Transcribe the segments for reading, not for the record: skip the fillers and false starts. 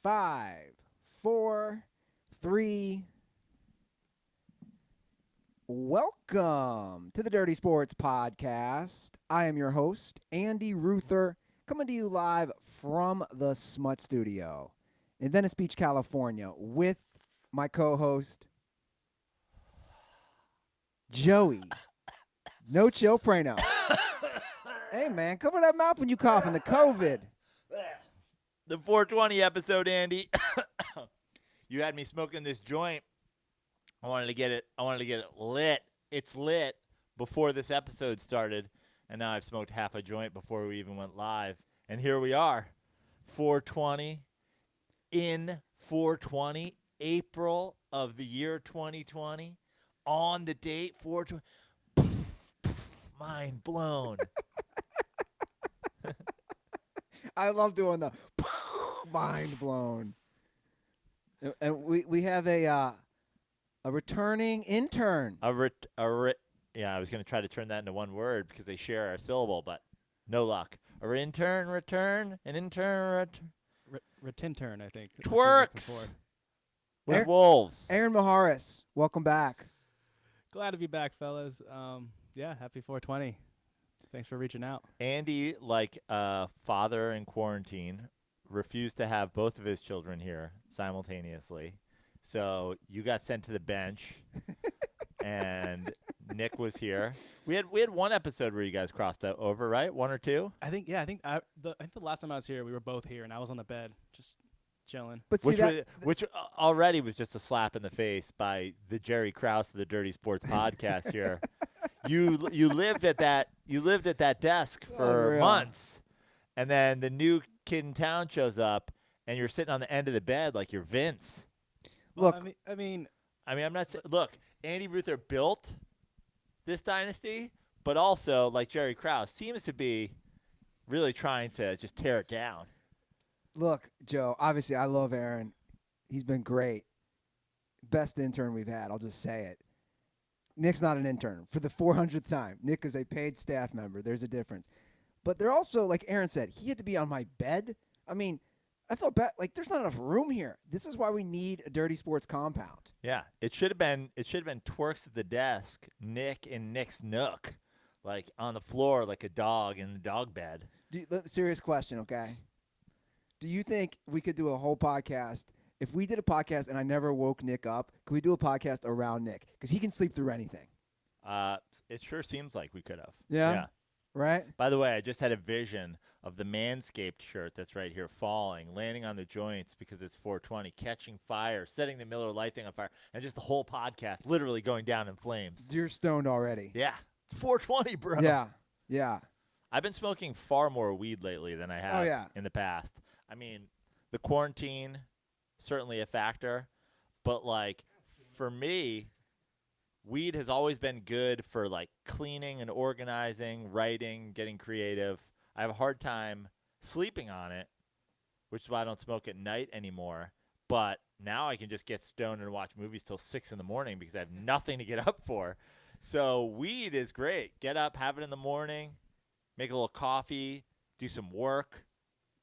5, 4, 3. Welcome to the Dirty Sports Podcast. I am your host, Andy Ruther, coming to you live from the Smut Studio in Venice Beach, California, with my co-host, Joey. No chill, Prano. Hey, man, cover that mouth when you coughing. The COVID. The 420 episode, Andy. You had me smoking this joint. I wanted to get it lit. It's lit before this episode started, and now I've smoked half a joint before we even went live. And here we are, 420 in 420, April of the year 2020, on the date 420. Mind blown. I love doing the mind blown. And we have a returning intern. Yeah, I was going to try to turn that into one word because they share a syllable, but no luck. An intern, return. Retintern, I think. Twerks with Aaron- wolves. Aaron Maharis, welcome back. Glad to be back, fellas. Yeah, happy 420. Thanks for reaching out. Andy, like a father in quarantine, refused to have both of his children here simultaneously. So you got sent to the bench, and Nick was here. We had one episode where you guys crossed over, right? One or two? I think the last time I was here, we were both here, and I was on the bed, just chilling. But see Which already was just a slap in the face by the Jerry Krause of the Dirty Sports Podcast here. You lived at that desk for Unreal. months, and then the new kid in town shows up, and you're sitting on the end of the bed like you're Vince. Look, I mean, I'm not saying. Look, Andy Ruther built this dynasty, but also, like Jerry Krause, seems to be really trying to just tear it down. look, Joe, obviously I love Aaron. He's been great. Best intern we've had, I'll just say it. Nick's not an intern for the 400th time. Nick is a paid staff member. There's a difference. But they're also, like Aaron said, he had to be on my bed. I mean, I felt bad. Like, there's not enough room here. This is why we need a Dirty Sports compound. Yeah, it should have been twerks at the desk, Nick in Nick's nook, like on the floor like a dog in the dog bed. Serious question, okay? Do you think we could do a whole podcast? If we did a podcast and I never woke Nick up, could we do a podcast around Nick? Because he can sleep through anything. It sure seems like we could have. Yeah? Right? By the way, I just had a vision of the Manscaped shirt that's right here falling, landing on the joints because it's 420, catching fire, setting the Miller Lite thing on fire, and just the whole podcast literally going down in flames. You're stoned already. Yeah, it's 420, bro. Yeah. I've been smoking far more weed lately than I have in the past. I mean, the quarantine, certainly a factor, but like for me, weed has always been good for like cleaning and organizing, writing, getting creative. I have a hard time sleeping on it, which is why I don't smoke at night anymore. But now I can just get stoned and watch movies till 6 in the morning because I have nothing to get up for. So weed is great. Get up, have it in the morning, make a little coffee, do some work,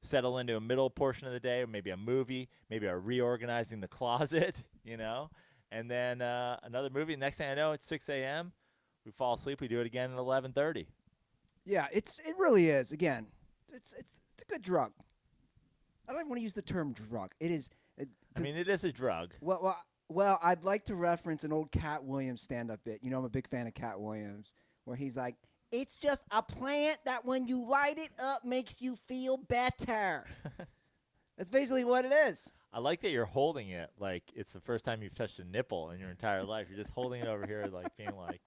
settle into a middle portion of the day, or maybe a movie, maybe a reorganizing the closet, you know, and then another movie. Next thing I know, it's 6 a.m. We fall asleep. We do it again at 11:30. Yeah, it really is. Again, it's a good drug. I don't even want to use the term drug. It is. It is a drug. Well, I'd like to reference an old Cat Williams stand-up bit. You know, I'm a big fan of Cat Williams, where he's like, "It's just a plant that when you light it up makes you feel better." That's basically what it is. I like that you're holding it like it's the first time you've touched a nipple in your entire life. You're just holding it over here, like being like,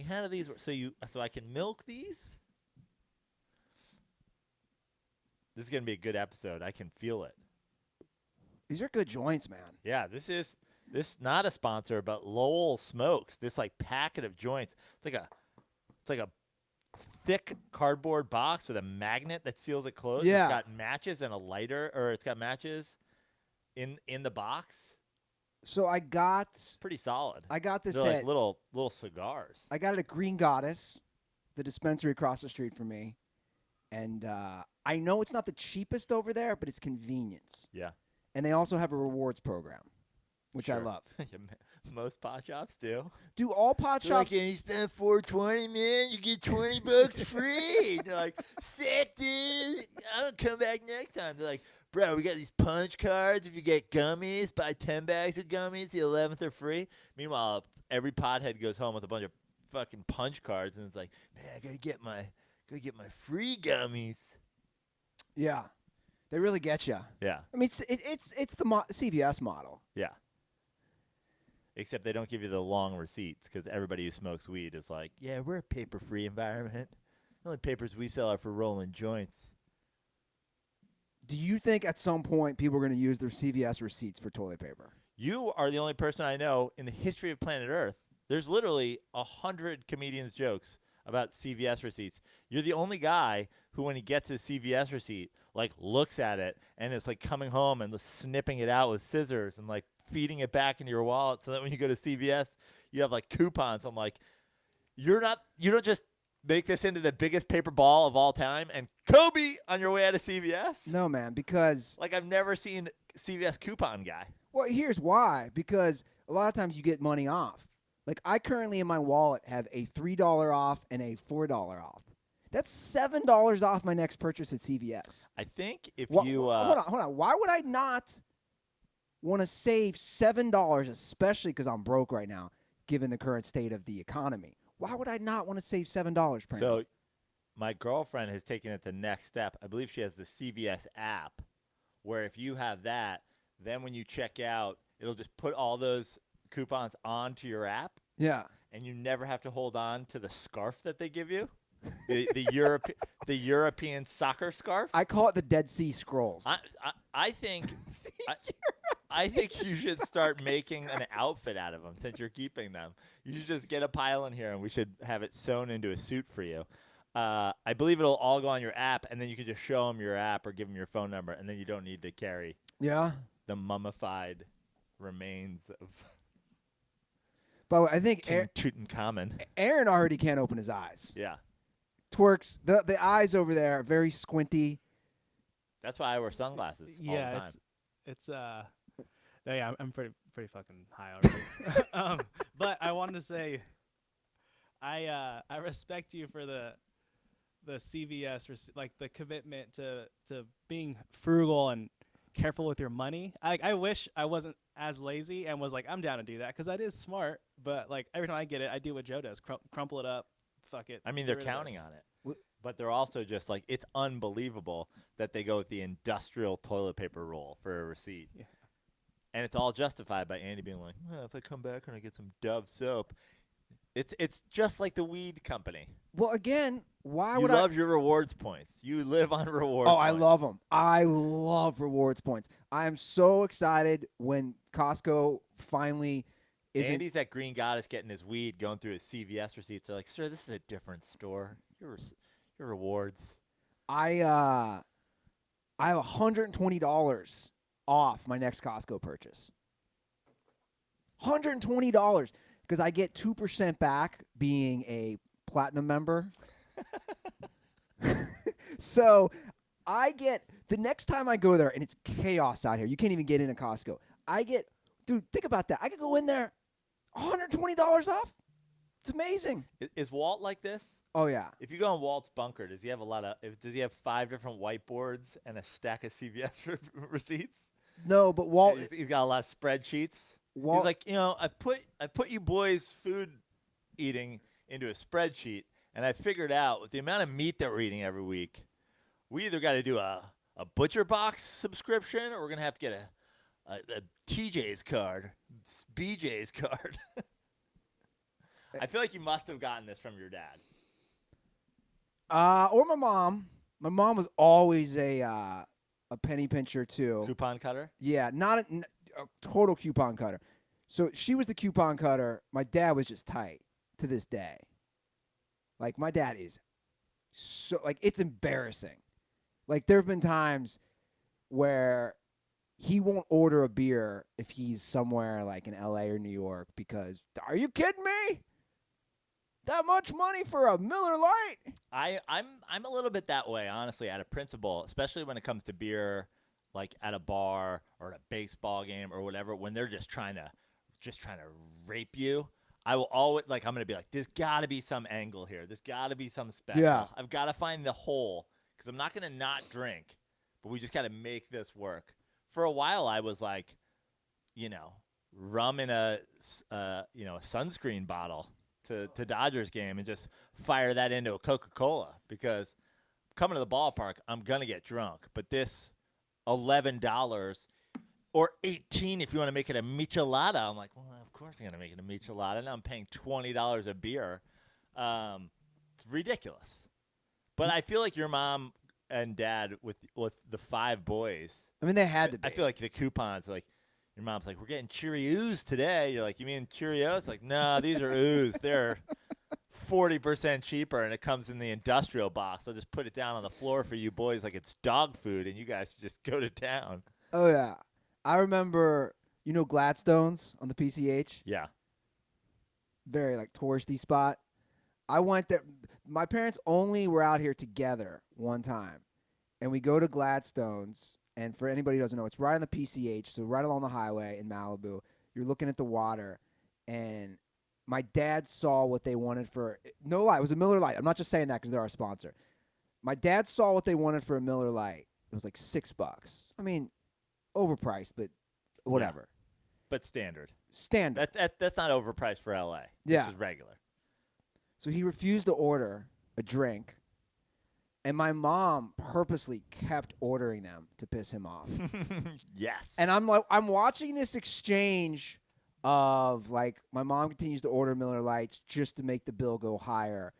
how do these work? So I can milk these? This is gonna be a good episode. I can feel it. These are good joints, man. Yeah, this is not a sponsor, but Lowell Smokes. This like packet of joints. It's like a thick cardboard box with a magnet that seals it closed. Yeah. It's got matches and a lighter, or it's got matches in the box. So I got Pretty solid. I got this They're at like little cigars. I got it at Green Goddess, the dispensary across the street from me, and I know it's not the cheapest over there, but it's convenience. Yeah. And they also have a rewards program, which I Sure. love. Most pot shops do. Do all pot shops? Like, you spend $4.20, man, you get $20 free. They're like, sick, dude. I'll come back next time. They're like, bro, we got these punch cards. If you get gummies, buy 10 bags of gummies. The 11th are free. Meanwhile, every pothead goes home with a bunch of fucking punch cards, and it's like, man, I gotta get my free gummies. Yeah, they really get you. Yeah. I mean, it's the CVS model. Yeah. Except they don't give you the long receipts because everybody who smokes weed is like, yeah, we're a paper-free environment. The only papers we sell are for rolling joints. Do you think at some point people are going to use their CVS receipts for toilet paper? You are the only person I know in the history of planet Earth. There's literally 100 comedians' jokes about CVS receipts. You're the only guy who, when he gets his CVS receipt, like looks at it and is like coming home and snipping it out with scissors and like feeding it back into your wallet so that when you go to CVS, you have like coupons. I'm like, you don't just make this into the biggest paper ball of all time and Kobe on your way out of CVS? No, man, because like I've never seen CVS coupon guy. Well, here's why. Because a lot of times you get money off. Like I currently in my wallet have a $3 off and a $4 off. That's $7 off my next purchase at CVS. I think if hold you on. Why would I not want to save $7, especially because I'm broke right now, given the current state of the economy? Why would I not want to save $7? Brandon? So my girlfriend has taken it the next step. I believe she has the CVS app where if you have that, then when you check out, it'll just put all those coupons onto your app. Yeah. And you never have to hold on to the scarf that they give you. The European soccer scarf. I call it the Dead Sea Scrolls. I think I think you should start making an outfit out of them since you're keeping them. You should just get a pile in here, and we should have it sewn into a suit for you. I believe it'll all go on your app, and then you can just show them your app or give them your phone number, and then you don't need to carry the mummified remains of. But I think King Tutankhamun. Aaron already can't open his eyes. Yeah. Twerks. The eyes over there are very squinty. That's why I wear sunglasses all the time. It's yeah, I'm pretty fucking high already. But I wanted to say I respect you for the CVS, like the commitment to being frugal and careful with your money. I wish I wasn't as lazy and was like, I'm down to do that because that is smart. But like every time I get it, I do what Joe does: crumple it up, fuck it. I mean, they're counting on it, but they're also just like, it's unbelievable that they go with the industrial toilet paper roll for a receipt. Yeah. And it's all justified by Andy being like, well, if I come back and I get some Dove soap, it's just like the weed company. Well, again, why you would love your rewards points? You live on rewards. Oh, points. I love them. I love rewards points. I am so excited when Costco finally isn't. Andy's at Green Goddess getting his weed, going through his CVS receipts. They're like, sir, this is a different store. Your rewards. I have $120 off my next Costco purchase. $120 because I get 2% back being a platinum member. So I get the next time I go there, and it's chaos out here. You can't even get into Costco. Dude, think about that. I could go in there, $120 off. It's amazing. Is Walt like this? Oh yeah. If you go in Walt's bunker, does he have does he have 5 different whiteboards and a stack of CVS receipts? No, but Walt. He's got a lot of spreadsheets. He's like, I put you boys' food eating into a spreadsheet, and I figured out with the amount of meat that we're eating every week, we either got to do a Butcher Box subscription, or we're gonna have to get a TJ's card, BJ's card. I feel like you must have gotten this from your dad. Or my mom. My mom was always a penny pincher too. Coupon cutter? Yeah, not a total coupon cutter. So she was the coupon cutter. My dad was just tight to this day. Like my dad is so it's embarrassing. Like there have been times where he won't order a beer if he's somewhere like in LA or New York because, are you kidding me? That much money for a Miller Lite? I'm a little bit that way, honestly, out of principle, especially when it comes to beer, like at a bar or at a baseball game or whatever, when they're just trying to rape you. I will always, like, I'm going to be like, there's got to be some angle here. There's got to be some special. Yeah. I've got to find the hole because I'm not going to not drink, but we just got to make this work. For a while, I was like, rum in a sunscreen bottle to Dodgers game and just fire that into a Coca-Cola because coming to the ballpark, I'm going to get drunk. But this $11 or $18 if you want to make it a michelada, I'm like, well, of course I'm going to make it a michelada. Now I'm paying $20 a beer. It's ridiculous. But I feel like your mom and dad with the 5 boys. I mean, they had to be. I feel like the coupons, like, your mom's like, we're getting Cheerios today. You're like, you mean Cheerios? Like, no, these are ooze. They're 40% cheaper, and it comes in the industrial box. I'll just put it down on the floor for you boys like it's dog food, and you guys just go to town. Oh, yeah. I remember, Gladstone's on the PCH? Yeah. Very, touristy spot. I went there. My parents only were out here together one time, and we go to Gladstone's. And for anybody who doesn't know, it's right on the PCH, so right along the highway in Malibu. You're looking at the water, and my dad saw what they wanted for – no lie, it was a Miller Lite. I'm not just saying that because they're our sponsor. My dad saw what they wanted for a Miller Lite. It was like $6. I mean, overpriced, but whatever. Yeah. But standard. Standard. That's not overpriced for L.A. Yeah. This is regular. So he refused to order a drink. And my mom purposely kept ordering them to piss him off. Yes. And I'm watching this exchange of my mom continues to order Miller Lites just to make the bill go higher.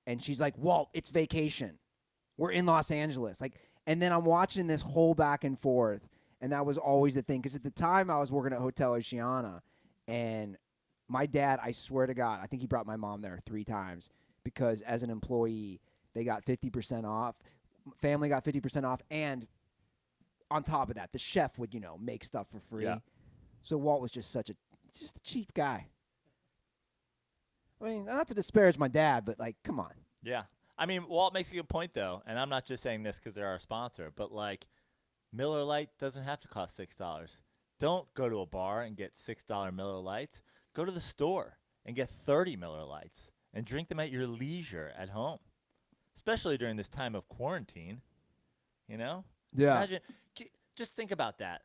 And she's like, Walt, it's vacation. We're in Los Angeles. And then I'm watching this whole back and forth. And that was always the thing. Because at the time I was working at Hotel Oceana. And my dad, I swear to God, I think he brought my mom there 3 times. Because as an employee, they got 50% off. Family got 50% off. And on top of that, the chef would, make stuff for free. Yeah. So Walt was just a cheap guy. I mean, not to disparage my dad, but, come on. Yeah. I mean, Walt makes a good point, though. And I'm not just saying this because they're our sponsor. But, Miller Lite doesn't have to cost $6. Don't go to a bar and get $6 Miller Lites. Go to the store and get 30 Miller Lites and drink them at your leisure at home. Especially during this time of quarantine, Yeah. Imagine, just think about that.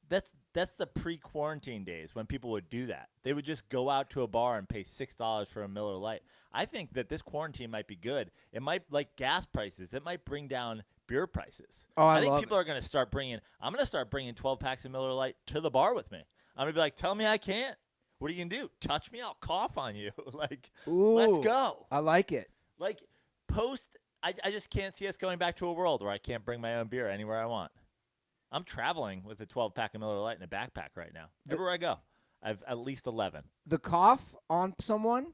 That's the pre-quarantine days when people would do that. They would just go out to a bar and pay $6 for a Miller Lite. I think that this quarantine might be good. It might, like gas prices, it might bring down beer prices. Oh, I think people are going to start bringing. I'm going to start bringing 12 packs of Miller Lite to the bar with me. I'm going to be like, tell me I can't. What are you going to do? Touch me? I'll cough on you. Ooh, let's go. I like it. I just can't see us going back to a world where I can't bring my own beer anywhere I want. I'm traveling with a 12-pack of Miller Lite in a backpack right now. Everywhere I go, I have at least 11. The cough on someone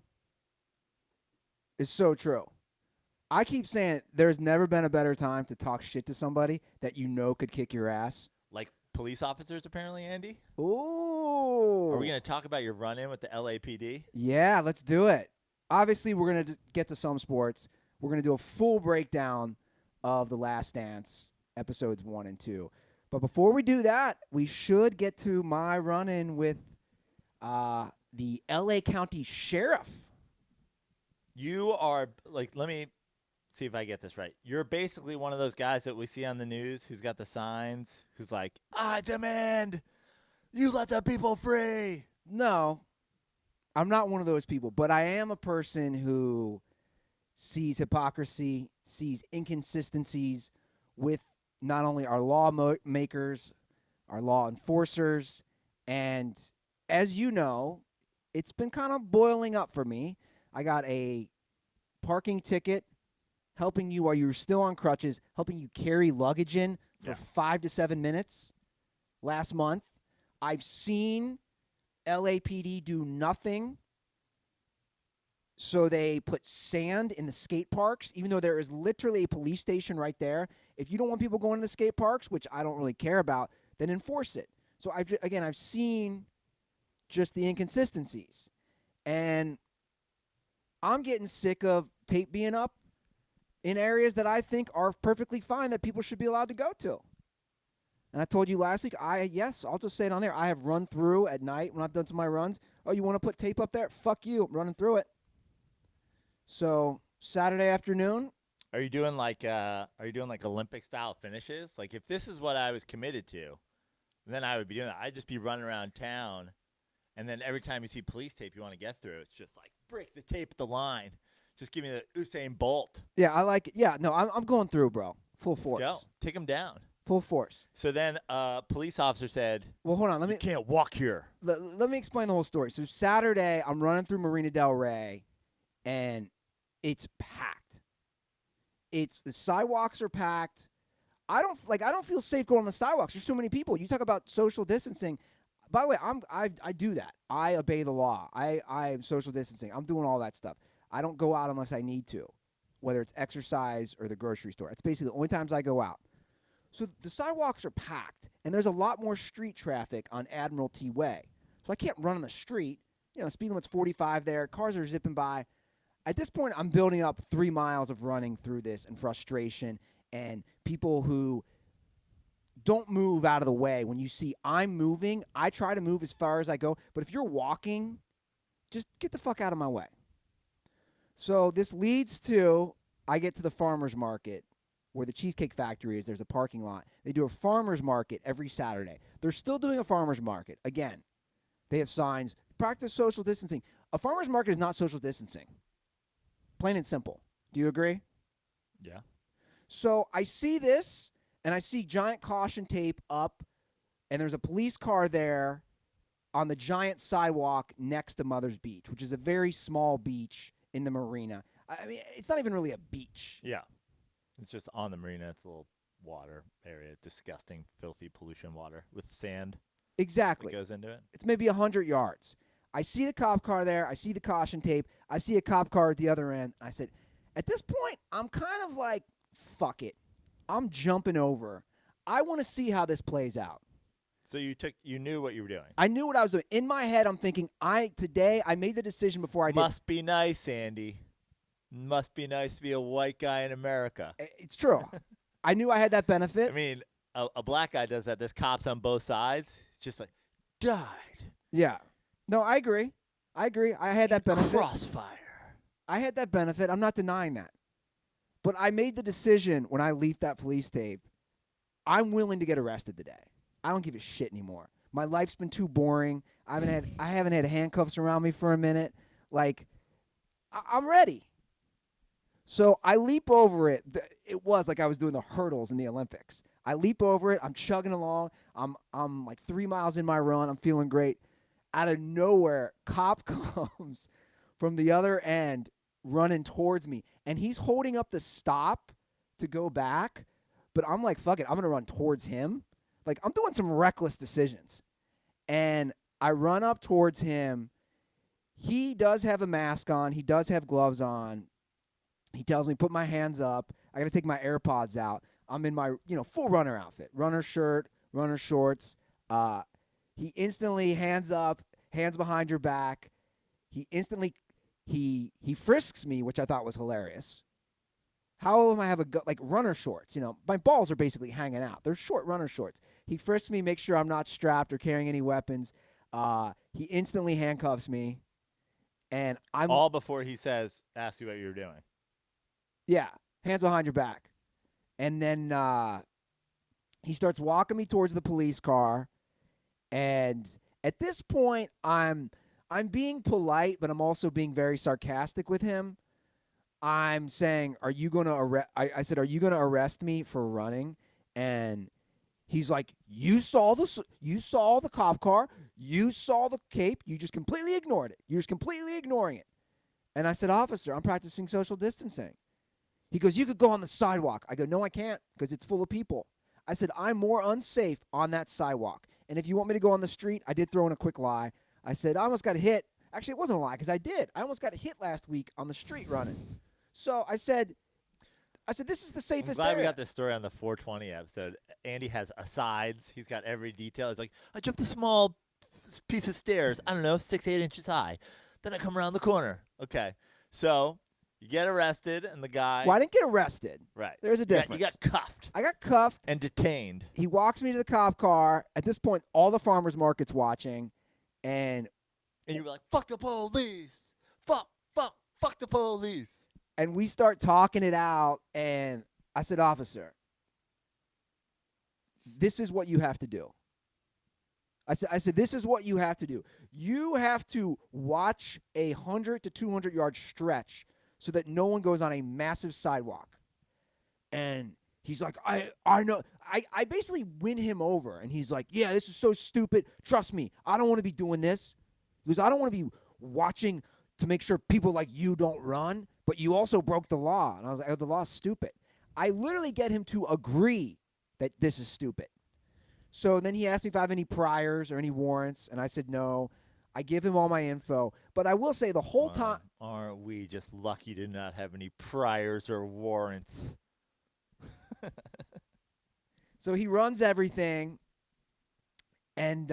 is so true. I keep saying there's never been a better time to talk shit to somebody that could kick your ass. Like police officers, apparently, Andy? Ooh. Are we going to talk about your run-in with the LAPD? Yeah, let's do it. Obviously, we're going to get to some sports. We're going to do a full breakdown of The Last Dance, episodes 1 and 2. But before we do that, we should get to my run-in with the L.A. County Sheriff. You are, let me see if I get this right. You're basically one of those guys that we see on the news who's got the signs, who's like, I demand you let the people free. No, I'm not one of those people, but I am a person who sees hypocrisy, sees inconsistencies with not only our lawmakers, our law enforcers, and as you know, it's been kind of boiling up for me. I got a parking ticket helping you while you're still on crutches, helping you carry luggage in for 5 to 7 minutes last month. I've seen LAPD do nothing. So they put sand in the skate parks, even though there is literally a police station right there. If you don't want people going to the skate parks, which I don't really care about, then enforce it. So I've seen just the inconsistencies. And I'm getting sick of tape being up in areas that I think are perfectly fine that people should be allowed to go to. And I told you last week, I'll just say it on there. I have run through at night when I've done some of my runs. Oh, you want to put tape up there? Fuck you. I'm running through it. So Saturday afternoon. Are you doing like Olympic style finishes? Like if this is what I was committed to, then I would be doing that. I'd just be running around town, and then every time you see police tape you want to get through, it's just like break the tape at the line. Just give me the Usain Bolt. Yeah, I like it. Yeah, no, I'm going through, bro. Full force. Let's go. Take him down. Full force. So then police officer said, well, hold on. You can't walk here. Let me explain the whole story. So Saturday, I'm running through Marina Del Rey, and it's packed. The sidewalks are packed. I don't feel safe going on the sidewalks. There's so many people. You talk about social distancing. By the way, I do that. I obey the law. I am social distancing. I'm doing all that stuff. I don't go out unless I need to, whether it's exercise or the grocery store. It's basically the only times I go out. So the sidewalks are packed, and there's a lot more street traffic on Admiralty Way. So I can't run on the street. Speed limit's 45 there. Cars are zipping by. At this point, I'm building up 3 miles of running through this and frustration and people who don't move out of the way. When you see I'm moving, I try to move as far as I go. But if you're walking, just get the fuck out of my way. So this leads to, I get to the farmer's market where the Cheesecake Factory is. There's a parking lot. They do a farmer's market every Saturday. They're still doing a farmer's market. Again, they have signs, practice social distancing. A farmer's market is not social distancing. Plain and simple. Do you agree? Yeah. So I see this, and I see giant caution tape up, and there's a police car there on the giant sidewalk next to Mother's Beach, which is a very small beach in the marina. I mean, it's not even really a beach. Yeah. It's just on the marina. It's a little water area. Disgusting, filthy pollution water with sand. Exactly. That goes into it. It's maybe 100 yards. I see the cop car there. I see the caution tape. I see a cop car at the other end. I said, at this point, I'm kind of like, fuck it. I'm jumping over. I want to see how this plays out. So you knew what you were doing. I knew what I was doing. In my head, I'm thinking, today I made the decision before I did. Must be nice, Andy. Must be nice to be a white guy in America. It's true. I knew I had that benefit. I mean, a black guy does that. There's cops on both sides. It's just like, died. Yeah. No, I agree. I had that benefit. Crossfire. I had that benefit. I'm not denying that. But I made the decision when I leaked that police tape, I'm willing to get arrested today. I don't give a shit anymore. My life's been too boring. I haven't had handcuffs around me for a minute. Like, I'm ready. So I leap over it. It was like I was doing the hurdles in the Olympics. I leap over it. I'm chugging along. I'm like 3 miles in my run. I'm feeling great. Out of nowhere, cop comes from the other end running towards me. And he's holding up the stop to go back. But I'm like, fuck it. I'm going to run towards him. Like, I'm doing some reckless decisions. And I run up towards him. He does have a mask on. He does have gloves on. He tells me, put my hands up. I got to take my AirPods out. I'm in my, full runner outfit. Runner shirt, runner shorts. He instantly hands up, hands behind your back. He instantly, he frisks me, which I thought was hilarious. How am I have runner shorts? My balls are basically hanging out. They're short runner shorts. He frisks me, makes sure I'm not strapped or carrying any weapons. He instantly handcuffs me. And I'm all before he asks you what you're doing. Yeah, hands behind your back. And then he starts walking me towards the police car. And at this point, I'm being polite, but I'm also being very sarcastic with him. I'm saying, "Are you going to arrest?" I said, "Are you going to arrest me for running?" And he's like, "You saw the cop car. You saw the cape. You just completely ignored it. You're just completely ignoring it." And I said, "Officer, I'm practicing social distancing." He goes, "You could go on the sidewalk." I go, "No, I can't because it's full of people." I said, "I'm more unsafe on that sidewalk. And if you want me to go on the street," I did throw in a quick lie. I said, "I almost got hit." Actually, it wasn't a lie because I did. I almost got hit last week on the street running. So I said, "This is the safest I'm glad area." we got this story on the 420 episode. Andy has asides. He's got every detail. He's like, I jumped a small piece of stairs. I don't know, 6-8 inches high. Then I come around the corner. Okay. So you get arrested, and the guy. Well, I didn't get arrested. Right. There's a difference. You got cuffed. I got cuffed. And detained. He walks me to the cop car. At this point, all the farmers market's watching, and you were like, "Fuck the police! Fuck the police!" And we start talking it out, and I said, "Officer, this is what you have to do." I said, this is what you have to do. You have to watch 100 to 200 yard stretch so that no one goes on a massive sidewalk. And he's like, I know. I basically win him over. And he's like, yeah, this is so stupid. Trust me, I don't want to be doing this. He goes, I don't want to be watching to make sure people like you don't run, but you also broke the law. And I was like, oh, the law's stupid. I literally get him to agree that this is stupid. So then he asked me if I have any priors or any warrants, and I said no. I give him all my info. But I will say the whole time... Aren't we just lucky to not have any priors or warrants? So he runs everything, and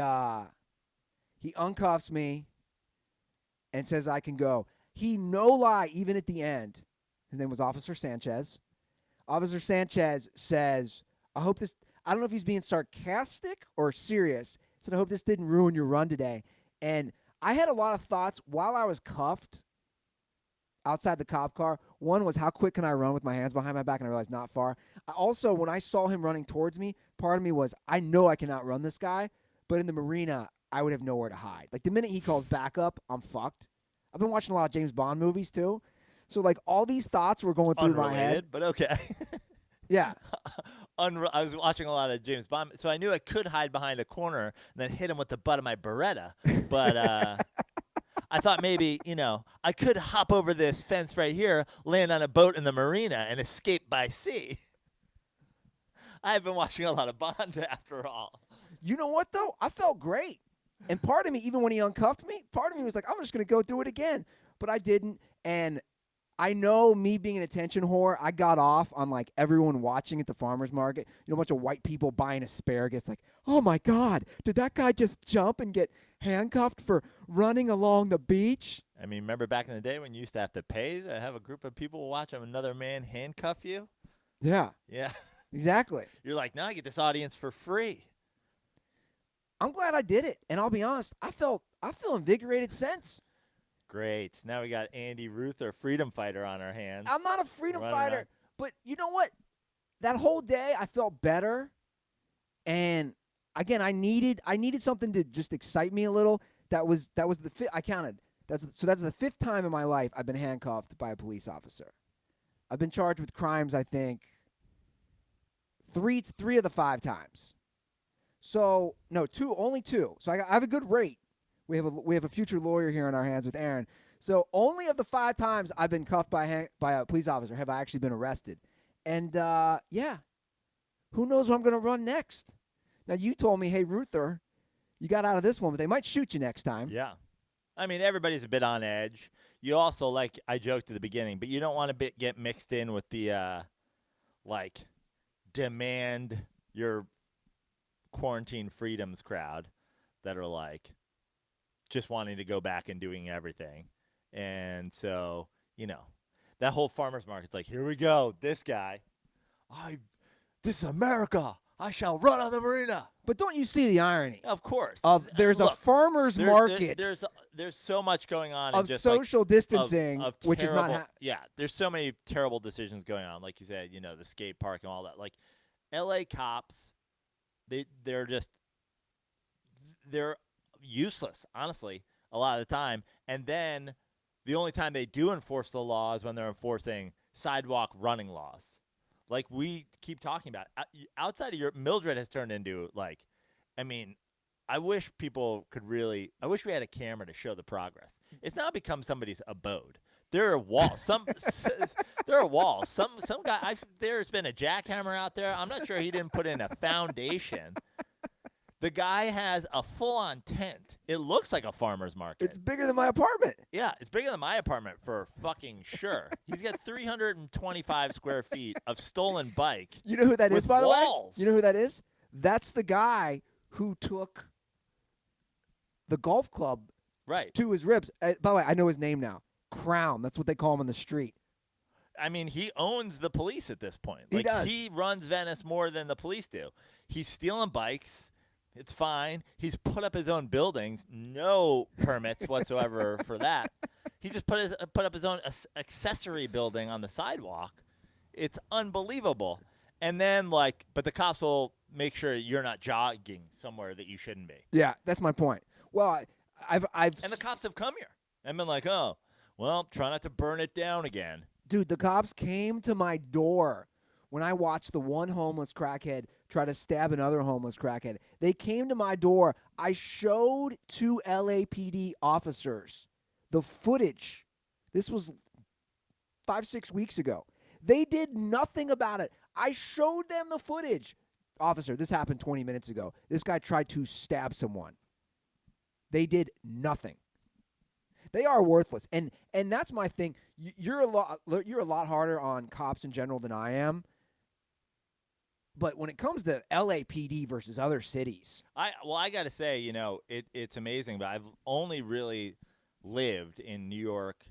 he uncuffs me and says I can go. He, no lie, even at the end, his name was Officer Sanchez. Officer Sanchez says, I hope this... I don't know if he's being sarcastic or serious. He said, I hope this didn't ruin your run today. And I had a lot of thoughts while I was cuffed outside the cop car. One was, how quick can I run with my hands behind my back? And I realized not far. Also, when I saw him running towards me, part of me was, I know I cannot run this guy. But in the marina, I would have nowhere to hide. Like, the minute he calls backup, I'm fucked. I've been watching a lot of James Bond movies, too. So, like, all these thoughts were going through my head. But okay. Yeah. I was watching a lot of James Bond, so I knew I could hide behind a corner and then hit him with the butt of my Beretta. But I thought maybe, I could hop over this fence right here, land on a boat in the marina, and escape by sea. I've been watching a lot of Bond after all. You know what, though? I felt great. And part of me, even when he uncuffed me, part of me was like, I'm just going to go do it again. But I didn't, and... I know, me being an attention whore, I got off on, like, everyone watching at the farmer's market. A bunch of white people buying asparagus. Like, oh, my God, did that guy just jump and get handcuffed for running along the beach? I mean, remember back in the day when you used to have to pay to have a group of people watch another man handcuff you? Yeah. Yeah. Exactly. You're like, now I get this audience for free. I'm glad I did it. And I'll be honest, I feel invigorated since. Great. Now we got Andy Ruther, freedom fighter, on our hands. I'm not a freedom fighter, but you know what? That whole day I felt better, and again I needed something to just excite me a little. That was the fifth. I counted. That's the fifth time in my life I've been handcuffed by a police officer. I've been charged with crimes, I think, three of the 5 times. So no, only two. So I have a good rate. We have a future lawyer here on our hands with Aaron. So only of the 5 times I've been cuffed by a police officer have I actually been arrested. And, yeah, who knows where I'm going to run next? Now, you told me, hey, Ruther, you got out of this one, but they might shoot you next time. Yeah. I mean, everybody's a bit on edge. You also, like I joked at the beginning, but you don't want to get mixed in with the, demand your quarantine freedoms crowd that are, like, just wanting to go back and doing everything. And so, that whole farmer's market's like, here we go, this guy. This is America. I shall run on the marina. But don't you see the irony? Of course. There's a farmer's market. There's so much going on. Of just social distancing, of which terrible, is not... yeah, there's so many terrible decisions going on. Like you said, the skate park and all that. Like, L.A. cops, they're useless, honestly, a lot of the time. And then the only time they do enforce the law is when they're enforcing sidewalk running laws. Like we keep talking about, outside of Mildred has turned into, like, I mean, I wish people could really, I wish we had a camera to show the progress. It's not become somebody's abode. There are walls. There are walls. Some guy, there's been a jackhammer out there. I'm not sure he didn't put in a foundation. The guy has a full-on tent. It looks like a farmer's market. It's bigger than my apartment. Yeah, it's bigger than my apartment for fucking sure. He's got 325 square feet of stolen bike. You know who that is, by walls. the way? You know who that is? That's the guy who took the golf club to his ribs. By the way, I know his name now. Crown. That's what they call him on the street. I mean, he owns the police at this point. He does. He runs Venice more than the police do. He's stealing bikes. It's fine. He's put up his own buildings. No permits whatsoever for that. He just put up his own accessory building on the sidewalk. It's unbelievable. And then, but the cops will make sure you're not jogging somewhere that you shouldn't be. Yeah, that's my point. Well, I've and the cops have come here and been like, oh, well, try not to burn it down again. Dude, the cops came to my door when I watched the one homeless crackhead try to stab another homeless crackhead. They came to my door. I showed 2 LAPD officers the footage. This was 5-6 weeks ago. They did nothing about it. I showed them the footage. Officer, this happened 20 minutes ago. This guy tried to stab someone. They did nothing. They are worthless, and that's my thing. You're a lot harder on cops in general than I am. But when it comes to LAPD versus other cities, I got to say, it's amazing. But I've only really lived in New York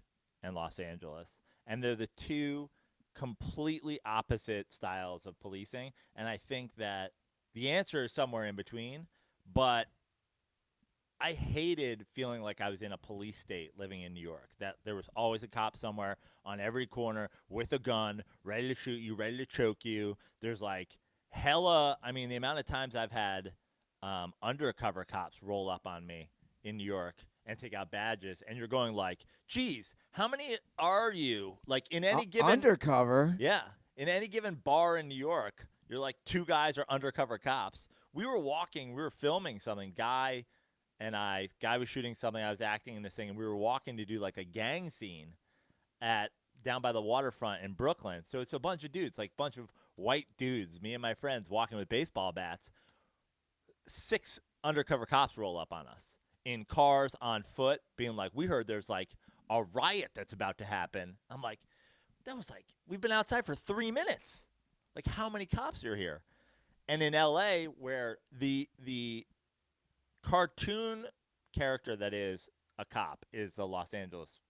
and Los Angeles, and they're the two completely opposite styles of policing. And I think that the answer is somewhere in between. But I hated feeling like I was in a police state living in New York, that there was always a cop somewhere on every corner with a gun, ready to shoot you, ready to choke you. There's the amount of times I've had undercover cops roll up on me in New York and take out badges, and you're going geez, how many are you? In any given undercover? Yeah. In any given bar in New York, you're 2 guys are undercover cops. We were filming something, Guy was shooting something. I was acting in this thing, and we were walking to do a gang scene down by the waterfront in Brooklyn. So it's a bunch of dudes, bunch of white dudes, me and my friends walking with baseball bats. 6 undercover cops roll up on us in cars, on foot, being we heard there's a riot that's about to happen. I'm we've been outside for 3 minutes. How many cops are here? And in LA, where the cartoon character that is a cop is the Los Angeles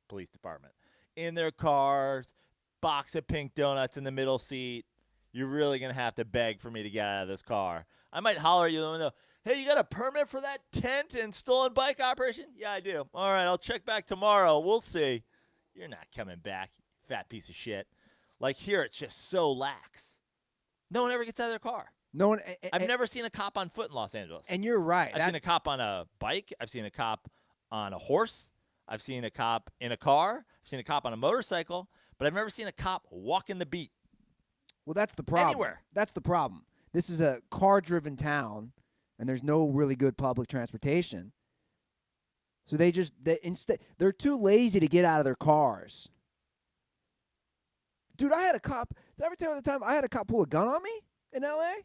Police Department. In their cars, box of pink donuts in the middle seat. You're really going to have to beg for me to get out of this car. I might holler at you in the window, hey, you got a permit for that tent and stolen bike operation? Yeah, I do. All right, I'll check back tomorrow. We'll see. You're not coming back, you fat piece of shit. Here, it's just so lax. No one ever gets out of their car. No one. I've never seen a cop on foot in Los Angeles. And you're right. I've seen a cop on a bike. I've seen a cop on a horse. I've seen a cop in a car. I've seen a cop on a motorcycle. But I've never seen a cop walking the beat. Well, that's the problem. Anywhere. That's the problem. This is a car-driven town, and there's no really good public transportation. So they're too lazy to get out of their cars. Dude, I had a cop. Did I ever tell you the time I had a cop pull a gun on me in L.A.?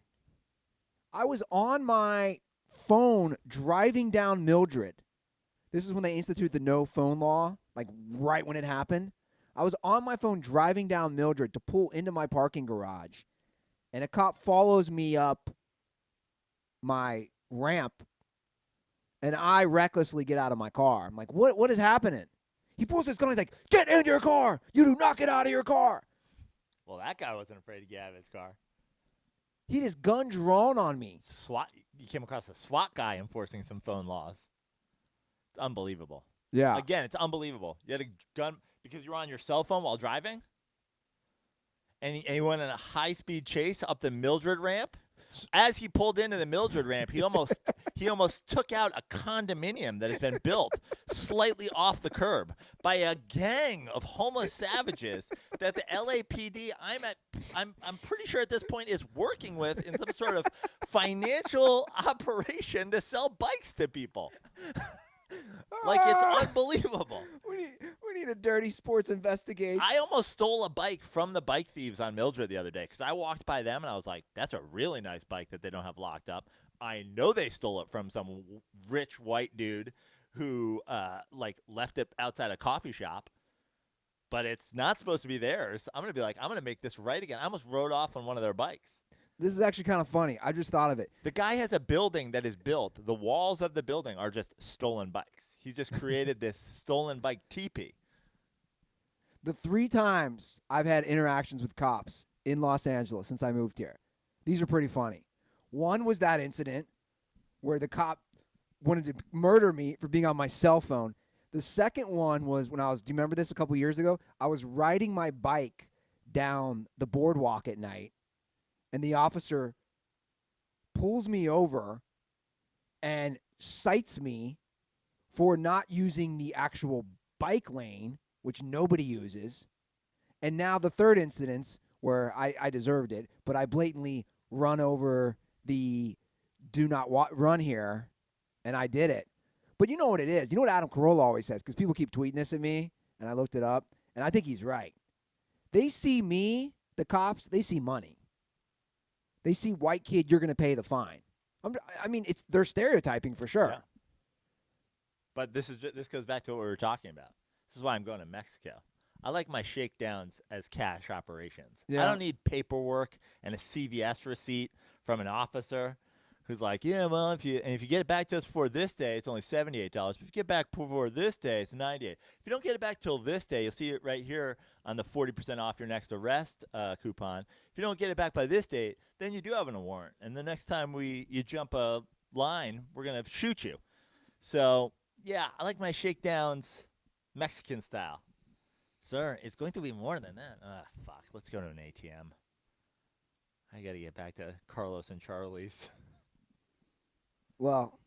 I was on my phone driving down Mildred. This is when they instituted the no phone law, right when it happened. I was on my phone driving down Mildred to pull into my parking garage, and a cop follows me up my ramp, and I recklessly get out of my car. I'm like, what is happening? He pulls his gun. He's like, get in your car. You do not get out of your car. Well, that guy wasn't afraid to get out of his car. He had his gun drawn on me. You came across a SWAT guy enforcing some phone laws. It's unbelievable. Yeah. Again, it's unbelievable. You had a gun because you were on your cell phone while driving? And he went in a high-speed chase up the Mildred ramp? As he pulled into the Mildred ramp, he almost took out a condominium that has been built slightly off the curb by a gang of homeless savages that the LAPD I'm pretty sure at this point is working with in some sort of financial operation to sell bikes to people. It's unbelievable. We need a dirty sports investigation. I almost stole a bike from the bike thieves on Mildred the other day because I walked by them and I was like, that's a really nice bike that they don't have locked up. I know they stole it from some rich white dude who left it outside a coffee shop, but it's not supposed to be theirs. I'm going to be like, I'm going to make this right again. I almost rode off on one of their bikes. This is actually kind of funny. I just thought of it. The guy has a building that is built. The walls of the building are just stolen bikes. He just created this stolen bike teepee. The 3 times I've had interactions with cops in Los Angeles since I moved here, these are pretty funny. One was that incident where the cop wanted to murder me for being on my cell phone. The second one was when do you remember this a couple years ago? I was riding my bike down the boardwalk at night, and the officer pulls me over and cites me for not using the actual bike lane, which nobody uses. And now the third instance where I deserved it, but I blatantly run over the do not run here, and I did it. But you know what it is. You know what Adam Carolla always says, because people keep tweeting this at me, and I looked it up, and I think he's right. They see me, the cops, they see money. They see white kid, you're going to pay the fine. I mean, they're stereotyping for sure. Yeah. But this goes back to what we were talking about. This is why I'm going to Mexico. I like my shakedowns as cash operations. Yeah. I don't need paperwork and a CVS receipt from an officer who's like, yeah, well, if you get it back to us before this day, it's only $78. But if you get back before this day, it's $98. If you don't get it back till this day, you'll see it right here on the 40% off your next arrest coupon. If you don't get it back by this date, then you do have a warrant. And the next time you jump a line, we're going to shoot you. So, yeah, I like my shakedowns Mexican style. Sir, it's going to be more than that. Fuck. Let's go to an ATM. I got to get back to Carlos and Charlie's. Well,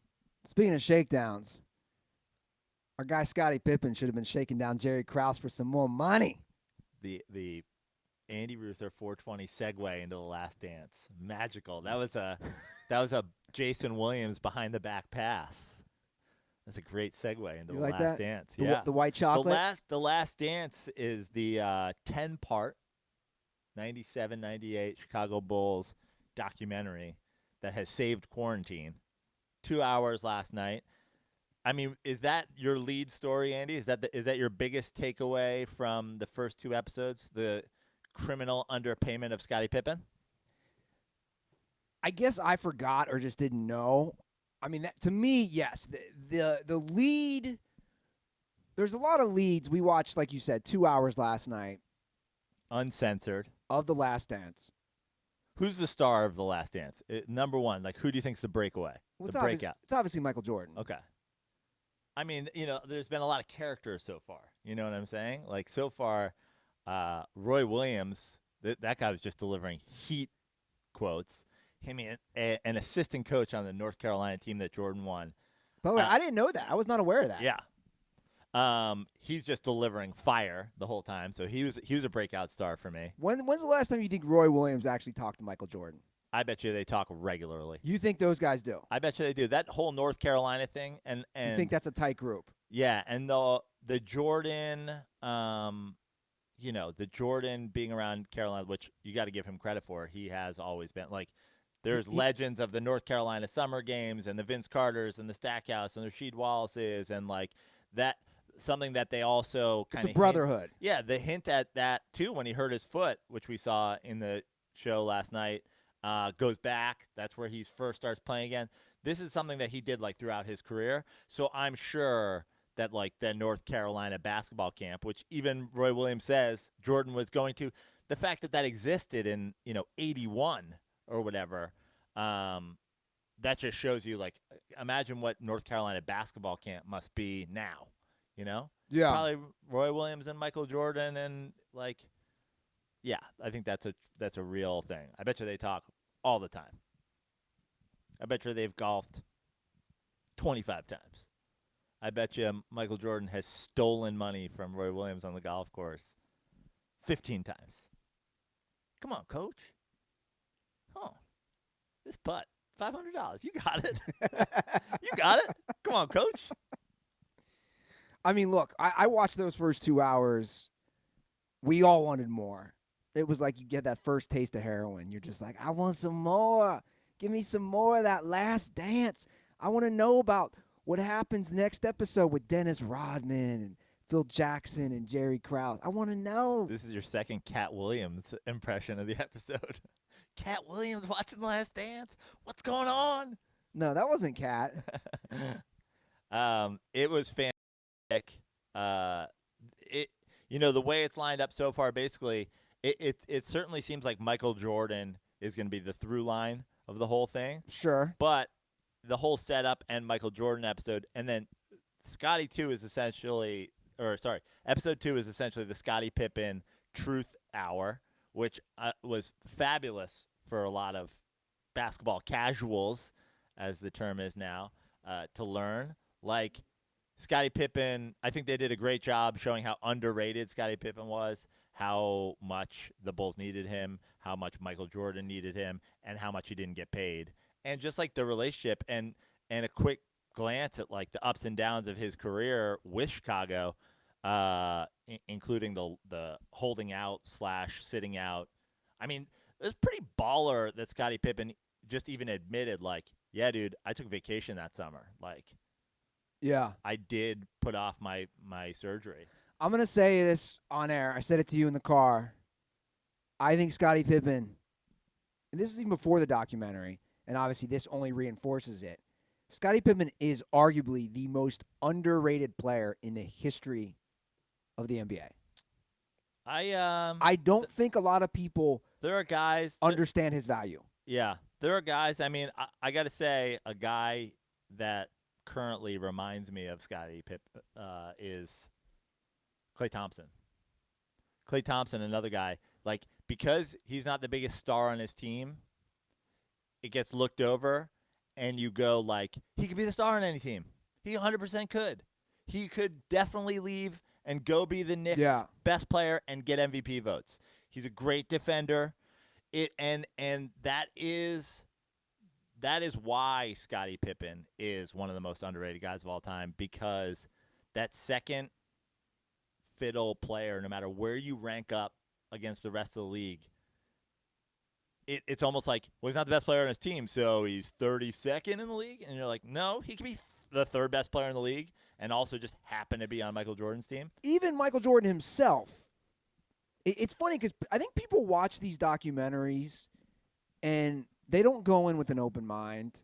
speaking of shakedowns, our guy Scottie Pippen should have been shaking down Jerry Krause for some more money. The Andy Ruther 420 segue into The Last Dance. Magical. That was a Jason Williams behind the back pass. That's a great segue into The Last Dance. The white chocolate? The Last Dance is the 10-part 97-98 Chicago Bulls documentary that has saved quarantine. 2 hours last night. I mean, is that your lead story, Andy? Is that your biggest takeaway from the first 2 episodes, the criminal underpayment of Scottie Pippen? I guess I forgot or just didn't know. I mean, to me, yes. The lead, there's a lot of leads. We watched, like you said, 2 hours last night. Uncensored. Of The Last Dance. Who's the star of The Last Dance? Number one, like, who do you think's the breakaway? Well, the breakout? It's obviously Michael Jordan. Okay. I mean, there's been a lot of characters so far. You know what I'm saying? Like, so far, Roy Williams, that guy was just delivering heat quotes. Him, an assistant coach on the North Carolina team that Jordan won. By the way, I didn't know that. I was not aware of that. Yeah. He's just delivering fire the whole time. So he was a breakout star for me. When's the last time you think Roy Williams actually talked to Michael Jordan? I bet you they talk regularly. You think those guys do? I bet you they do. That whole North Carolina thing, and you think that's a tight group? Yeah, and the Jordan, the Jordan being around Carolina, which you got to give him credit for. He has always been like. There's legends of the North Carolina Summer Games and the Vince Carters and the Stackhouse and the Rasheed Wallaces and like that. Something that they also kind of it's a brotherhood. They hint at that too when he hurt his foot, which we saw in the show last night. Goes back. That's where he first starts playing again. This is something that he did like throughout his career. So I'm sure that like the North Carolina basketball camp, which even Roy Williams says Jordan was going to, the fact that existed in 81 or whatever, that just shows you like imagine what North Carolina basketball camp must be now. Yeah, probably Roy Williams and Michael Jordan and like. Yeah, I think that's a real thing. I bet you they talk all the time. I bet you they've golfed 25 times. I bet you Michael Jordan has stolen money from Roy Williams on the golf course 15 times. Come on, coach. Come on. This putt, $500. You got it. You got it. Come on, coach. I mean, look, I watched those first 2 hours. We all wanted more. It was like you get that first taste of heroin. You're just like, I want some more. Give me some more of that Last Dance. I want to know about what happens next episode with Dennis Rodman and Phil Jackson and Jerry Krause. I want to know. This is your second Cat Williams impression of the episode. Cat Williams watching The Last Dance? What's going on? No, that wasn't Cat. It was fantastic. the way it's lined up so far, basically, it certainly seems like Michael Jordan is going to be the through line of the whole thing. Sure. But the whole setup and Michael Jordan episode, and then Scotty 2 is essentially, episode 2 is essentially the Scottie Pippen Truth Hour, which was fabulous for a lot of basketball casuals, as the term is now, to learn. Like, Scottie Pippen, I think they did a great job showing how underrated Scottie Pippen was, how much the Bulls needed him, how much Michael Jordan needed him, and how much he didn't get paid. And just like the relationship and a quick glance at like the ups and downs of his career with Chicago, including the holding out / sitting out. I mean, it was pretty baller that Scottie Pippen just even admitted, like, yeah, dude, I took vacation that summer. Like, yeah, I did put off my surgery. I'm going to say this on air. I said it to you in the car. I think Scottie Pippen, and this is even before the documentary, and obviously this only reinforces it, Scottie Pippen is arguably the most underrated player in the history of the NBA. I don't think a lot of people there are guys understand his value. Yeah, there are guys. I mean, I got to say, a guy that currently reminds me of Scottie Pippen is Klay Thompson. Klay Thompson, another guy, like, because he's not the biggest star on his team, it gets looked over, and you go, like, he could be the star on any team. He 100% could. He could definitely leave and go be the Knicks' best player and get MVP votes. He's a great defender. And that is why Scottie Pippen is one of the most underrated guys of all time, because that second fiddle player, no matter where you rank up against the rest of the league, it's almost like, well, he's not the best player on his team, so he's 32nd in the league. And you're like, no, he could be the third best player in the league and also just happen to be on Michael Jordan's team. Even Michael Jordan himself. It's funny because I think people watch these documentaries and they don't go in with an open mind,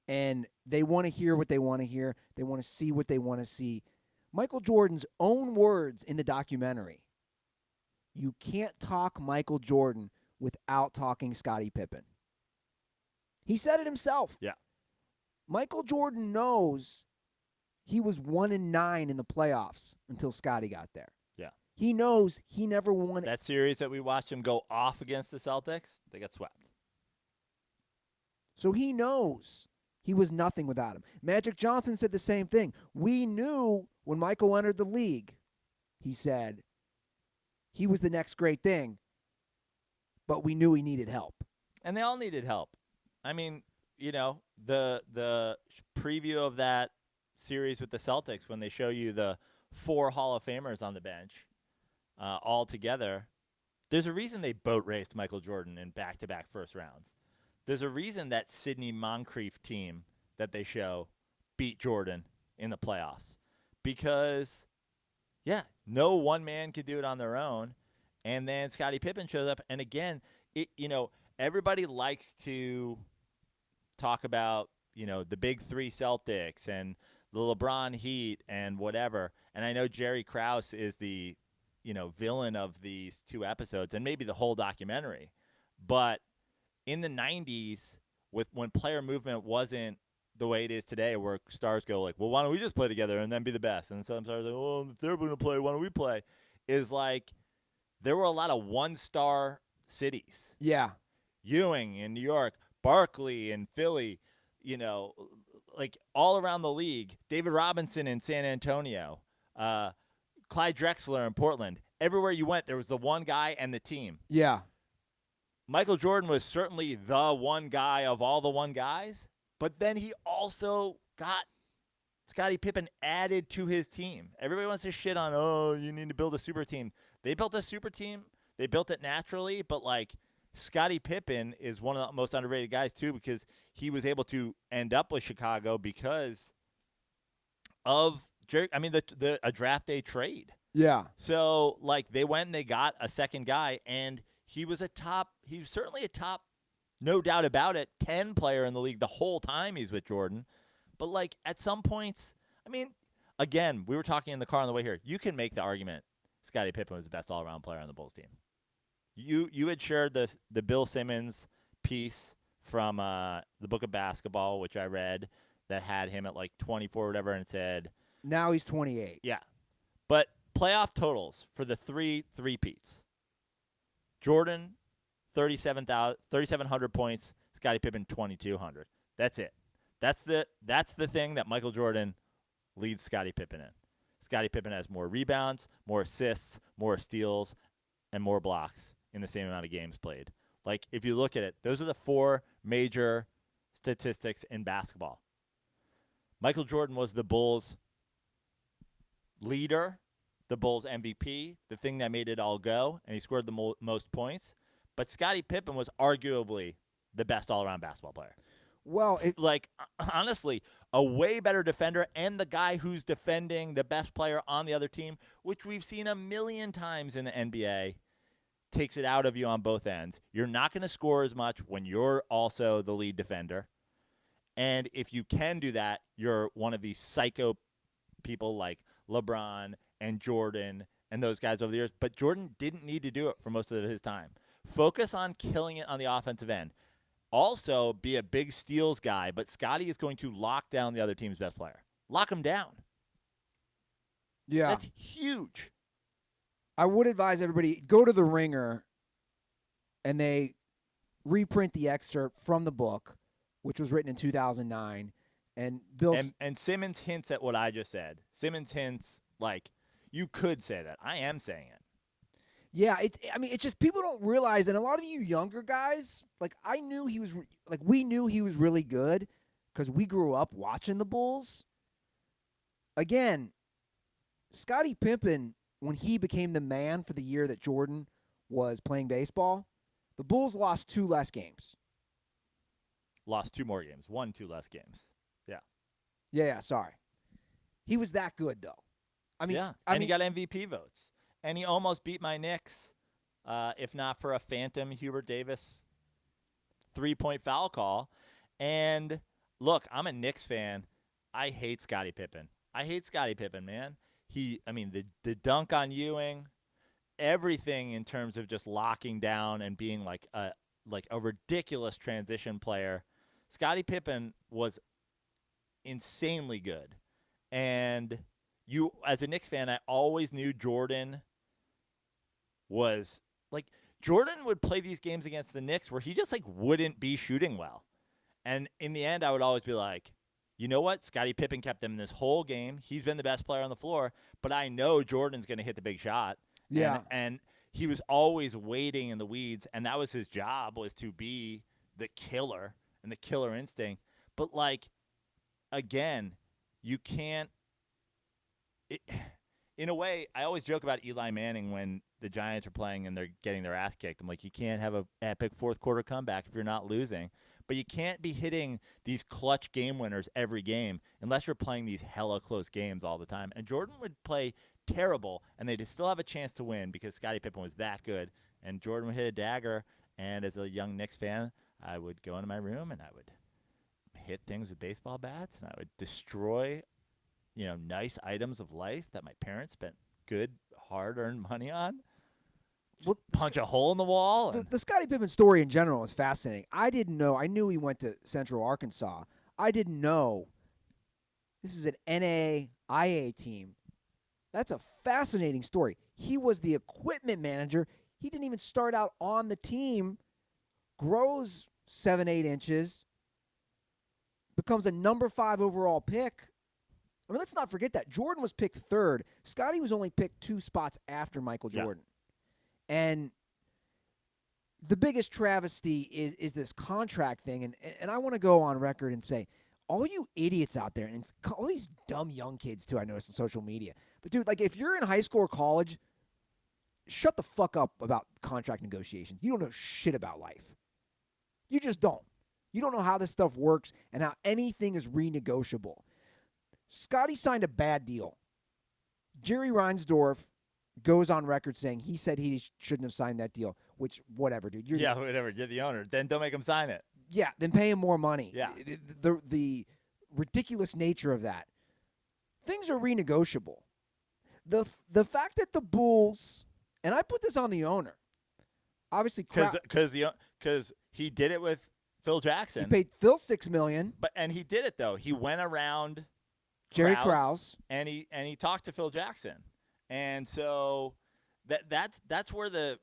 and they want to hear what they want to hear. They want to see what they want to see. Michael Jordan's own words in the documentary: you can't talk Michael Jordan without talking Scottie Pippen. He said it himself. Yeah. Michael Jordan knows he was 1-9 in the playoffs until Scottie got there. Yeah. He knows he never won. That series that we watched him go off against the Celtics, they got swept. So he knows he was nothing without him. Magic Johnson said the same thing. We knew when Michael entered the league, he said, he was the next great thing, but we knew he needed help. And they all needed help. I mean, the preview of that series with the Celtics, when they show you the 4 Hall of Famers on the bench all together, there's a reason they boat raced Michael Jordan in back-to-back first rounds. There's a reason that Sidney Moncrief team that they show beat Jordan in the playoffs. Because, yeah, no one man could do it on their own. And then Scottie Pippen shows up. And again, everybody likes to talk about, the big 3 Celtics and the LeBron Heat and whatever. And I know Jerry Krause is the, villain of these 2 episodes and maybe the whole documentary. But in the 90s, when player movement wasn't the way it is today, where stars go like, well, why don't we just play together and then be the best? And some stars are like, well, if they're going to play, why don't we play? Is like, there were a lot of 1-star cities. Yeah. Ewing in New York, Barkley in Philly, like all around the league. David Robinson in San Antonio, Clyde Drexler in Portland. Everywhere you went, there was the one guy and the team. Yeah. Michael Jordan was certainly the one guy of all the one guys, but then he also got Scottie Pippen added to his team. Everybody wants to shit on, oh, you need to build a super team. They built a super team. They built it naturally, but like Scottie Pippen is one of the most underrated guys too, because he was able to end up with Chicago because of a draft day trade. Yeah. So like they went and they got a second guy, and he was certainly a top, no doubt about it, 10 player in the league the whole time he's with Jordan. But at some points, again, we were talking in the car on the way here. You can make the argument Scottie Pippen was the best all-around player on the Bulls team. You had shared the Bill Simmons piece from the Book of Basketball, which I read, that had him at like 24 or whatever, and said now he's 28. Yeah, but playoff totals for the three-peats. Jordan, 3,700 points. Scottie Pippen, 2,200. That's it. That's the thing that Michael Jordan leads Scottie Pippen in. Scottie Pippen has more rebounds, more assists, more steals, and more blocks in the same amount of games played. Like, if you look at it, those are the 4 major statistics in basketball. Michael Jordan was the Bulls' leader, the Bulls' MVP, the thing that made it all go, and he scored the most points. But Scottie Pippen was arguably the best all-around basketball player. Well, honestly, a way better defender, and the guy who's defending the best player on the other team, which we've seen a million times in the NBA, takes it out of you on both ends. You're not going to score as much when you're also the lead defender. And if you can do that, you're one of these psycho people like LeBron and Jordan and those guys over the years. But Jordan didn't need to do it for most of his time. Focus on killing it on the offensive end. Also, be a big steals guy, but Scottie is going to lock down the other team's best player. Lock him down. Yeah. That's huge. I would advise everybody, go to The Ringer, and they reprint the excerpt from the book, which was written in 2009. And and Simmons hints at what I just said. Simmons hints, like, you could say that. I am saying it. Yeah, it's just people don't realize, and a lot of you younger guys, like, we knew he was really good because we grew up watching the Bulls. Again, Scottie Pippen, when he became the man for the year that Jordan was playing baseball, the Bulls lost 2 less games. Lost 2 more games. 1, 2 less games. Yeah. Yeah, sorry. He was that good, though. He got MVP votes. And he almost beat my Knicks, if not for a phantom Hubert Davis 3-point foul call. And, look, I'm a Knicks fan. I hate Scottie Pippen. Man. The dunk on Ewing, everything in terms of just locking down and being like a ridiculous transition player. Scottie Pippen was insanely good. And you, as a Knicks fan, I always knew Jordan was like, Jordan would play these games against the Knicks where he just like wouldn't be shooting well. And in the end, I would always be like, you know what? Scottie Pippen kept him this whole game. He's been the best player on the floor, but I know Jordan's going to hit the big shot. Yeah. And he was always waiting in the weeds, and that was his job, was to be the killer and the killer instinct. But, like, again, you can't in a way, I always joke about Eli Manning when the Giants are playing and they're getting their ass kicked. I'm like, you can't have an epic fourth-quarter comeback if you're not losing. But you can't be hitting these clutch game winners every game unless you're playing these hella close games all the time. And Jordan would play terrible, and they'd still have a chance to win because Scottie Pippen was that good. And Jordan would hit a dagger, and as a young Knicks fan, I would go into my room and I would hit things with baseball bats, and I would destroy, nice items of life that my parents spent good, hard-earned money on. Punch a hole in the wall. The Scottie Pippen story in general is fascinating. I didn't know. I knew he went to Central Arkansas. I didn't know this is an NAIA team. That's a fascinating story. He was the equipment manager. He didn't even start out on the team. Grows 7-8 inches. Becomes a number 5 overall pick. I mean, let's not forget that. Jordan was picked 3rd. Scottie was only picked 2 spots after Michael Jordan. And the biggest travesty is this contract thing. And I want to go on record and say, all you idiots out there, and all these dumb young kids, too, I noticed on social media. But, dude, like, if you're in high school or college, shut the fuck up about contract negotiations. You don't know shit about life. You just don't. You don't know how this stuff works and how anything is renegotiable. Scottie signed a bad deal. Jerry Reinsdorf goes on record saying he said he shouldn't have signed that deal, which, whatever, dude. Whatever. You're the owner. Then don't make him sign it. Yeah, then pay him more money. Yeah. The ridiculous nature of that. Things are renegotiable. the fact that the Bulls, and I put this on the owner, obviously because he did it with Phil Jackson. He paid Phil $6 million, and he did it though. He went around Jerry Krause and he talked to Phil Jackson, and so that's where the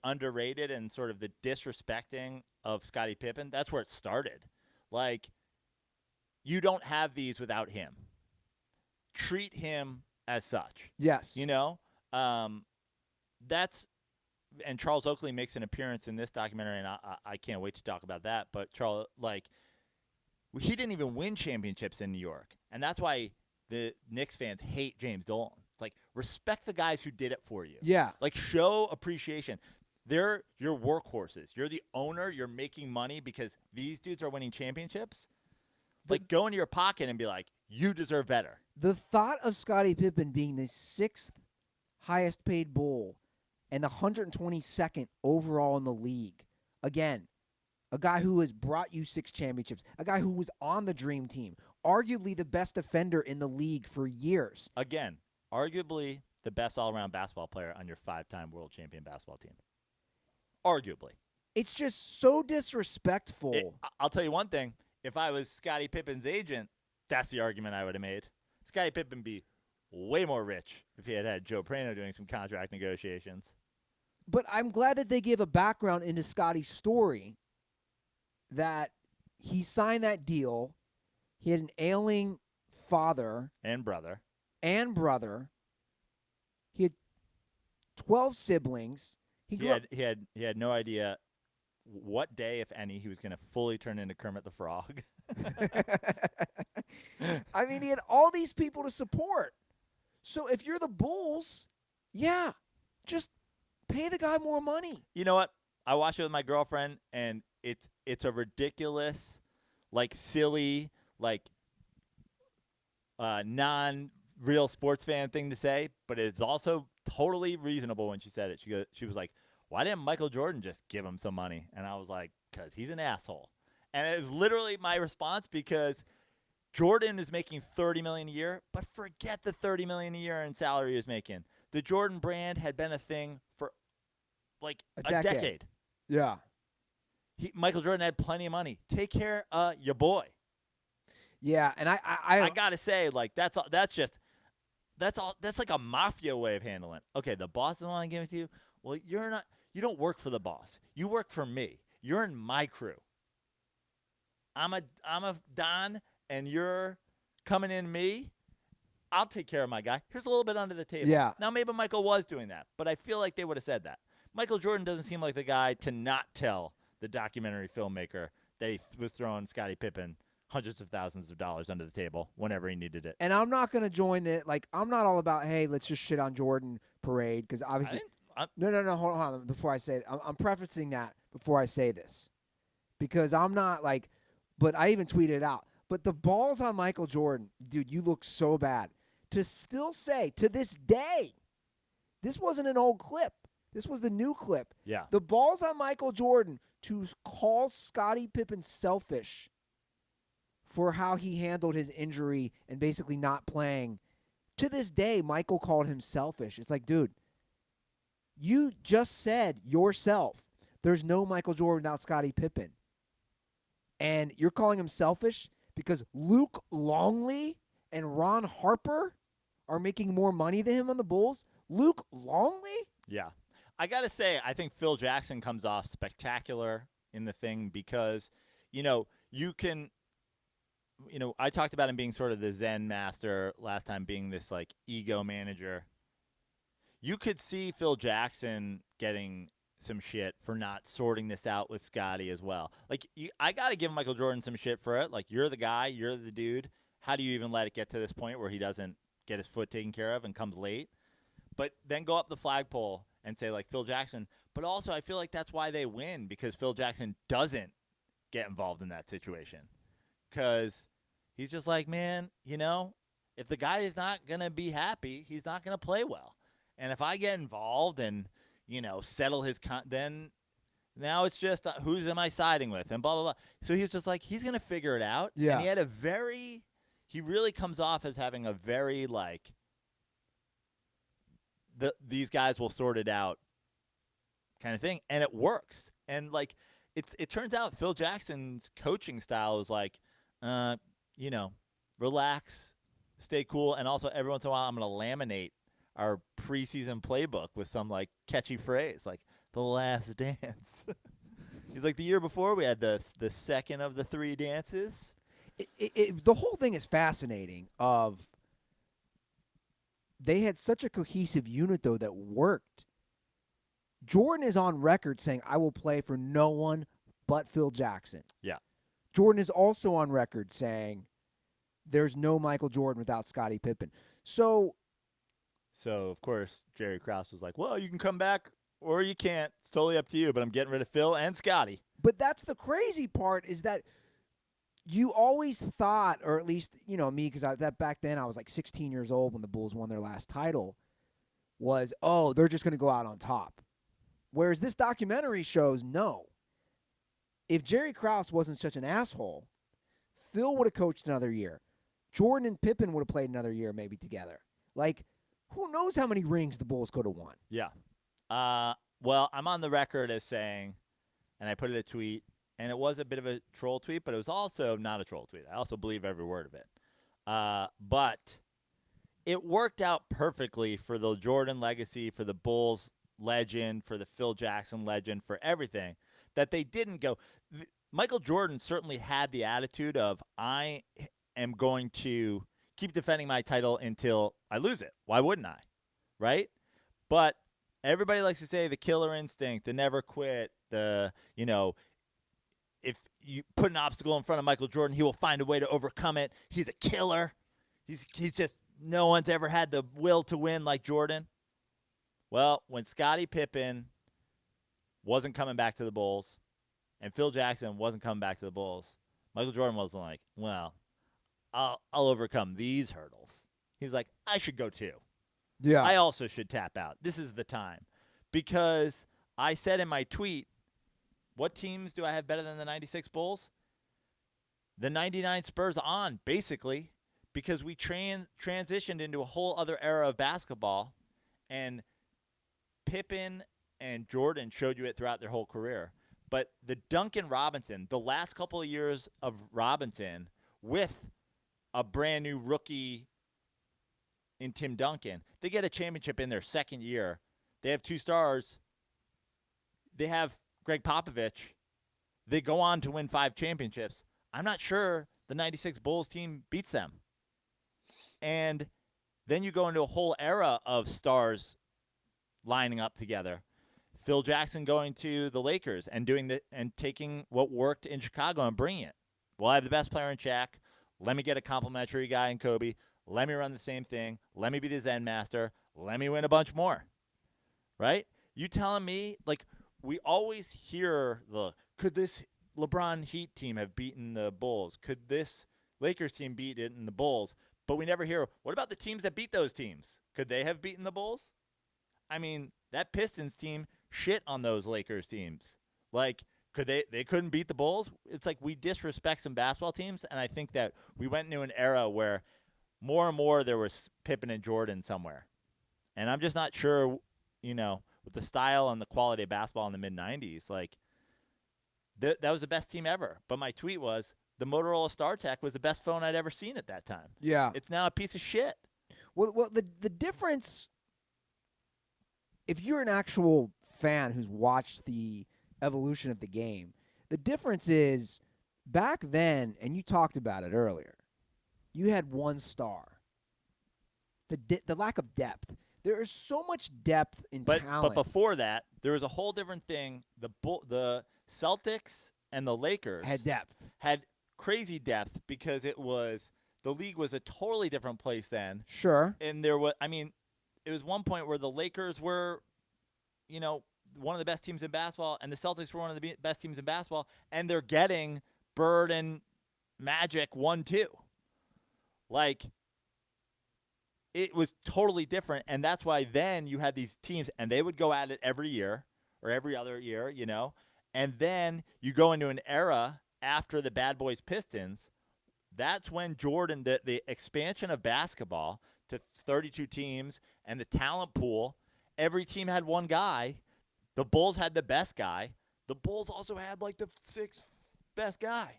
underrated and sort of the disrespecting of Scottie Pippen. That's where it started. Like, you don't have these without him. Treat him as such. Yes. You know, that's. And Charles Oakley makes an appearance in this documentary, and I can't wait to talk about that. But Charles, he didn't even win championships in New York, and that's why the Knicks fans hate James Dolan. It's like, respect the guys who did it for you. Yeah. Like, show appreciation. They're your workhorses. You're the owner. You're making money because these dudes are winning championships. Like, go into your pocket and be like, you deserve better. The thought of Scottie Pippen being the 6th highest paid Bull and the 122nd overall in the league. Again, a guy who has brought you 6 championships, a guy who was on the Dream Team, arguably the best defender in the league for years. Again, arguably the best all-around basketball player on your 5-time world champion basketball team. Arguably. It's just so disrespectful. I'll tell you one thing. If I was Scottie Pippen's agent, that's the argument I would have made. Scottie Pippen be way more rich if he had Joe Prano doing some contract negotiations. But I'm glad that they give a background into Scottie's story, that he signed that deal. He had an ailing father. And brother. He had 12 siblings. He had no idea what day, if any, he was going to fully turn into Kermit the Frog. I mean, he had all these people to support. So if you're the Bulls, yeah, just pay the guy more money. You know what? I watched it with my girlfriend, and it's a ridiculous, silly, non-real sports fan thing to say, but it's also totally reasonable when she said it. She was like, why didn't Michael Jordan just give him some money? And I was like, because he's an asshole. And it was literally my response, because Jordan is making $30 million a year, but forget the $30 million a year in salary he was making. The Jordan brand had been a thing for a decade. Yeah. Michael Jordan had plenty of money. Take care of your boy. Yeah, and I gotta say, that's like a mafia way of handling it. Okay, the boss doesn't want to give it to you. Well, you don't work for the boss. You work for me. You're in my crew. I'm a Don, and you're coming in me. I'll take care of my guy. Here's a little bit under the table. Yeah. Now, maybe Michael was doing that, but I feel like they would have said that. Michael Jordan doesn't seem like the guy to not tell the documentary filmmaker that he was throwing Scottie Pippen hundreds of thousands of dollars under the table whenever he needed it. And I'm not going to join it. I'm not all about, hey, let's just shit on Jordan parade, because obviously – No, hold on. Before I say it, I'm prefacing that before I say this, because I'm not but I even tweeted it out. But the balls on Michael Jordan, dude, you look so bad. To still say, to this day, this wasn't an old clip. This was the new clip. Yeah. The balls on Michael Jordan to call Scottie Pippen selfish for how he handled his injury and basically not playing. To this day, Michael called him selfish. It's like, dude, you just said yourself, there's no Michael Jordan without Scottie Pippen. And you're calling him selfish because Luke Longley and Ron Harper are making more money than him on the Bulls? Luke Longley? Yeah. I got to say, I think Phil Jackson comes off spectacular in the thing because, you can, I talked about him being sort of the Zen master last time, being this ego manager. You could see Phil Jackson getting some shit for not sorting this out with Scottie as well. I got to give Michael Jordan some shit for it. You're the guy, you're the dude. How do you even let it get to this point where he doesn't get his foot taken care of and comes late? But then go up the flagpole and say, Phil Jackson. But also, I feel like that's why they win, because Phil Jackson doesn't get involved in that situation. Because he's just man, if the guy is not going to be happy, he's not going to play well. And if I get involved and, settle his then now it's just who's am I siding with and blah, blah, blah. So he was just he's going to figure it out. Yeah. And he really comes off as having a very these guys will sort it out kind of thing, and it works. And like it turns out Phil Jackson's coaching style is like, relax, stay cool, and also every once in a while I'm going to laminate our preseason playbook with some like catchy phrase like the last dance. He's like, the year before we had the second of the 3 dances. The whole thing is fascinating. They had such a cohesive unit though that worked. Jordan is on record saying, I will play for no one but Phil Jackson. Yeah. Jordan is also on record saying there's no Michael Jordan without Scottie Pippen. So, of course, Jerry Krause was like, well, you can come back or you can't. It's totally up to you, but I'm getting rid of Phil and Scottie. But that's the crazy part is that you always thought, or at least, me, because back then I was like 16 years old when the Bulls won their last title, was, they're just going to go out on top. Whereas this documentary shows, no. If Jerry Krause wasn't such an asshole, Phil would have coached another year. Jordan and Pippen would have played another year maybe together. Like, who knows how many rings the Bulls could have won? Yeah. Well, I'm on the record as saying, and I put it in a tweet, and it was a bit of a troll tweet, but it was also not a troll tweet. I also believe every word of it. But it worked out perfectly for the Jordan legacy, for the Bulls legend, for the Phil Jackson legend, for everything, that they didn't go. Michael Jordan certainly had the attitude of, I am going to keep defending my title until I lose it. Why wouldn't I? Right? But everybody likes to say the killer instinct, the never quit, if you put an obstacle in front of Michael Jordan, he will find a way to overcome it. He's a killer. He's just, no one's ever had the will to win like Jordan. Well, when Scottie Pippen wasn't coming back to the Bulls and Phil Jackson wasn't coming back to the Bulls, Michael Jordan wasn't like, well, I'll overcome these hurdles. He was like, I should go too. Yeah. I also should tap out. This is the time. Because I said in my tweet, what teams do I have better than the 96 Bulls? The 99 Spurs on, basically, because we transitioned into a whole other era of basketball, and Pippen and Jordan showed you it throughout their whole career. But the Duncan Robinson, the last couple of years of Robinson with a brand new rookie in Tim Duncan, they get a championship in their second year. They have 2 stars. They have Greg Popovich. They go on to win 5 championships. I'm not sure the 96 Bulls team beats them. And then you go into a whole era of stars lining up together. Phil Jackson going to the Lakers and taking what worked in Chicago and bringing it. Well, I have the best player in Shaq. Let me get a complimentary guy in Kobe. Let me run the same thing. Let me be the Zen master. Let me win a bunch more. Right? You telling me, like, we always hear could this LeBron Heat team have beaten the Bulls? Could this Lakers team beat it in the Bulls? But we never hear, what about the teams that beat those teams? Could they have beaten the Bulls? I mean, that Pistons team shit on those Lakers teams. Like, they couldn't beat the Bulls? It's like we disrespect some basketball teams, and I think that we went into an era where more and more there was Pippen and Jordan somewhere. And I'm just not sure, with the style and the quality of basketball in the mid-'90s, like, that was the best team ever. But my tweet was, the Motorola StarTAC was the best phone I'd ever seen at that time. Yeah. It's now a piece of shit. Well, the difference, if you're an actual fan who's watched the evolution of the game, the difference is back then, and you talked about it earlier, you had one star. The lack of depth. There is so much depth in talent. But before that, there was a whole different thing. The Celtics and the Lakers had depth. Had crazy depth because the league was a totally different place then. Sure. And it was one point where the Lakers were, one of the best teams in basketball, and the Celtics were one of the best teams in basketball, and they're getting Bird and Magic 1-2. Like, it was totally different, and that's why then you had these teams, and they would go at it every year or every other year, and then you go into an era after the Bad Boys Pistons. That's when the expansion of basketball to 32 teams and the talent pool every team had one guy. The Bulls had the best guy. The Bulls also had like the sixth best guy.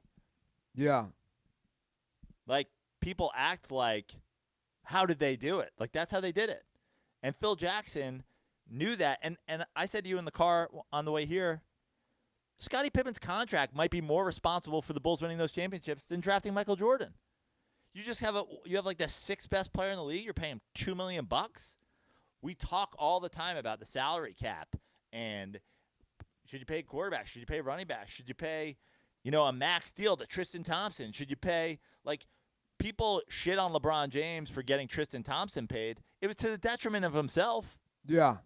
Yeah. Like, people act like, how did they do it? Like, that's how they did it. And Phil Jackson knew that. And I said to you in the car on the way here, Scottie Pippen's contract might be more responsible for the Bulls winning those championships than drafting Michael Jordan. You just have like the sixth best player in the league. You're paying him $2 million. We talk all the time about the salary cap and should you pay quarterbacks? Should you pay running backs? Should you pay, a max deal to Tristan Thompson? Should you pay, people shit on LeBron James for getting Tristan Thompson paid. It was to the detriment of himself. Yeah.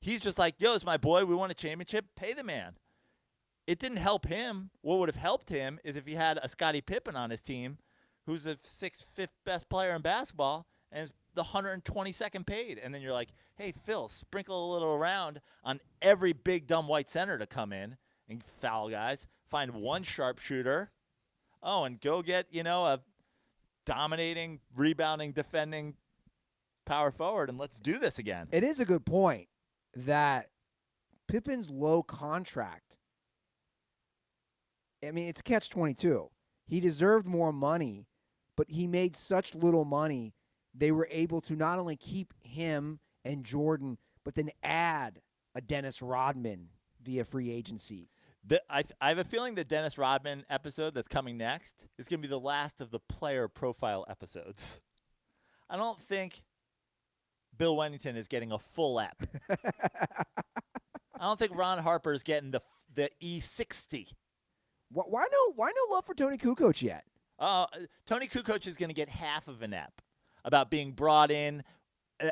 He's just like, yo, it's my boy. We won a championship. Pay the man. It didn't help him. What would have helped him is if he had a Scottie Pippen on his team, who's the fifth best player in basketball, and is the 122nd paid. And then you're like, hey, Phil, sprinkle a little around on every big, dumb white center to come in and foul guys. Find one sharpshooter. Oh, and go get, a dominating, rebounding, defending power forward, and let's do this again. It is a good point that Pippen's low contract, it's catch-22. He deserved more money, but he made such little money, they were able to not only keep him and Jordan, but then add a Dennis Rodman via free agency. I have a feeling the Dennis Rodman episode that's coming next is going to be the last of the player profile episodes. I don't think Bill Wennington is getting a full ep. I don't think Ron Harper is getting the E60. Why no love for Tony Kukoc yet? Tony Kukoc is going to get half of an ep about being brought in,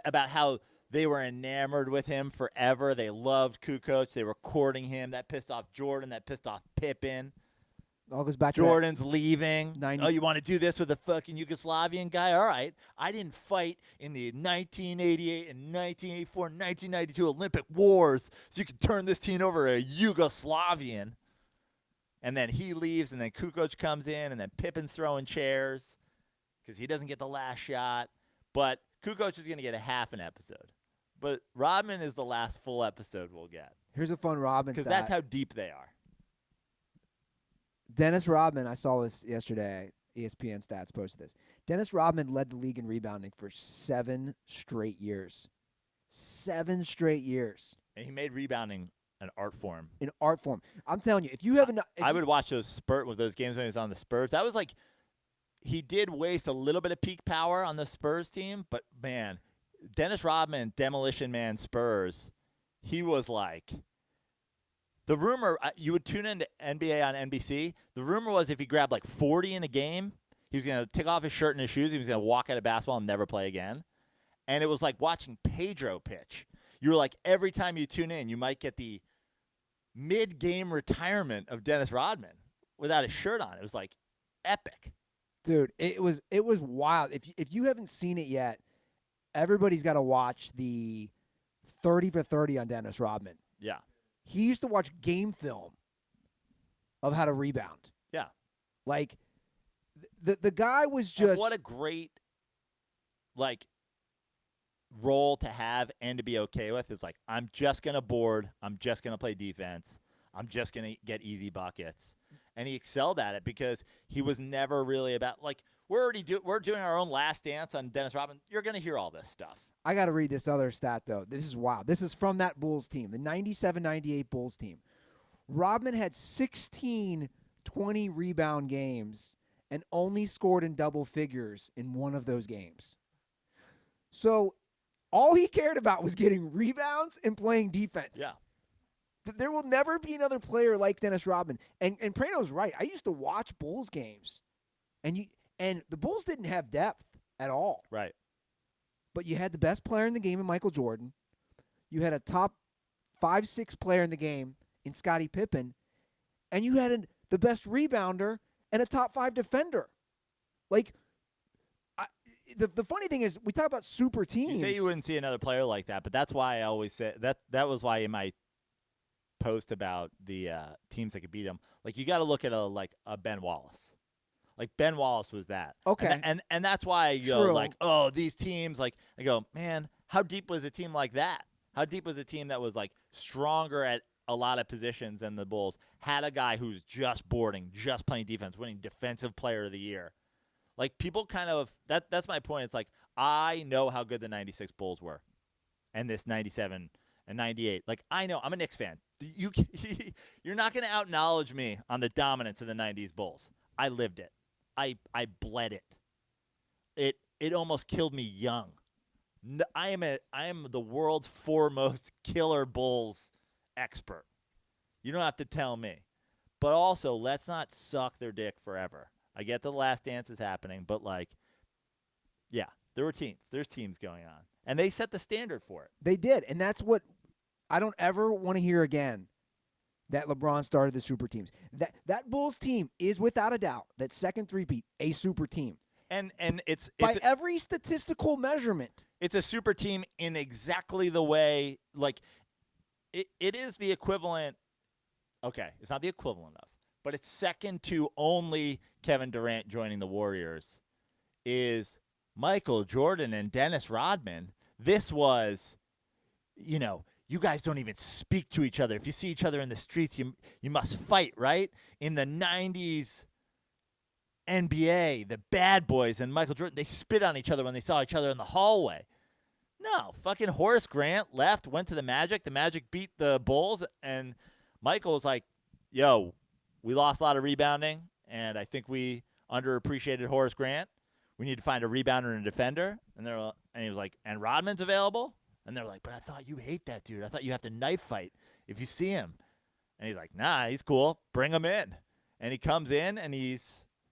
about how they were enamored with him forever. They loved Kukoc. They were courting him. That pissed off Jordan. That pissed off Pippen. All goes back Jordan's leaving. 90. Oh, you want to do this with a fucking Yugoslavian guy? All right. I didn't fight in the 1988 and 1984 and 1992 Olympic Wars so you could turn this team over a Yugoslavian. And then he leaves, and then Kukoc comes in, and then Pippen's throwing chairs because he doesn't get the last shot. But Kukoc is going to get a half an episode. But Rodman is the last full episode we'll get. Here's a fun Rodman stat. Because that's how deep they are. Dennis Rodman, I saw this yesterday. ESPN Stats posted this. Dennis Rodman led the league in rebounding for 7 straight years. 7 straight years. And he made rebounding an art form. An art form. I'm telling you, if you have I would watch those games when he was on the Spurs. That was like, he did waste a little bit of peak power on the Spurs team, but man, Dennis Rodman, Demolition Man Spurs, he was like, the rumor, you would tune into NBA on NBC. The rumor was if he grabbed like 40 in a game, he was going to take off his shirt and his shoes. He was going to walk out of basketball and never play again. And it was like watching Pedro pitch. You were like, every time you tune in, you might get the mid-game retirement of Dennis Rodman without his shirt on. It was like epic. Dude, it was wild. If you haven't seen it yet, everybody's got to watch the 30 for 30 on Dennis Rodman. Yeah. He used to watch game film of how to rebound. Yeah. Like, the guy was just... And what a great, role to have and to be okay with. It's like, I'm just going to board. I'm just going to play defense. I'm just going to get easy buckets. And he excelled at it because he was never really about, we're doing our own last dance on Dennis Rodman. You're going to hear all this stuff. I got to read this other stat, though. This is wild. This is from that Bulls team, the 97-98 Bulls team. Rodman had 16 20-rebound games and only scored in double figures in one of those games. So all he cared about was getting rebounds and playing defense. Yeah. There will never be another player like Dennis Rodman. And Prano's right. I used to watch Bulls games, and the Bulls didn't have depth at all. Right. But you had the best player in the game in Michael Jordan. You had a top 5-6 player in the game in Scottie Pippen. And you had the best rebounder and a top 5 defender. The funny thing is, we talk about super teams. You say you wouldn't see another player like that, but that's why I always say that was why in my post about the teams that could beat them, you got to look at a Ben Wallace. Ben Wallace was that. Okay. And that's why I go, these teams, I go, man, how deep was a team like that? How deep was a team that was like stronger at a lot of positions than the Bulls, had a guy who's just boarding, just playing defense, winning Defensive Player of the Year? Like, people kind of that's my point. It's like, I know how good the 96 Bulls were and this 97 and 98. Like, I know. I'm a Knicks fan. You're not going to out-knowledge me on the dominance of the 90s Bulls. I lived it. I bled it. It almost killed me young. I am the world's foremost killer Bulls expert. You don't have to tell me. But also, let's not suck their dick forever. I get the Last Dance is happening, but, like, yeah, there's teams going on. And they set the standard for it. They did, and that's what I don't ever want to hear again, that LeBron started the super teams. That Bulls team is, without a doubt, that second three-peat, a super team. And it's by every statistical measurement. It's a super team in exactly the way, like, it is the equivalent. Okay, it's not the equivalent of, but it's second to only Kevin Durant joining the Warriors is Michael Jordan and Dennis Rodman. This was, you guys don't even speak to each other. If you see each other in the streets, you must fight, right? In the 90s NBA, the bad boys and Michael Jordan, they spit on each other when they saw each other in the hallway. No, fucking Horace Grant left, went to the Magic. The Magic beat the Bulls, and Michael was like, yo, we lost a lot of rebounding, and I think we underappreciated Horace Grant. We need to find a rebounder and a defender. And he was like, and Rodman's available? And they're like, but I thought you hate that dude. I thought you have to knife fight if you see him. And he's like, nah, he's cool. Bring him in. And he comes in, and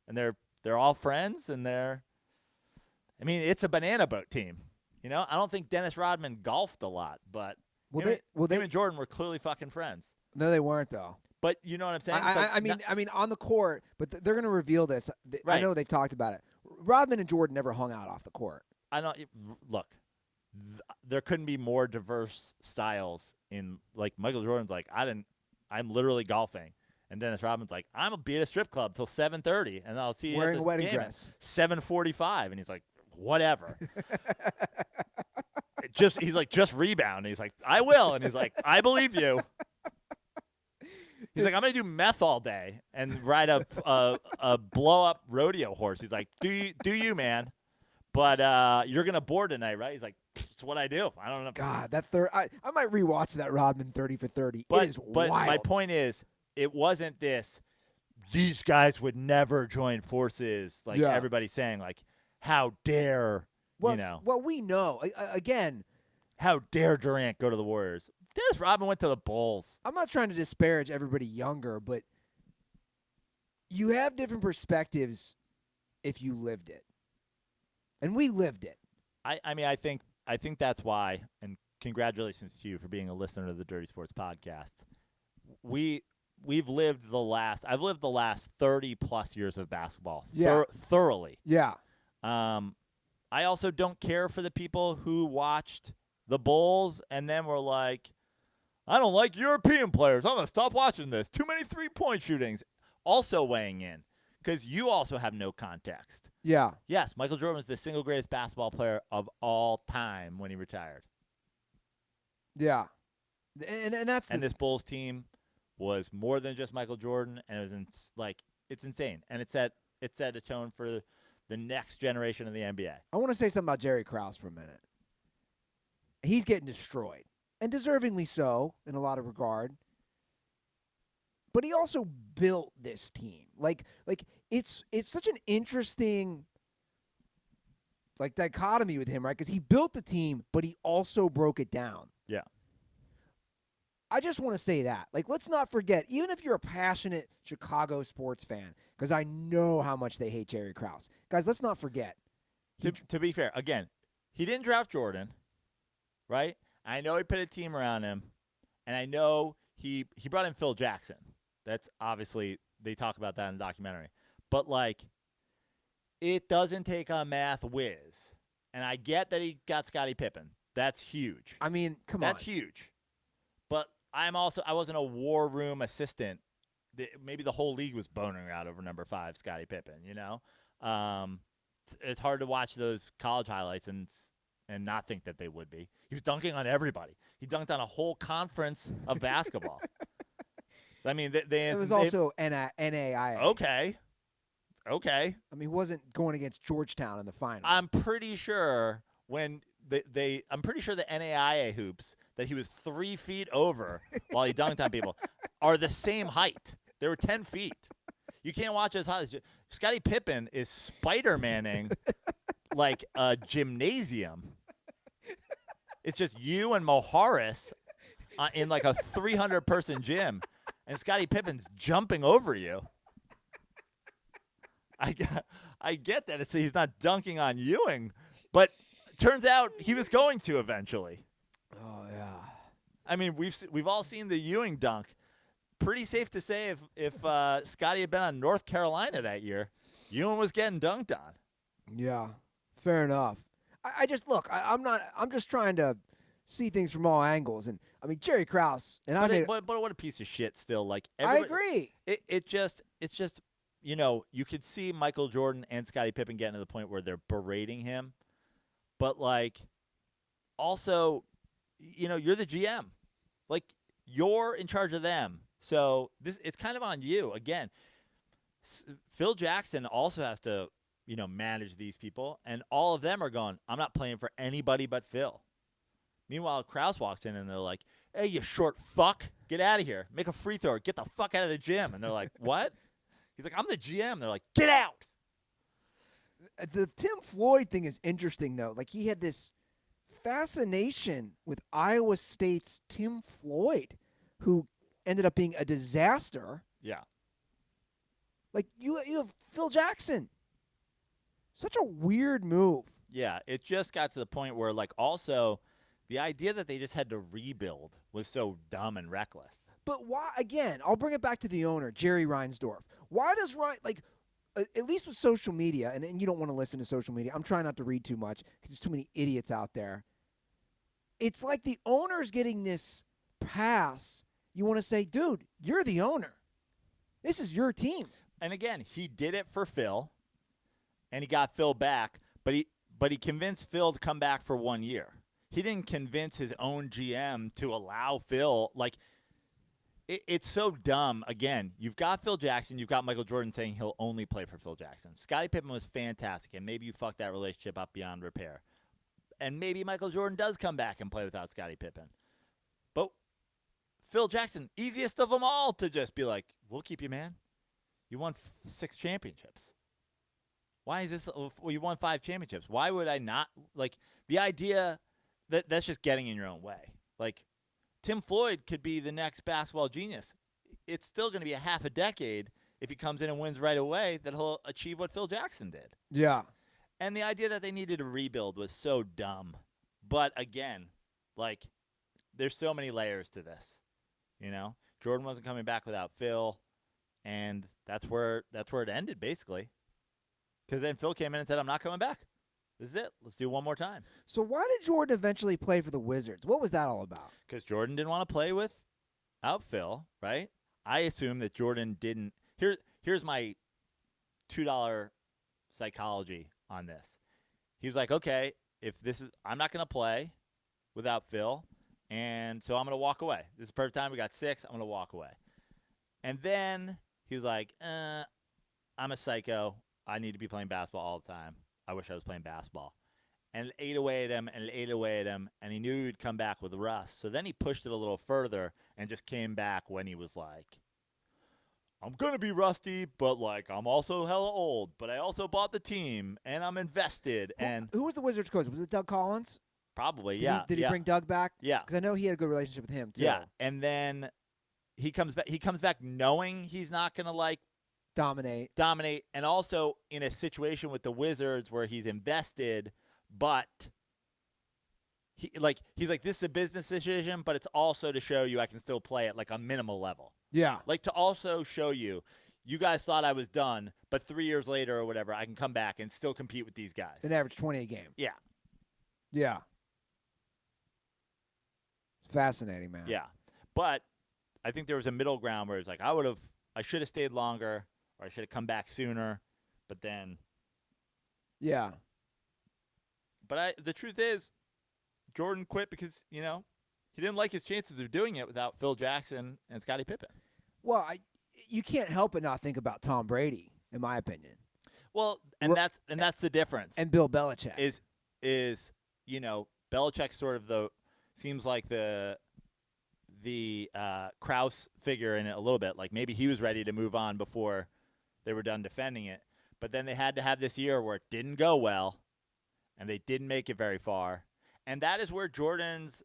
they're all friends, and it's a banana boat team. I don't think Dennis Rodman golfed a lot, but him and Jordan were clearly fucking friends. No, they weren't, though. But you know what I'm saying? I mean, on the court, but they're going to reveal this. Right. I know they've talked about it. Rodman and Jordan never hung out off the court. I know. Look, there couldn't be more diverse styles in, like, Michael Jordan's like, I'm literally golfing. And Dennis Rodman's like, I'm going to be at a strip club till 7:30, and I'll see you wearing at this a wedding game dress. 7:45. And he's like, whatever. He's like, just rebound. And he's like, I will. And he's like, I believe you. He's like, I'm going to do meth all day and ride a blow-up rodeo horse. He's like, do you, man? But you're going to board tonight, right? He's like, it's what I do. I don't know. God, that I might rewatch that Rodman 30 for 30. But, it is but wild. My point is, it wasn't this, these guys would never join forces, like everybody's saying, like, how dare, Well, we know. Again. How dare Durant go to the Warriors? Dennis Rodman went to the Bulls. I'm not trying to disparage everybody younger, but you have different perspectives if you lived it. And we lived it. I think that's why, and congratulations to you for being a listener to the Dirty Sports Podcast. I've lived the last 30 plus years of basketball thoroughly. Yeah. I also don't care for the people who watched the Bulls and then were like, I don't like European players. I'm going to stop watching this. Too many three-point shootings. Also weighing in, because you also have no context. Yeah. Yes, Michael Jordan was the single greatest basketball player of all time when he retired. Yeah. And that's this Bulls team was more than just Michael Jordan, and it was it's insane. And it set a tone for the next generation of the NBA. I want to say something about Jerry Krause for a minute. He's getting destroyed, and deservingly so in a lot of regard. But he also built this team. Like it's such an interesting dichotomy with him, right? Because he built the team, but he also broke it down. Yeah. I just want to say that. Let's not forget, even if you're a passionate Chicago sports fan, because I know how much they hate Jerry Krause. Guys, let's not forget. To be fair, again, he didn't draft Jordan, right? I know he put a team around him, and I know he brought in Phil Jackson. That's obviously, they talk about that in the documentary. But, it doesn't take a math whiz. And I get that he got Scottie Pippen. That's huge. I mean, come on. That's huge. But I wasn't a war room assistant. Maybe the whole league was boning out over number 5, Scottie Pippen, It's hard to watch those college highlights and and not think that they would be. He was dunking on everybody. He dunked on a whole conference of basketball. I mean, it was also NAIA. Okay. I mean, he wasn't going against Georgetown in the final. I'm pretty sure when I'm pretty sure the NAIA hoops that he was 3 feet over while he dunked on people are the same height. They were 10 feet. You can't watch his highlights. Scottie Pippen is Spider-Manning like a gymnasium. It's just you and Moharis in like a 300-person gym, and Scottie Pippen's jumping over you. I get that. He's not dunking on Ewing, but turns out he was going to eventually. Oh yeah. I mean, we've all seen the Ewing dunk. Pretty safe to say if Scottie had been on North Carolina that year, Ewing was getting dunked on. Yeah, fair enough. I just look. I'm just trying to see things from all angles, and I mean Jerry Krause and but what a piece of shit. Still, like I agree. It's just. You know, you could see Michael Jordan and Scottie Pippen getting to the point where they're berating him. But, like, also, you know, you're the GM. Like, you're in charge of them. So it's kind of on you. Again, Phil Jackson also has to, you know, manage these people. And all of them are going, I'm not playing for anybody but Phil. Meanwhile, Krause walks in and they're like, hey, you short fuck, get out of here. Make a free throw. Get the fuck out of the gym. And they're like, what? He's like, I'm the GM. They're like, get out. The Tim Floyd thing is interesting, though. Like, he had this fascination with Iowa State's Tim Floyd, who ended up being a disaster. Yeah. Like, you have Phil Jackson. Such a weird move. Yeah, it just got to the point where, like, also the idea that they just had to rebuild was so dumb and reckless. But why, again, I'll bring it back to the owner, Jerry Reinsdorf. Why does at least with social media, and you don't want to listen to social media. I'm trying not to read too much because there's too many idiots out there. It's like the owner's getting this pass. You want to say, dude, you're the owner. This is your team. And again, he did it for Phil, and he got Phil back, but he convinced Phil to come back for 1 year. He didn't convince his own GM to allow Phil, like, it's so dumb. Again, you've got Phil Jackson. You've got Michael Jordan saying he'll only play for Phil Jackson. Scottie Pippen was fantastic, and maybe you fucked that relationship up beyond repair. And maybe Michael Jordan does come back and play without Scottie Pippen. But Phil Jackson, easiest of them all to just be like, we'll keep you, man. You won 6 championships. Why is this? Well, you won 5 championships. Why would I not? Like, the idea that's just getting in your own way. Like, Tim Floyd could be the next basketball genius. It's still going to be a half a decade if he comes in and wins right away that he'll achieve what Phil Jackson did. Yeah. And the idea that they needed to rebuild was so dumb. But again, like, there's so many layers to this. You know, Jordan wasn't coming back without Phil, and that's where it ended basically. Because then Phil came in and said, "I'm not coming back. This is it. Let's do one more time." So why did Jordan eventually play for the Wizards? What was that all about? Because Jordan didn't want to play without Phil, right? I assume that Jordan didn't. Here's my $2 psychology on this. He was like, okay, I'm not going to play without Phil, and so I'm going to walk away. This is the perfect time. We got 6. I'm going to walk away. And then he was like, I'm a psycho. I need to be playing basketball all the time. I wish I was playing basketball. And it ate away at him, and he knew he would come back with rust. So then he pushed it a little further and just came back when he was like, I'm going to be rusty, but, like, I'm also hella old. But I also bought the team, and I'm invested. Who was the Wizards coach? Was it Doug Collins? Probably, Did he bring Doug back? Yeah. Because I know he had a good relationship with him, too. Yeah, and then he comes back knowing he's not going to, like, dominate, and also in a situation with the Wizards where he's invested, but he's like, this is a business decision, but it's also to show you I can still play at like a minimal level. Yeah. Like to also show you guys thought I was done, but 3 years later or whatever, I can come back and still compete with these guys. An average 20 a game. Yeah. Yeah. It's fascinating, man. Yeah. But I think there was a middle ground where it's like, I should have stayed longer, or I should have come back sooner, but then. Yeah. But the truth is, Jordan quit because, he didn't like his chances of doing it without Phil Jackson and Scottie Pippen. Well, you can't help but not think about Tom Brady, in my opinion. Well, that's the difference. And Bill Belichick is Belichick sort of seems like the Krause figure in it a little bit. Like maybe he was ready to move on before they were done defending it, but then they had to have this year where it didn't go well, and they didn't make it very far, and that is where Jordan's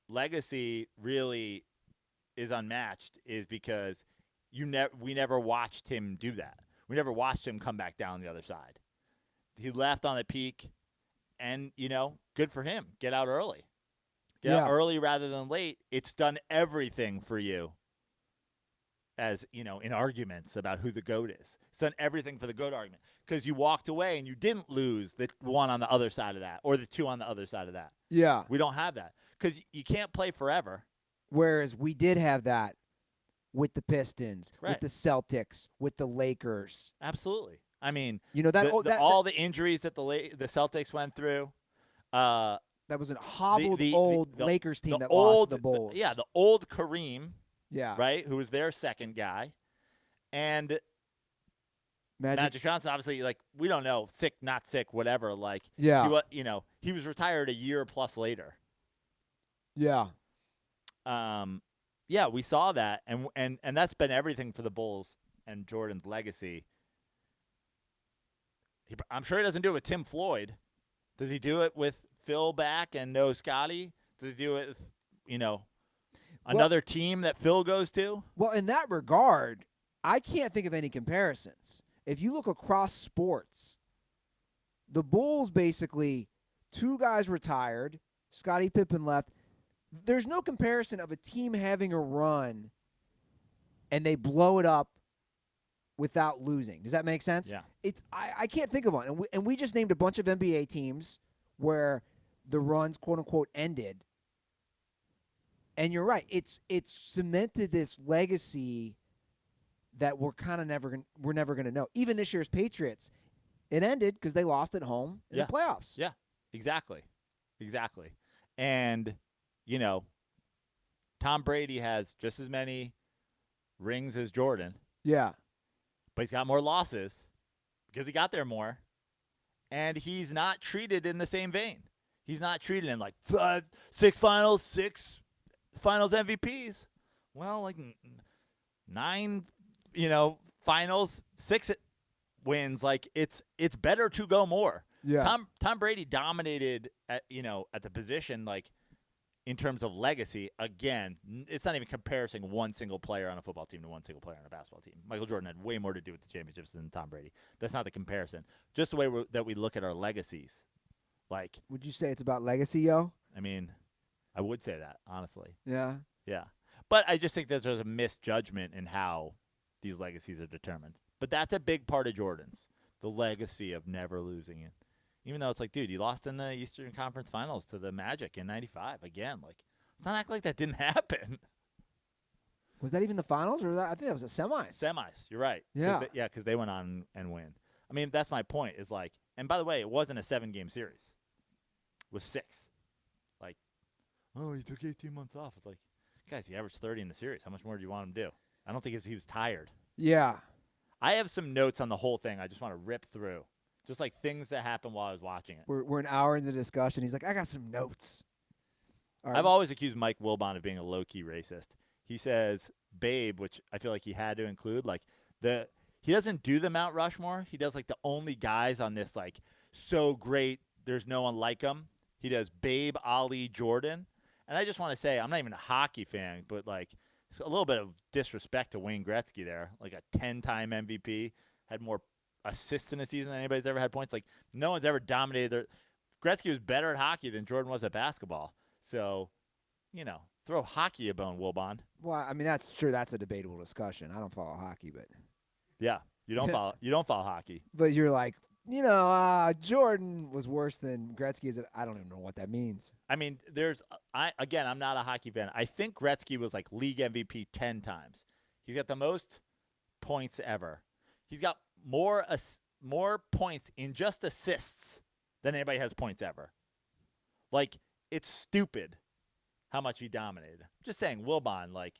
legacy really is unmatched. Is because we never watched him do that. We never watched him come back down the other side. He left on the peak, and, good for him. Get out early. Get out early rather than late. It's done everything for you as, in arguments about who the GOAT is. It's done everything for the GOAT argument because you walked away and you didn't lose the one on the other side of that or the two on the other side of that. Yeah. We don't have that because you can't play forever. Whereas we did have that with the Pistons, right. with the Celtics, with the Lakers. Absolutely. I mean, all the injuries that the Celtics went through. That was a hobbled old Lakers team that lost the Bulls. The old Kareem. Yeah. Right? Who was their second guy. And Magic Johnson, obviously, we don't know, sick, not sick, whatever. He was retired a year plus later. Yeah. Yeah, we saw that, and that's been everything for the Bulls and Jordan's legacy. I'm sure he doesn't do it with Tim Floyd. Does he do it with Phil back and no Scotty? Does he do it with, another team that Phil goes to? Well, in that regard, I can't think of any comparisons. If you look across sports, the Bulls basically, two guys retired, Scottie Pippen left. There's no comparison of a team having a run and they blow it up without losing. Does that make sense? Yeah. I can't think of one. And we just named a bunch of NBA teams where the runs, quote unquote, ended. And you're right. It's cemented this legacy that we're never gonna know. Even this year's Patriots, it ended because they lost at home in the playoffs. Yeah. Exactly. And Tom Brady has just as many rings as Jordan. Yeah. But he's got more losses because he got there more. And he's not treated in the same vein. He's not treated in 6 finals, 6 finals MVPs. Well, 9, finals, 6 wins. It's better to go more. Yeah. Tom Brady dominated at the position, in terms of legacy. Again, it's not even comparing one single player on a football team to one single player on a basketball team. Michael Jordan had way more to do with the championships than Tom Brady. That's not the comparison. Just the way that we look at our legacies. Would you say it's about legacy, yo? I mean, I would say that, honestly. Yeah. Yeah. But I just think that there's a misjudgment in how these legacies are determined. But that's a big part of Jordan's, the legacy of never losing it. Even though it's dude, you lost in the Eastern Conference Finals to the Magic in '95 again. Let's not act like that didn't happen. Was that even the finals, or I think that was a semis? Semis, you're right. Yeah. Because they went on and win. I mean, that's my point. Is and by the way, it wasn't a 7-game series. It was 6. He took 18 months off. It's guys, he averaged 30 in the series. How much more do you want him to do? I don't think he was tired. Yeah. I have some notes on the whole thing. I just want to rip through. Just things that happened while I was watching it. We're an hour into the discussion. He's I got some notes. Right. I've always accused Mike Wilbon of being a low-key racist. He says Babe, which I feel like he had to include. He doesn't do the Mount Rushmore. He does the only guys on this so great there's no one like him. He does Babe, Ali, Jordan. And I just want to say, I'm not even a hockey fan, but it's a little bit of disrespect to Wayne Gretzky there. A 10-time MVP, had more assists in a season than anybody's ever had points. No one's ever dominated. Gretzky was better at hockey than Jordan was at basketball. So, throw hockey a bone, Wilbon. Well, I mean, that's true. That's a debatable discussion. I don't follow hockey, but yeah, you don't follow hockey. But you're Jordan was worse than Gretzky. I don't even know what that means. I mean, I'm not a hockey fan. I think Gretzky was league MVP 10 times. He's got the most points ever. He's got more points in just assists than anybody has points ever. Like, it's stupid how much he dominated. Just saying, Wilbon, like,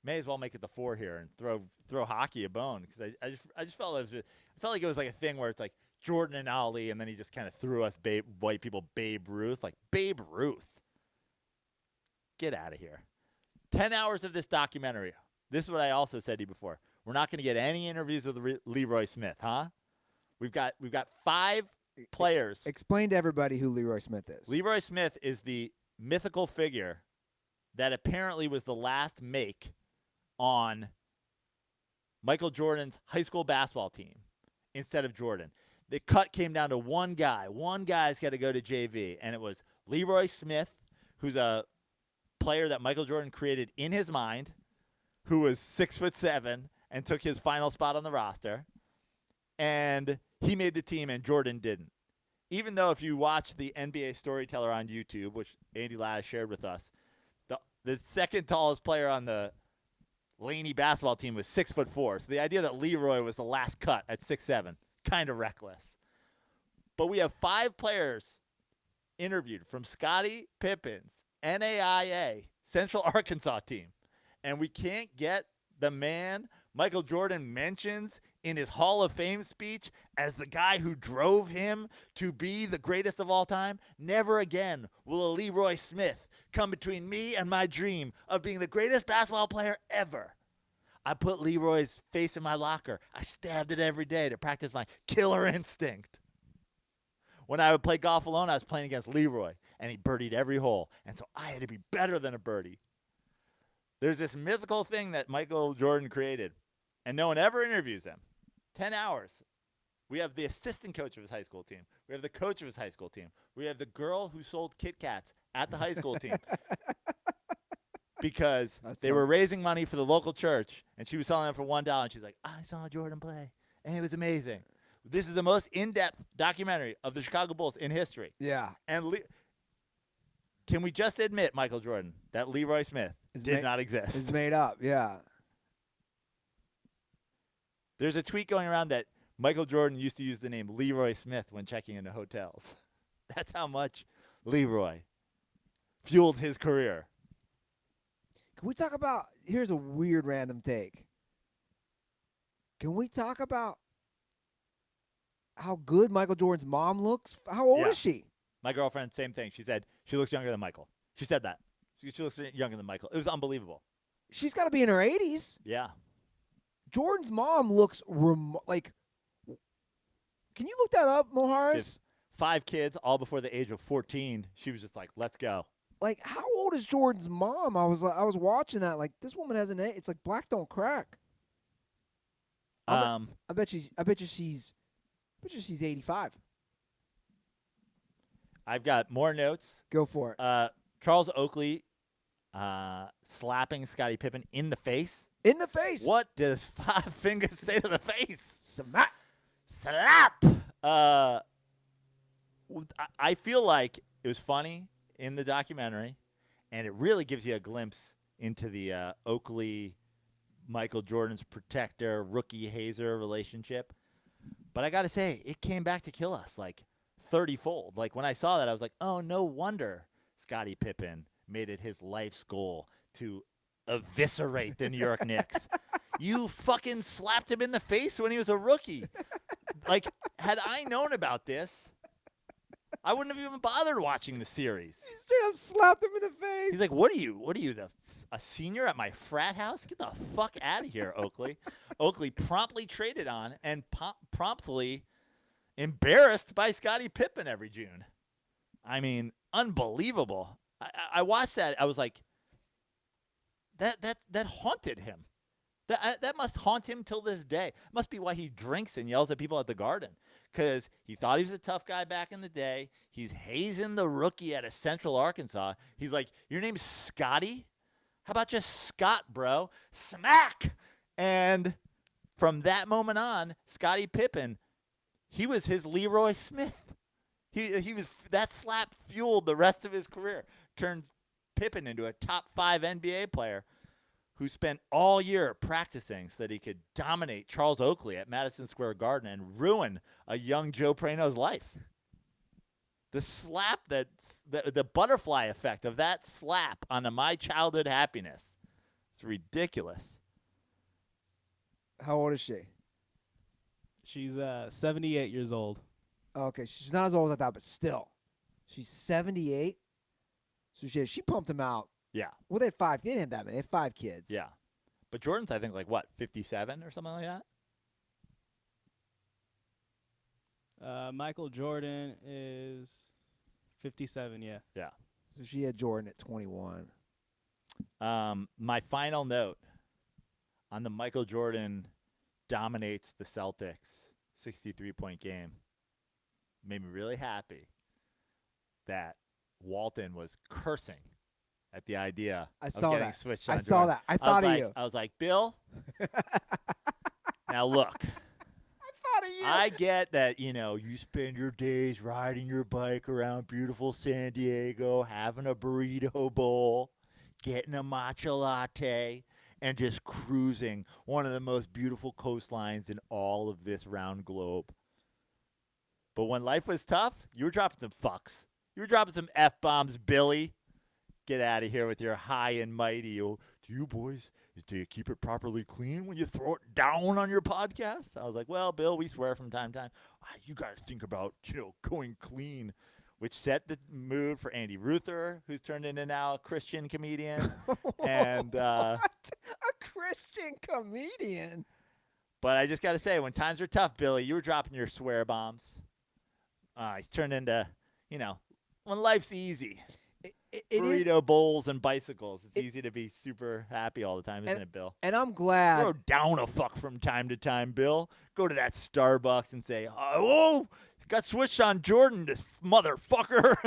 may as well make it the 4 here and throw hockey a bone, because I just felt I felt like it was like a thing where it's like Jordan and Ali, and then he just kind of threw us white people Babe Ruth. Like, Babe Ruth. Get out of here. 10 hours of this documentary. This is what I also said to you before. We're not going to get any interviews with Leroy Smith, huh? We've got 5 players. Explain to everybody who Leroy Smith is. Leroy Smith is the mythical figure that apparently was the last make on Michael Jordan's high school basketball team instead of Jordan. The cut came down to one guy. One guy's got to go to JV, and it was Leroy Smith, who's a player that Michael Jordan created in his mind, who was 6'7" and took his final spot on the roster. And he made the team, and Jordan didn't. Even though if you watch the NBA Storyteller on YouTube, which Andy Ladd shared with us, the second tallest player on the Laney basketball team was 6'4". So the idea that Leroy was the last cut at 6'7", kind of reckless. But we have 5 players interviewed from Scottie Pippen's NAIA Central Arkansas team, and we can't get the man Michael Jordan mentions in his Hall of Fame speech as the guy who drove him to be the greatest of all time. Never again will a Leroy Smith come between me and my dream of being the greatest basketball player ever. I put Leroy's face in my locker. I stabbed it every day to practice my killer instinct. When I would play golf alone, I was playing against Leroy, and he birdied every hole. And so I had to be better than a birdie. There's this mythical thing that Michael Jordan created, and no one ever interviews him. 10 hours. We have the assistant coach of his high school team. We have the coach of his high school team. We have the girl who sold Kit Kats at the high school team. Because they were raising money for the local church, and she was selling them for $1, and she's like, I saw Jordan play, and it was amazing. This is the most in-depth documentary of the Chicago Bulls in history. Yeah. And can we just admit, Michael Jordan, that Leroy Smith did not exist? It's made up, yeah. There's a tweet going around that Michael Jordan used to use the name Leroy Smith when checking into hotels. That's how much Leroy fueled his career. Can we talk about, here's a weird random take. Can we talk about how good Michael Jordan's mom looks? How old is she? My girlfriend, same thing. She said she looks younger than Michael. She said that. She looks younger than Michael. It was unbelievable. She's got to be in her 80s. Yeah. Jordan's mom looks like. Can you look that up, Moharis? 5 kids, all before the age of 14. She was just like, "Let's go." Like, how old is Jordan's mom? I was watching that. Like, this woman has an age. It's like black don't crack. I bet you she's 85. I've got more notes. Go for it. Charles Oakley slapping Scottie Pippen in the face. In the face. What does 5 fingers say to the face? Smack. Slap. I feel like it was funny in the documentary, and it really gives you a glimpse into the Oakley, Michael Jordan's protector, rookie Hazer relationship. But I got to say, it came back to kill us like 30-fold. Like, when I saw that, I was like, oh, no wonder Scottie Pippen made it his life's goal to eviscerate the New York Knicks. You fucking slapped him in the face when he was a rookie. Like, had I known about this, I wouldn't have even bothered watching the series. He straight up slapped him in the face. He's like, what are you, a senior at my frat house? Get the fuck out of here, Oakley. Oakley promptly traded on and promptly embarrassed by Scottie Pippen every June. I mean, unbelievable. I watched that. I was like, that haunted him. That must haunt him till this day. Must be why he drinks and yells at people at the Garden, because he thought he was a tough guy back in the day. He's hazing the rookie out of Central Arkansas. He's like, your name's Scotty? How about just Scott, bro? Smack! And from that moment on, Scottie Pippen, he was his Leroy Smith. He was, that slap fueled the rest of his career. Turned Pippen into a top 5 NBA player who spent all year practicing so that he could dominate Charles Oakley at Madison Square Garden and ruin a young Joe Prano's life. The slap the butterfly effect of that slap on my childhood happiness. It's ridiculous. How old is she? She's 78 years old. Okay, she's not as old as I thought, but still. She's 78. So she pumped him out. Yeah. Well, they had 5. They didn't have that many. They had 5 kids. Yeah. But Jordan's, I think, like, what, 57 or something like that? Michael Jordan is 57, yeah. Yeah. So she had Jordan at 21. My final note on the Michael Jordan dominates the Celtics 63-point game made me really happy that Walton was cursing at the idea of getting switched on I saw that. I thought of you. I was like, Bill, now look. I get that, you spend your days riding your bike around beautiful San Diego, having a burrito bowl, getting a matcha latte, and just cruising one of the most beautiful coastlines in all of this round globe. But when life was tough, you were dropping some fucks. You were dropping some F-bombs, Billy. Get out of here with your high and mighty. Do you boys, do you keep it properly clean when you throw it down on your podcast? I was like, well, Bill, we swear from time to time. You guys think about, going clean, which set the mood for Andy Ruther, who's turned into now a Christian comedian. And what? A Christian comedian? But I just got to say, when times are tough, Billy, you were dropping your swear bombs. He's turned into, when life's easy. Burrito bowls and bicycles. It's easy to be super happy all the time, isn't it, Bill? And I'm glad. Throw down a fuck from time to time, Bill. Go to that Starbucks and say, oh, got switched on Jordan, this motherfucker.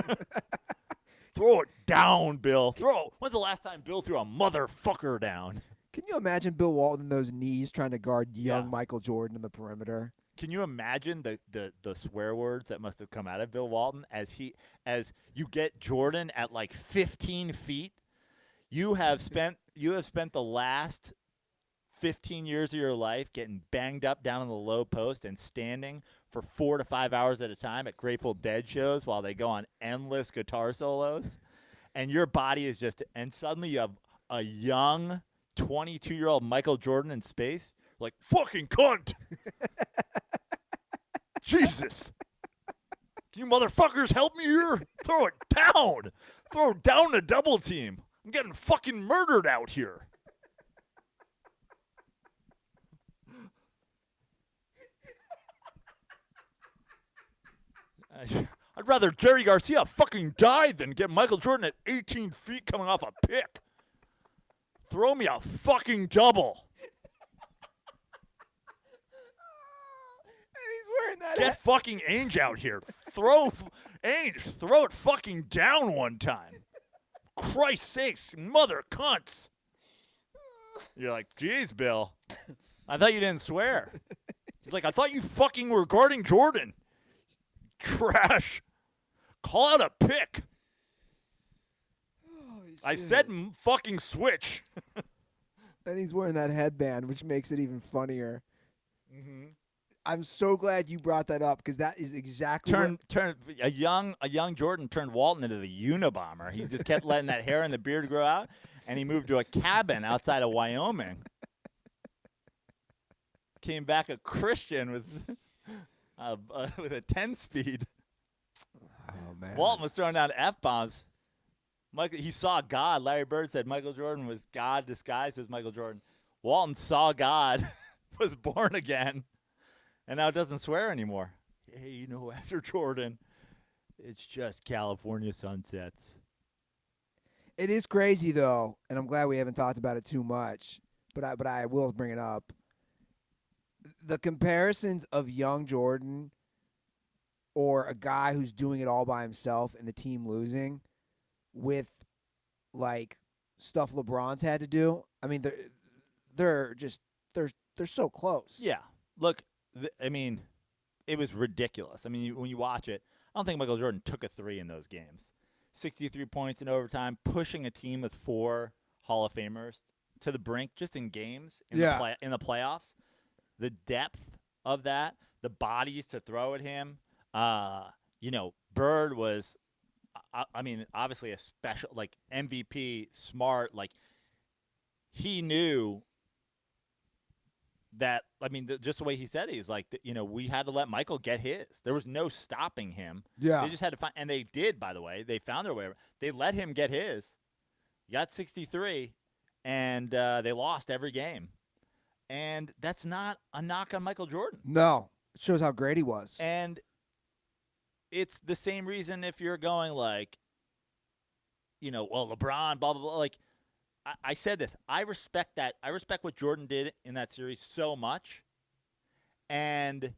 Throw it down, Bill. When's the last time Bill threw a motherfucker down? Can you imagine Bill Walton in those knees trying to guard young Michael Jordan in the perimeter? Can you imagine the swear words that must have come out of Bill Walton as you get Jordan at like 15 feet? You have spent the last 15 years of your life getting banged up down in the low post and standing for 4 to 5 hours at a time at Grateful Dead shows while they go on endless guitar solos, and your body is and suddenly you have a young 22-year-old Michael Jordan in space, like, fucking cunt. Jesus. Can you motherfuckers help me here? Throw it down. Throw down the double team. I'm getting fucking murdered out here. I'd rather Jerry Garcia fucking die than get Michael Jordan at 18 feet coming off a pick. Throw me a fucking double. Get fucking Ainge out here. Throw it fucking down one time. Christ's sakes, mother cunts. You're like, geez, Bill. I thought you didn't swear. He's like, I thought you fucking were guarding Jordan. Trash. Call out a pick. I said fucking switch. And he's wearing that headband, which makes it even funnier. Mm-hmm. I'm so glad you brought that up because that is exactly a young Jordan turned Walton into the Unabomber. He just kept letting that hair and the beard grow out, and he moved to a cabin outside of Wyoming. Came back a Christian with a 10-speed. Oh man! Walton was throwing down F-bombs. He saw God. Larry Bird said Michael Jordan was God disguised as Michael Jordan. Walton saw God, was born again. And now it doesn't swear anymore. Hey, after Jordan, it's just California sunsets. It is crazy, though, and I'm glad we haven't talked about it too much, but I will bring it up. The comparisons of young Jordan or a guy who's doing it all by himself and the team losing with, like, stuff LeBron's had to do, I mean, they're so close. Yeah. Look, it was ridiculous. I mean, when you watch it, I don't think Michael Jordan took a three in those games. 63 points in overtime, pushing a team with 4 Hall of Famers to the brink just in games in the playoffs. The depth of that, the bodies to throw at him, Bird was, I mean, obviously a special, like, MVP, smart. Like, he knew that, I mean, just the way he said it, he's like, we had to let Michael get his. There was no stopping him. Yeah. They just had to find, and they did, by the way. They found their way. They let him get his. He got 63, and they lost every game. And that's not a knock on Michael Jordan. No. It shows how great he was. And it's the same reason if you're going like, well, LeBron, blah, blah, blah. Like, I said this. I respect that. I respect what Jordan did in that series so much. And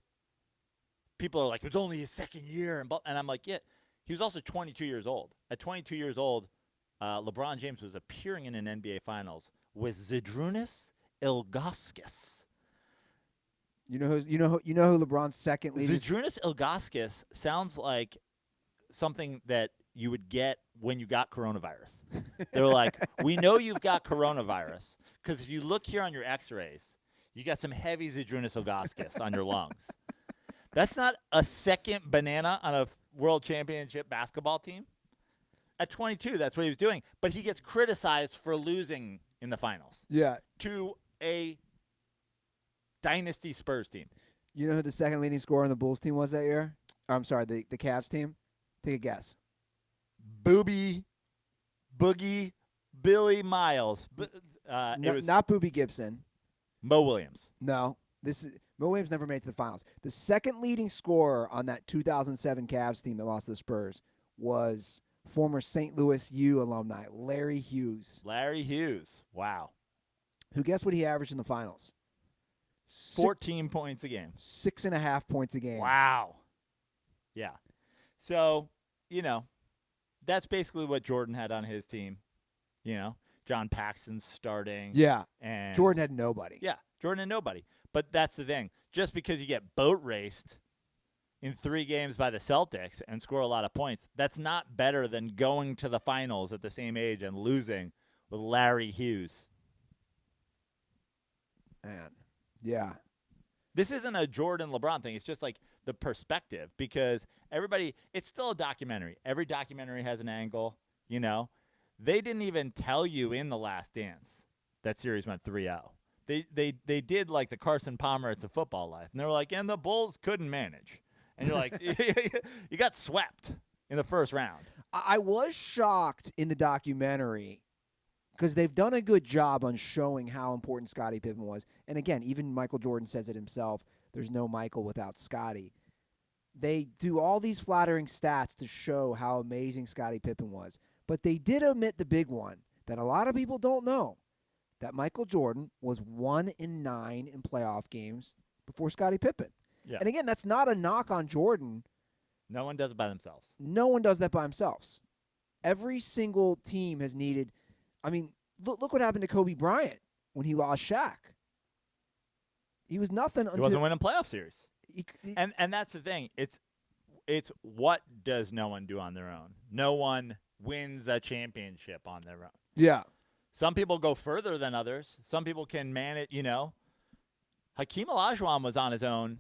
people are like, it was only his second year. And I'm like, yeah, he was also 22 years old. At 22 years old, LeBron James was appearing in an NBA Finals with Zydrunas Ilgauskas. You know who LeBron's second leading? Zydrunas Ilgauskas sounds like something that you would get when you got coronavirus. They're like, we know you've got coronavirus because if you look here on your X-rays, you got some heavy Zydrunas Ilgauskas on your lungs. That's not a second banana on a world championship basketball team. At 22, that's what he was doing. But he gets criticized for losing in the finals. Yeah. To a dynasty Spurs team. You know who the second leading scorer on the Bulls team was that year? I'm sorry, the Cavs team? Take a guess. Boogie Billy Miles. Not Boobie Gibson. Mo Williams. No. Mo Williams never made it to the finals. The second leading scorer on that 2007 Cavs team that lost to the Spurs was former St. Louis U alumni, Larry Hughes. Larry Hughes. Wow. Who, guess what he averaged in the finals? 14 points a game. 6.5 points a game. Wow. Yeah. So, that's basically what Jordan had on his team. John Paxson's starting. Yeah. And Jordan had nobody. Yeah. Jordan had nobody. But that's the thing. Just because you get boat raced in 3 games by the Celtics and score a lot of points, that's not better than going to the finals at the same age and losing with Larry Hughes. Man. Yeah. This isn't a Jordan LeBron thing. It's just like the perspective because it's still a documentary. Every documentary has an angle, They didn't even tell you in The Last Dance that series went 3-0. They did like the Carson Palmer It's a Football Life. And they were like, and the Bulls couldn't manage. And you're like, you got swept in the first round. I was shocked in the documentary because they've done a good job on showing how important Scottie Pippen was. And again, even Michael Jordan says it himself, there's no Michael without Scottie. They do all these flattering stats to show how amazing Scottie Pippen was. But they did omit the big one that a lot of people don't know, that Michael Jordan was 1-9 in playoff games before Scottie Pippen. Yeah. And again, that's not a knock on Jordan. No one does it by themselves. No one does that by themselves. Every single team has needed. I mean, look what happened to Kobe Bryant when he lost Shaq. He was nothing until he wasn't winning playoff series. And that's the thing. It's what does no one do on their own? No one wins a championship on their own. Yeah. Some people go further than others. Some people can manage, Hakeem Olajuwon was on his own.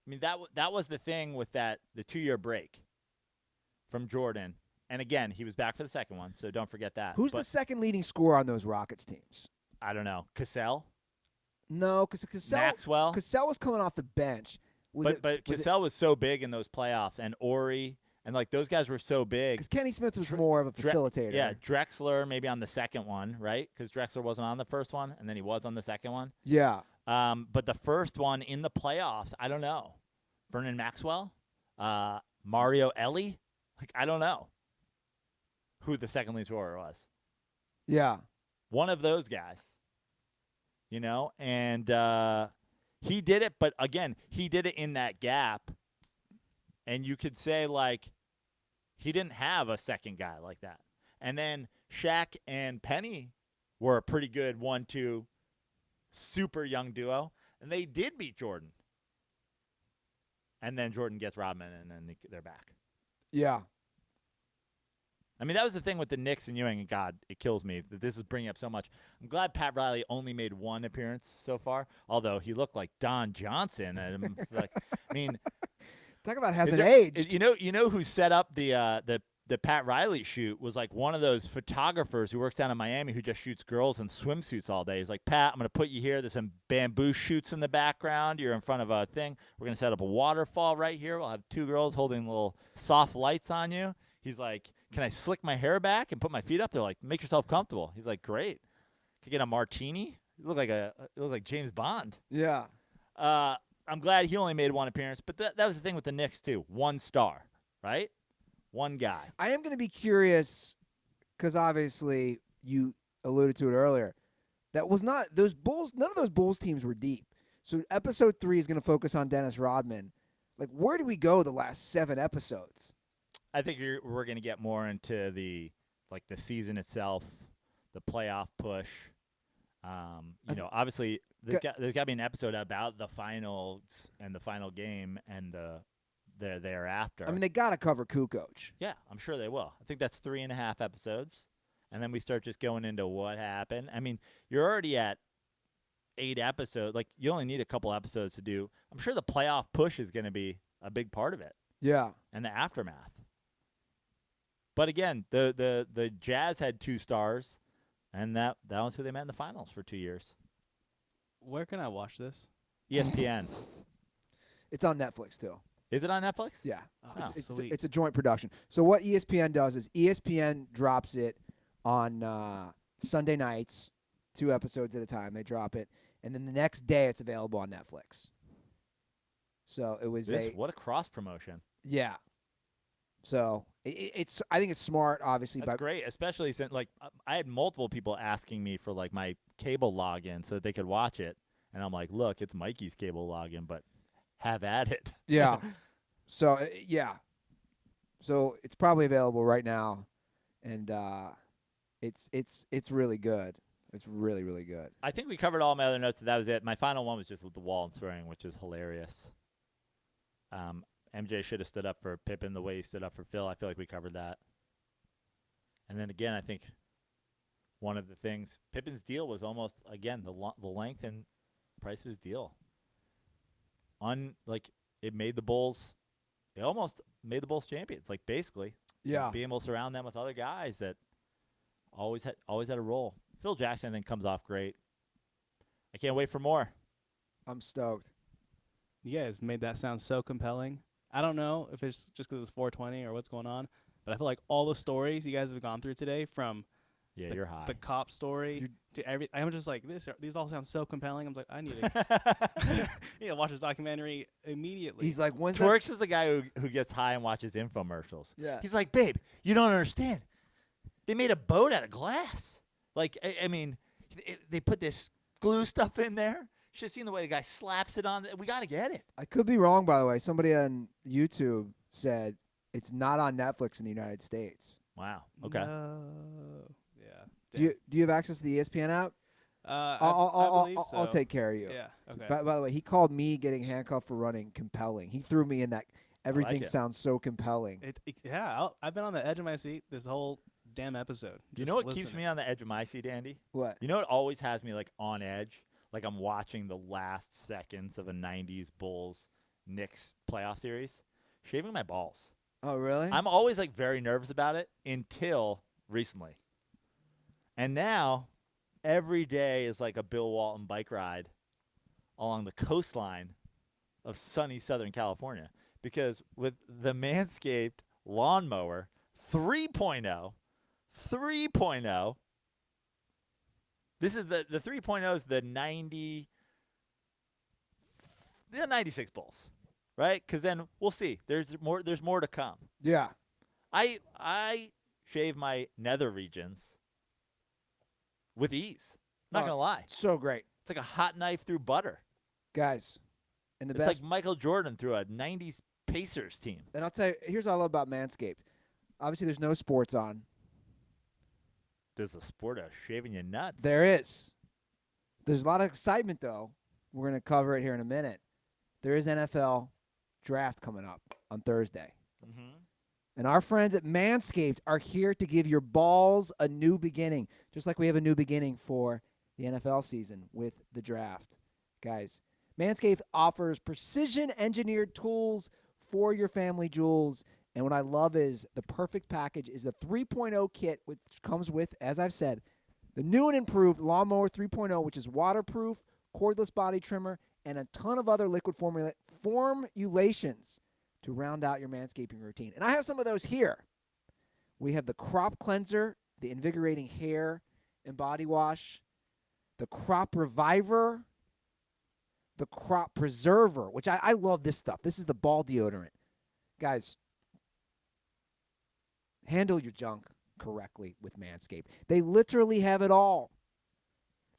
I mean, that was the thing with the 2-year break from Jordan. And again, he was back for the second one, so don't forget that. Who's the second leading scorer on those Rockets teams? I don't know. Cassell? No, because Maxwell? Cassell was coming off the bench. But Cassell was so big in those playoffs, and Ori, and like those guys were so big. Because Kenny Smith was more of a facilitator. Yeah, Drexler maybe on the second one, right? Because Drexler wasn't on the first one, and then he was on the second one. Yeah. But the first one in the playoffs, I don't know. Vernon Maxwell? Mario Elie? Like, I don't know who the second lead scorer was. Yeah. One of those guys. And he did it, but again, he did it in that gap. And you could say, like, he didn't have a second guy like that. And then Shaq and Penny were a pretty good 1-2 super young duo. And they did beat Jordan. And then Jordan gets Rodman, and then they're back. Yeah. I mean, that was the thing with the Knicks and Ewing, and God, it kills me that this is bringing up so much. I'm glad Pat Riley only made one appearance so far, although he looked like Don Johnson. And Talk about hasn't aged. You know who set up the Pat Riley shoot was like one of those photographers who works down in Miami who just shoots girls in swimsuits all day. He's like, Pat, I'm going to put you here. There's some bamboo shoots in the background. You're in front of a thing. We're going to set up a waterfall right here. We'll have 2 girls holding little soft lights on you. He's like, can I slick my hair back and put my feet up? They're like, make yourself comfortable. He's like, great. Can I get a martini? You look like James Bond. Yeah. I'm glad he only made 1 appearance, but that was the thing with the Knicks too. 1 star, right? 1 guy. I am going to be curious because obviously you alluded to it earlier. That was not those Bulls. None of those Bulls teams were deep. So episode 3 is going to focus on Dennis Rodman. Like, where do we go the last 7 episodes? I think we're going to get more into the season itself, the playoff push. Obviously there's got to be an episode about the finals and the final game and the thereafter. I mean, they got to cover Kukoc. Yeah, I'm sure they will. I think that's 3.5 episodes, and then we start just going into what happened. I mean, you're already at 8 episodes. Like, you only need a couple episodes to do. I'm sure the playoff push is going to be a big part of it. Yeah, and the aftermath. But again, the Jazz had 2 stars, and that was who they met in the finals for 2 years. Where can I watch this? ESPN. It's on Netflix too. Is it on Netflix? Yeah. Oh, it's a joint production. So what ESPN does is ESPN drops it on Sunday nights, 2 episodes at a time. They drop it, and then the next day it's available on Netflix. So it was what a cross promotion. Yeah. So it's I think it's smart, obviously. That's great, especially since I had multiple people asking me for my cable login so that they could watch it, and I'm like, look, it's Mikey's cable login, but have at it. Yeah. So yeah. So it's probably available right now, and it's really good. It's really, really good. I think we covered all my other notes, and that was it. My final one was just with the wall and swearing, which is hilarious. MJ should have stood up for Pippen the way he stood up for Phil. I feel like we covered that. And then again, I think one of the things, Pippen's deal was almost, again, the length and price of his deal. It made the Bulls, it almost made the Bulls champions, basically. Yeah. Being able to surround them with other guys that always had a role. Phil Jackson, I think, comes off great. I can't wait for more. I'm stoked. You guys made that sound so compelling. I don't know if it's just because it's 420 or what's going on, but I feel like all the stories you guys have gone through today, from you're high. The cop story to I'm just like, these all sound so compelling. I'm like, I need to watch this documentary immediately. He's like, when's Twerks is the guy who gets high and watches infomercials. Yeah. He's like, babe, you don't understand. They made a boat out of glass. I mean, they put this glue stuff in there. Should have seen the way the guy slaps it on. We got to get it. I could be wrong, by the way. Somebody on YouTube said it's not on Netflix in the United States. Wow. Okay. No. Yeah. Do you have access to the ESPN app? I believe so. I'll take care of you. Yeah. Okay. By the way, he called me getting handcuffed for running compelling. He threw me in that. Everything sounds so compelling. I've been on the edge of my seat this whole damn episode. You know what keeps me on the edge of my seat, Andy? What? You know what always has me on edge? Like I'm watching the last seconds of a 90s Bulls Knicks playoff series, shaving my balls. Oh, really? I'm always very nervous about it until recently. And now every day is like a Bill Walton bike ride along the coastline of sunny Southern California, because with the Manscaped lawnmower 3.0, this is the 3.0 is the 96 Bulls, right? Because then we'll see. There's more to come. Yeah. I shave my nether regions with ease. Not gonna lie. So great. It's like a hot knife through butter. Guys, and the It's best. like Michael Jordan through a 90s Pacers team. And I'll tell you, here's what I love about Manscaped. Obviously, there's no sports on. There's a sport of shaving your nuts. There is. There's a lot of excitement, though. We're going to cover it here in a minute. There is NFL draft coming up on Thursday. Mm-hmm. And our friends at Manscaped are here to give your balls a new beginning, just like we have a new beginning for the NFL season with the draft. Guys, Manscaped offers precision-engineered tools for your family jewels. And what I love is the perfect package is the 3.0 kit, which comes with, as I've said, the new and improved Lawnmower 3.0, which is waterproof, cordless body trimmer, and a ton of other liquid formulations to round out your manscaping routine. And I have some of those here. We have the Crop Cleanser, the invigorating hair and body wash, the Crop Reviver, the Crop Preserver, which I love this stuff. This is the ball deodorant. Guys, handle your junk correctly with Manscaped. They literally have it all.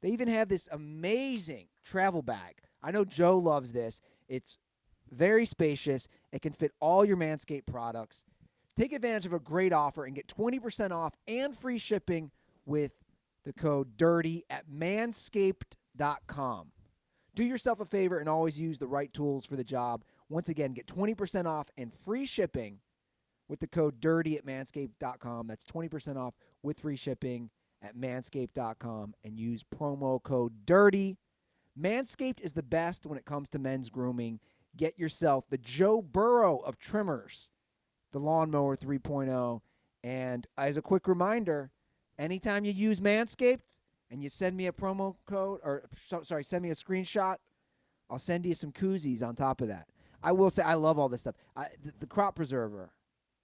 They even have this amazing travel bag. I know Joe loves this. It's very spacious. It can fit all your Manscaped products. Take advantage of a great offer and get 20% off and free shipping with the code DIRTY at manscaped.com. Do yourself a favor and always use the right tools for the job. Once again, get 20% off and free shipping with the code DIRTY at manscaped.com. That's 20% off with free shipping at manscaped.com and use promo code DIRTY. Manscaped is the best when it comes to men's grooming. Get yourself the Joe Burrow of trimmers, the Lawnmower 3.0. And as a quick reminder, anytime you use Manscaped and you send me a promo code, send me a screenshot, I'll send you some koozies on top of that. I will say I love all this stuff. The Crop Preserver.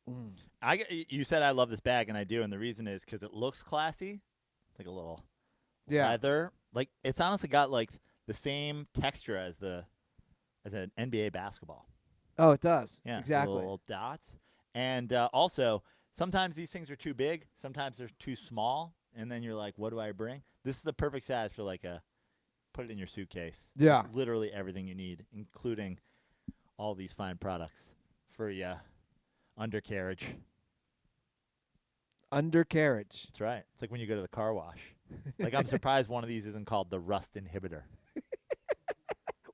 You said I love this bag, and I do, and the reason is because it looks classy. It's like a little leather. Like it's honestly got like the same texture as an NBA basketball. Oh, it does. Yeah, exactly. Little dots, and also sometimes these things are too big, sometimes they're too small, and then you're like, what do I bring? This is the perfect size for put it in your suitcase. Yeah, literally everything you need, including all these fine products for undercarriage. Undercarriage. That's right. It's like when you go to the car wash. Like I'm surprised one of these isn't called the rust inhibitor.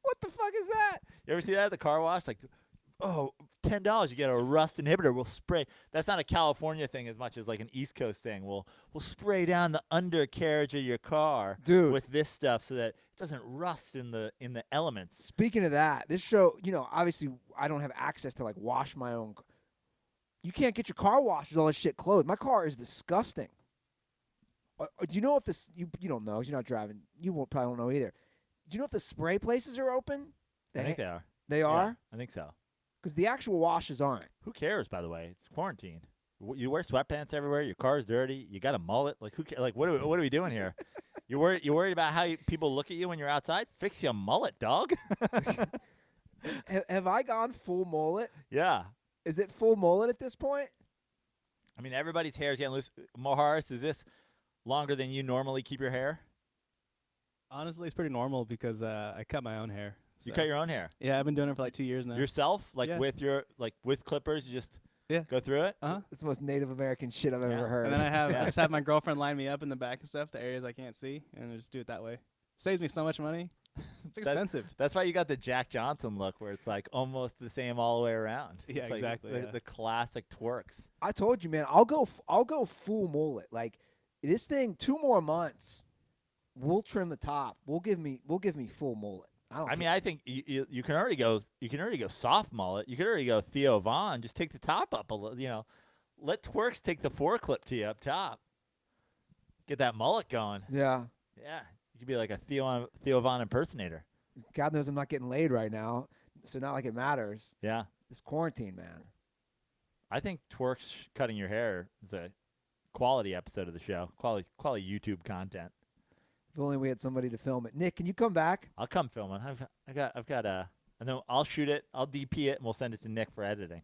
What the fuck is that? You ever see that at the car wash? Like, oh, $10, you get a rust inhibitor. We'll spray. That's not a California thing as much as like an East Coast thing. We'll spray down the undercarriage of your car, dude, with this stuff so that it doesn't rust in the elements. Speaking of that, this show, obviously I don't have access to like wash my own. You can't get your car washed with all this shit closed. My car is disgusting. Do you know if this? You don't know 'cause you're not driving. You probably won't know either. Do you know if the spray places are open? I think they are. They are? Yeah, I think so. Because the actual washes aren't. Who cares, by the way? It's quarantine. You wear sweatpants everywhere. Your car's dirty. You got a mullet. Like, who cares? Like, what are we doing here? You're worried about how people look at you when you're outside? Fix your mullet, dog. Have I gone full mullet? Yeah. Is it full mullet at this point? I mean, everybody's hair is getting loose. Moharis, is this longer than you normally keep your hair? Honestly, it's pretty normal because I cut my own hair. So. You cut your own hair? Yeah, I've been doing it for like 2 years now. Yourself? With clippers, you just go through it? Uh-huh. It's the most Native American shit I've ever heard. And then I just have my girlfriend line me up in the back and stuff, the areas I can't see, and I just do it that way. Saves me so much money. It's expensive. That's why you got the Jack Johnson look where it's like almost the same all the way around. Yeah, it's exactly. Like the classic twerks. I told you, man, I'll go full mullet. Like this thing, 2 more months, we'll trim the top. We'll give me full mullet. I think you can already go soft mullet. You can already go Theo Von. Just take the top up a little. Let twerks take the foreclip to you up top. Get that mullet going. Yeah. Yeah. You could be like a Theo Von impersonator. God knows I'm not getting laid right now, so not like it matters. Yeah. This quarantine, man. I think twerks cutting your hair is a quality episode of the show. Quality YouTube content. If only we had somebody to film it. Nick, can you come back? I'll come film it. I've got and then I'll shoot it. I'll DP it, and we'll send it to Nick for editing.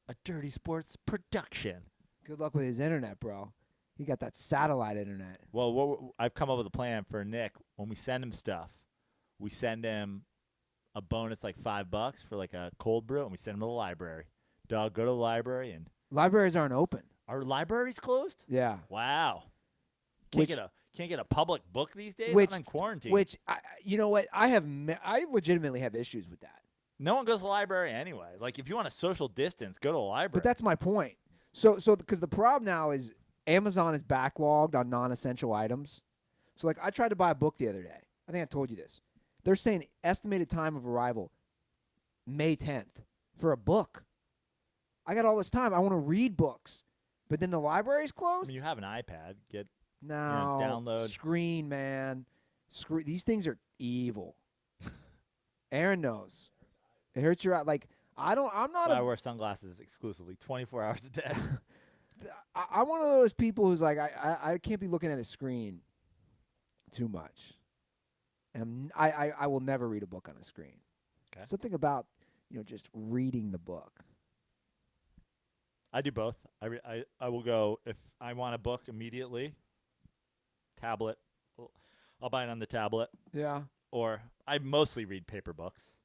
A Dirty Sports production. Good luck with his internet, bro. He got that satellite internet. Well, I've come up with a plan for Nick. When we send him stuff, we send him a bonus like $5 for like a cold brew, and we send him to the library. Dog, go to the library and. Libraries aren't open. Are libraries closed? Yeah. Wow. Can't get a public book these days. Which I'm in quarantine. Which you know what? I legitimately have issues with that. No one goes to the library anyway. Like if you want a social distance, go to the library. But that's my point. So because the problem now is Amazon is backlogged on non-essential items. So like I tried to buy a book the other day. I think I told you this. They're saying estimated time of arrival May 10th. for a book. I got all this time. I want to read books, but then the library's I closed. mean, you have an iPad. Get no download. Screen, man. These things are evil. Aaron knows. It hurts your eye. Like I'm not. I wear sunglasses exclusively, 24 hours a day. I'm one of those people who's like I can't be looking at a screen too much, and I will never read a book on a screen. Okay. Something about just reading the book. I do both. I will go if I want a book immediately. Tablet, I'll buy it on the tablet. Yeah. Or I mostly read paper books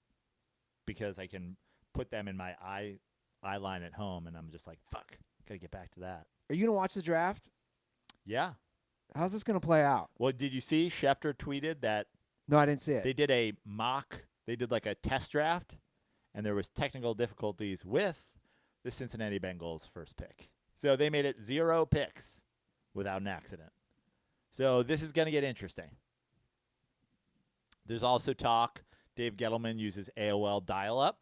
because I can put them in my eye line at home, and I'm just like, fuck, gotta get back to that. Are you gonna watch the draft? Yeah. How's this gonna play out? Well, did you see Schefter tweeted that? No, I didn't see it. They did a mock. They did like a test draft, and there was technical difficulties with the Cincinnati Bengals' first pick. So they made it 0 picks without an accident. So this is going to get interesting. There's also talk Dave Gettleman uses AOL dial-up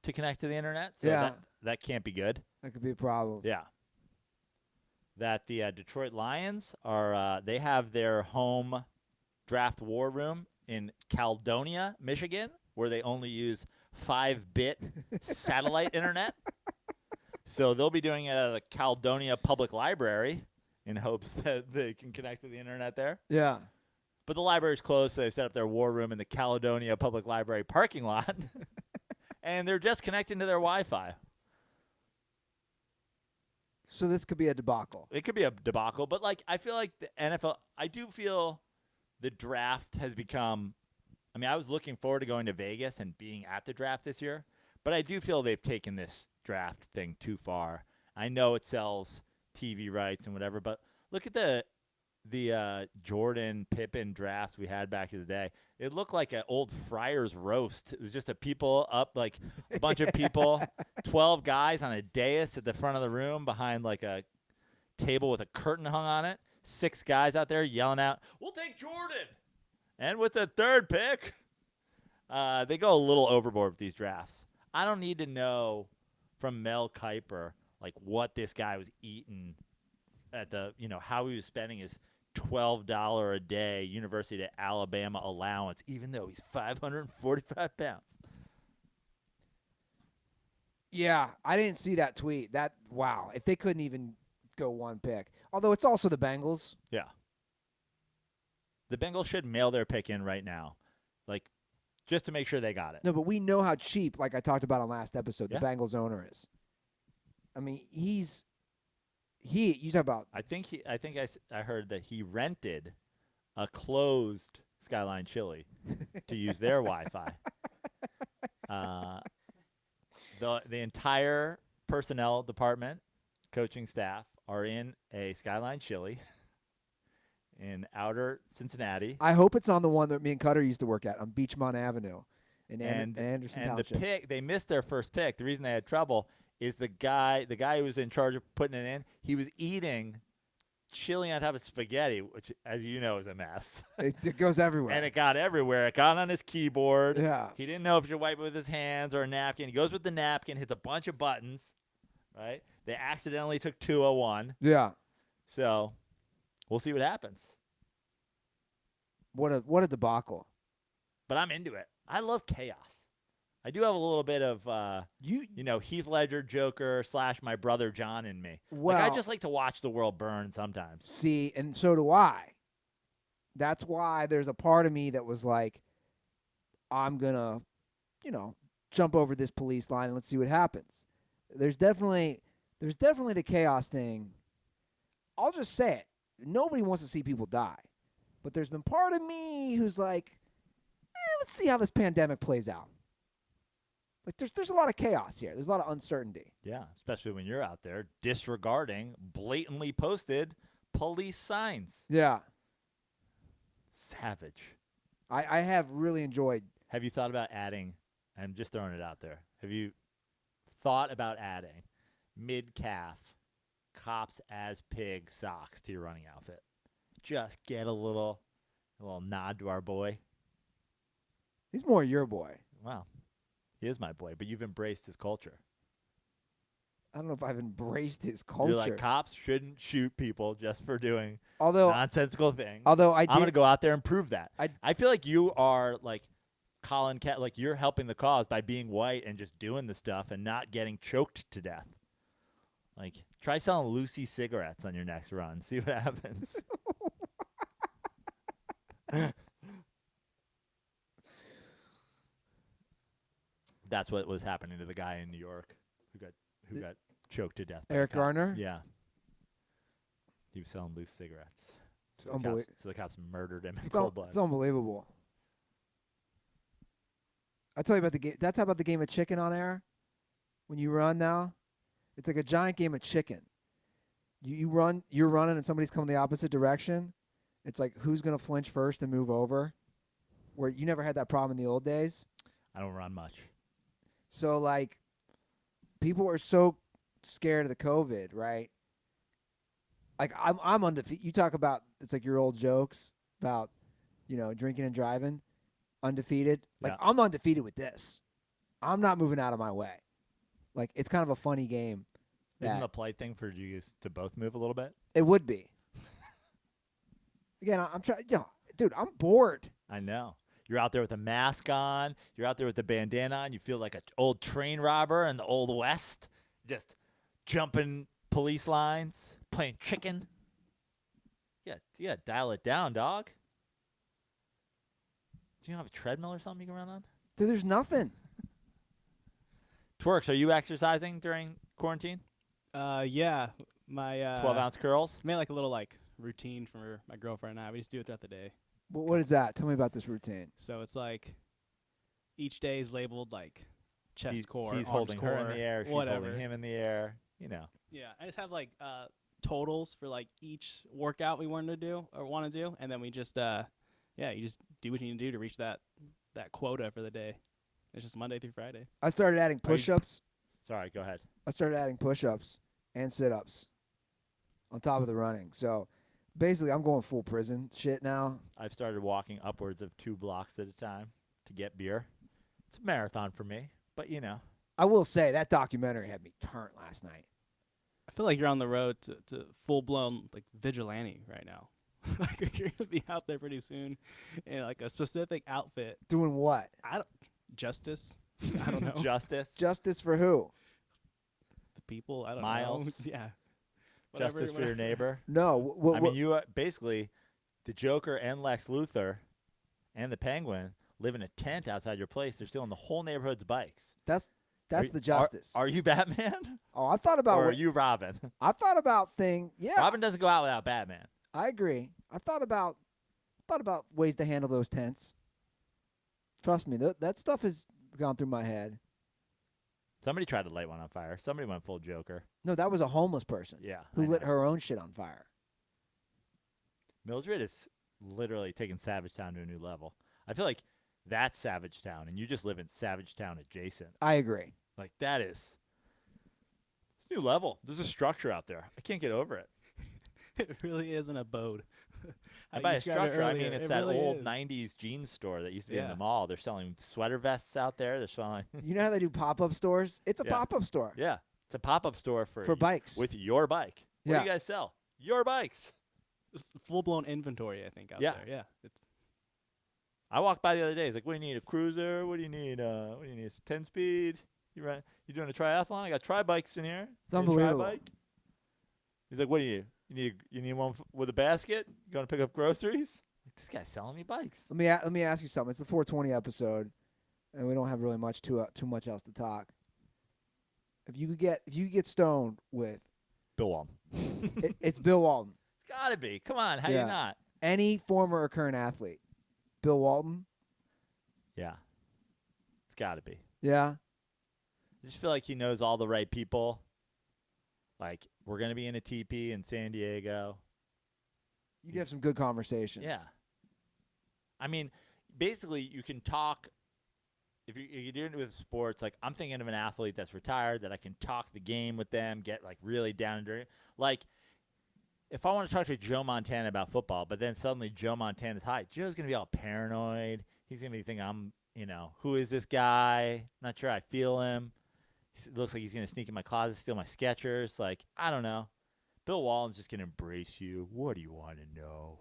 to connect to the internet. So that can't be good. That could be a problem. Yeah. That the Detroit Lions are they have their home draft war room in Caledonia, Michigan, where they only use 5-bit satellite internet. So they'll be doing it at the Caledonia Public Library in hopes that they can connect to the internet there. Yeah. But the library's closed, so they've set up their war room in the Caledonia Public Library parking lot. And they're just connecting to their Wi-Fi. So this could be a debacle. It could be a debacle, but I feel like the NFL, I do feel the draft has become, I was looking forward to going to Vegas and being at the draft this year, but I do feel they've taken this draft thing too far. I know it sells TV rights and whatever, but look at the Jordan Pippen draft we had back in the day. It looked like an old Friars roast. It was just a bunch of people, 12 guys on a dais at the front of the room behind a table with a curtain hung on it. 6 guys out there yelling out, "We'll take Jordan!" And with the 3rd pick, they go a little overboard with these drafts. I don't need to know from Mel Kiper what this guy was eating at how he was spending his $12 a day University of Alabama allowance, even though he's 545 pounds. Yeah, I didn't see that tweet. Wow, if they couldn't even go 1 pick. Although it's also the Bengals. Yeah. The Bengals should mail their pick in right now, just to make sure they got it. No, but we know how cheap, like I talked about on last episode, Yeah. the Bengals owner is. You talk about. I heard that he rented a closed Skyline Chili to use their Wi-Fi. The entire personnel department, coaching staff, are in a Skyline Chili in outer Cincinnati. I hope it's on the one that me and Cutter used to work at on Beachmont Avenue in Anderson Township. The pick, they missed their first pick. The reason they had trouble is the guy who was in charge of putting it in, he was eating chili on top of spaghetti, which, as you know, is a mess. It goes everywhere. And it got everywhere. It got on his keyboard. Yeah. He didn't know if he should wipe it with his hands or a napkin. He goes with the napkin, hits a bunch of buttons, right? They accidentally took 201. Yeah. So we'll see what happens. What a debacle. But I'm into it. I love chaos. I do have a little bit of, Heath Ledger, Joker / my brother John in me. Well, I just like to watch the world burn sometimes. See, and so do I. That's why there's a part of me that was like, I'm going to, jump over this police line and let's see what happens. There's definitely the chaos thing. I'll just say it. Nobody wants to see people die. But there's been part of me who's like, let's see how this pandemic plays out. There's a lot of chaos here. There's a lot of uncertainty. Yeah, especially when you're out there disregarding blatantly posted police signs. Yeah. Savage. I have really enjoyed. Have you thought about adding, I'm just throwing it out there, have you thought about adding mid-calf cops as pig socks to your running outfit? Just get a little nod to our boy. He's more your boy. Wow. He is my boy, but you've embraced his culture. I don't know if I've embraced his culture. You're like, cops shouldn't shoot people just for doing although nonsensical things. Although I'm going to go out there and prove that. I feel like you are like Colin Cat, like you're helping the cause by being white and just doing the stuff and not getting choked to death. Like, try selling Lucy cigarettes on your next run. See what happens. That's what was happening to the guy in New York who got choked to death. Eric Garner? Yeah. He was selling loose cigarettes. So the cops murdered him in cold blood. It's unbelievable. I tell you about the game. That's about the game of chicken on air. When you run now, it's like a giant game of chicken. You're running, and somebody's coming the opposite direction. It's like who's gonna flinch first and move over. Where you never had that problem in the old days. I don't run much. So like, people are so scared of the COVID, right? Like I'm undefeated. You talk about it's like your old jokes about, drinking and driving. Undefeated. Like, I'm undefeated with this. I'm not moving out of my way. Like, it's kind of a funny game. Isn't the polite thing for you guys to both move a little bit? It would be. Again, I'm trying. Dude, I'm bored. I know. You're out there with a mask on. You're out there with the bandana on. You feel like an old train robber in the Old West, just jumping police lines, playing chicken. Yeah, dial it down, dog. Do you have a treadmill or something you can run on? Dude, there's nothing. Twerks, are you exercising during quarantine? Yeah. My 12-ounce curls? I made like a little routine for my girlfriend and I. We just do it throughout the day. What is that? Tell me about this routine. So it's like each day is labeled like chest core, he's arms holding core, her in the air, she's whatever. holding him in the air, Yeah, I just have totals for each workout we want to do, and then we just you just do what you need to do to reach that quota for the day. It's just Monday through Friday. I started adding push-ups. Sorry, go ahead. I started adding push-ups and sit-ups on top of the running. So basically, I'm going full prison shit now. I've started walking upwards of 2 blocks at a time to get beer. It's a marathon for me, but I will say that documentary had me turned last night. I feel like you're on the road to full-blown vigilante right now. You're gonna be out there pretty soon in a specific outfit. Doing what? Justice. I don't know. Justice for who? The people. I don't know. Miles. Yeah. Justice for your neighbor. No. I mean, you basically, the Joker and Lex Luthor and the Penguin live in a tent outside your place. They're stealing the whole neighborhood's bikes. That's the justice. Are you Batman? Oh, I thought about. Or are you Robin? I thought about Yeah. Robin doesn't go out without Batman. I agree. I thought about ways to handle those tents. Trust me, that stuff has gone through my head. Somebody tried to light one on fire. Somebody went full Joker. No, that was a homeless person. Yeah. Who lit her own shit on fire. Mildred is literally taking Savage Town to a new level. I feel like that's Savage Town, and you just live in Savage Town adjacent. I agree. Like, it's a new level. There's a structure out there. I can't get over it. It really is an abode. And by a structure, I mean it's that really old 90s jeans store that used to be in the mall. They're selling sweater vests out there. They're selling. You know how they do pop-up stores? It's a pop-up store. Yeah. It's a pop-up store for bikes. With your bike. What do you guys sell? Your bikes. It's full-blown inventory, I think, out there. Yeah. I walked by the other day. He's like, what do you need, a cruiser? What do you need? A 10-speed? You doing a triathlon? I got tri-bikes in here. It's unbelievable. Tri-bike? He's like, what do you need? You need one with a basket? You going to pick up groceries? Like, this guy's selling me bikes. Let me ask you something. It's the 420 episode, and we don't have really too much else to talk. If you could get stoned with Bill Walton. it's Bill Walton. It's gotta be. Come on, how you not? Any former or current athlete. Bill Walton? Yeah. It's gotta be. Yeah. I just feel like he knows all the right people. Like, we're going to be in a teepee in San Diego. You'd have some good conversations. Yeah. I mean, basically, you can talk. If you're doing it with sports, like, I'm thinking of an athlete that's retired that I can talk the game with them, get, really down and dirty. Like, if I want to talk to Joe Montana about football, but then suddenly Joe Montana's high, Joe's going to be all paranoid. He's going to be thinking I'm who is this guy? Not sure I feel him. It looks like he's going to sneak in my closet, steal my Skechers. Like, I don't know. Bill Walton's just going to embrace you. What do you want to know?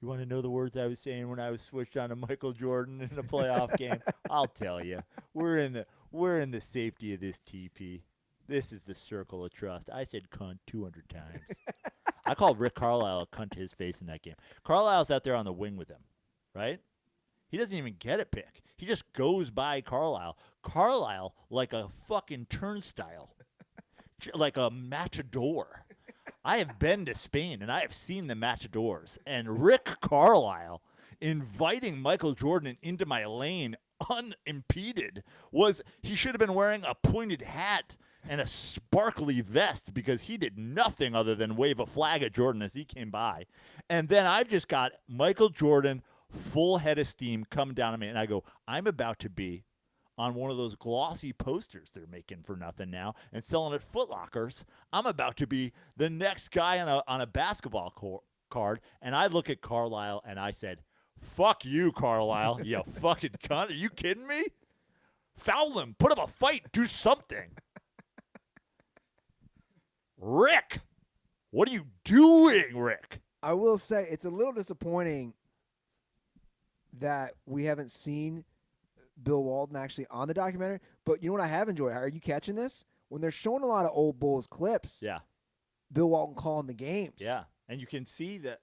You want to know the words I was saying when I was switched on to Michael Jordan in a playoff game? I'll tell you. We're in the safety of this TP. This is the circle of trust. I said cunt 200 times. I called Rick Carlisle a cunt to his face in that game. Carlisle's out there on the wing with him, right? He doesn't even get a pick. He just goes by Carlisle. Carlisle, like a fucking turnstile, like a matador. I have been to Spain, and I have seen the matadors. And Rick Carlisle inviting Michael Jordan into my lane unimpeded he should have been wearing a pointed hat and a sparkly vest because he did nothing other than wave a flag at Jordan as he came by. And then I've just got Michael Jordan, full head of steam, coming down on me. And I go, I'm about to be on one of those glossy posters they're making for nothing now and selling at Foot Lockers. I'm about to be the next guy on a basketball card. And I look at Carlisle and I said, fuck you, Carlisle, you fucking cunt. Are you kidding me? Foul him. Put up a fight. Do something. Rick, what are you doing, Rick? I will say it's a little disappointing that we haven't seen Bill Walton actually on the documentary. But you know what I have enjoyed? Are you catching this? When they're showing a lot of old Bulls clips, yeah, Bill Walton calling the games. Yeah, and you can see the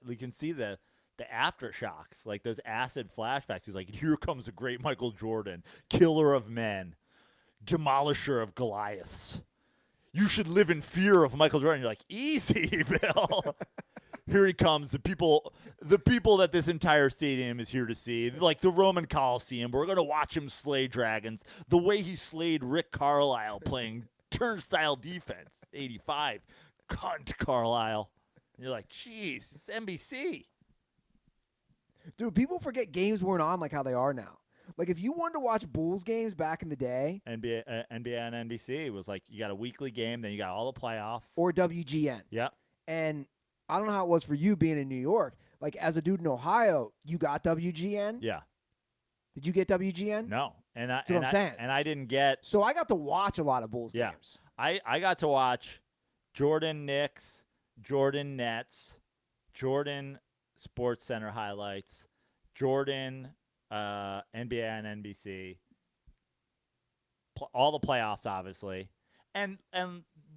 aftershocks, like those acid flashbacks. He's like, here comes a great Michael Jordan, killer of men, demolisher of Goliaths. You should live in fear of Michael Jordan. You're like, easy, Bill. Here he comes. The people that this entire stadium is here to see, like the Roman Coliseum. We're going to watch him slay dragons the way he slayed Rick Carlisle playing turnstile defense. 85. Cunt Carlisle. And you're like, jeez, it's NBC. Dude, people forget games weren't on like how they are now. Like, if you wanted to watch Bulls games back in the day. NBA and NBC was like, you got a weekly game, then you got all the playoffs. Or WGN. Yeah. And I don't know how it was for you being in New York. Like, as a dude in Ohio, you got WGN? Yeah. Did you get WGN? No. That's what I'm saying. And I didn't get. So I got to watch a lot of Bulls games. I got to watch Jordan Knicks, Jordan Nets, Jordan Sports Center highlights, Jordan NBA and NBC, all the playoffs, obviously, and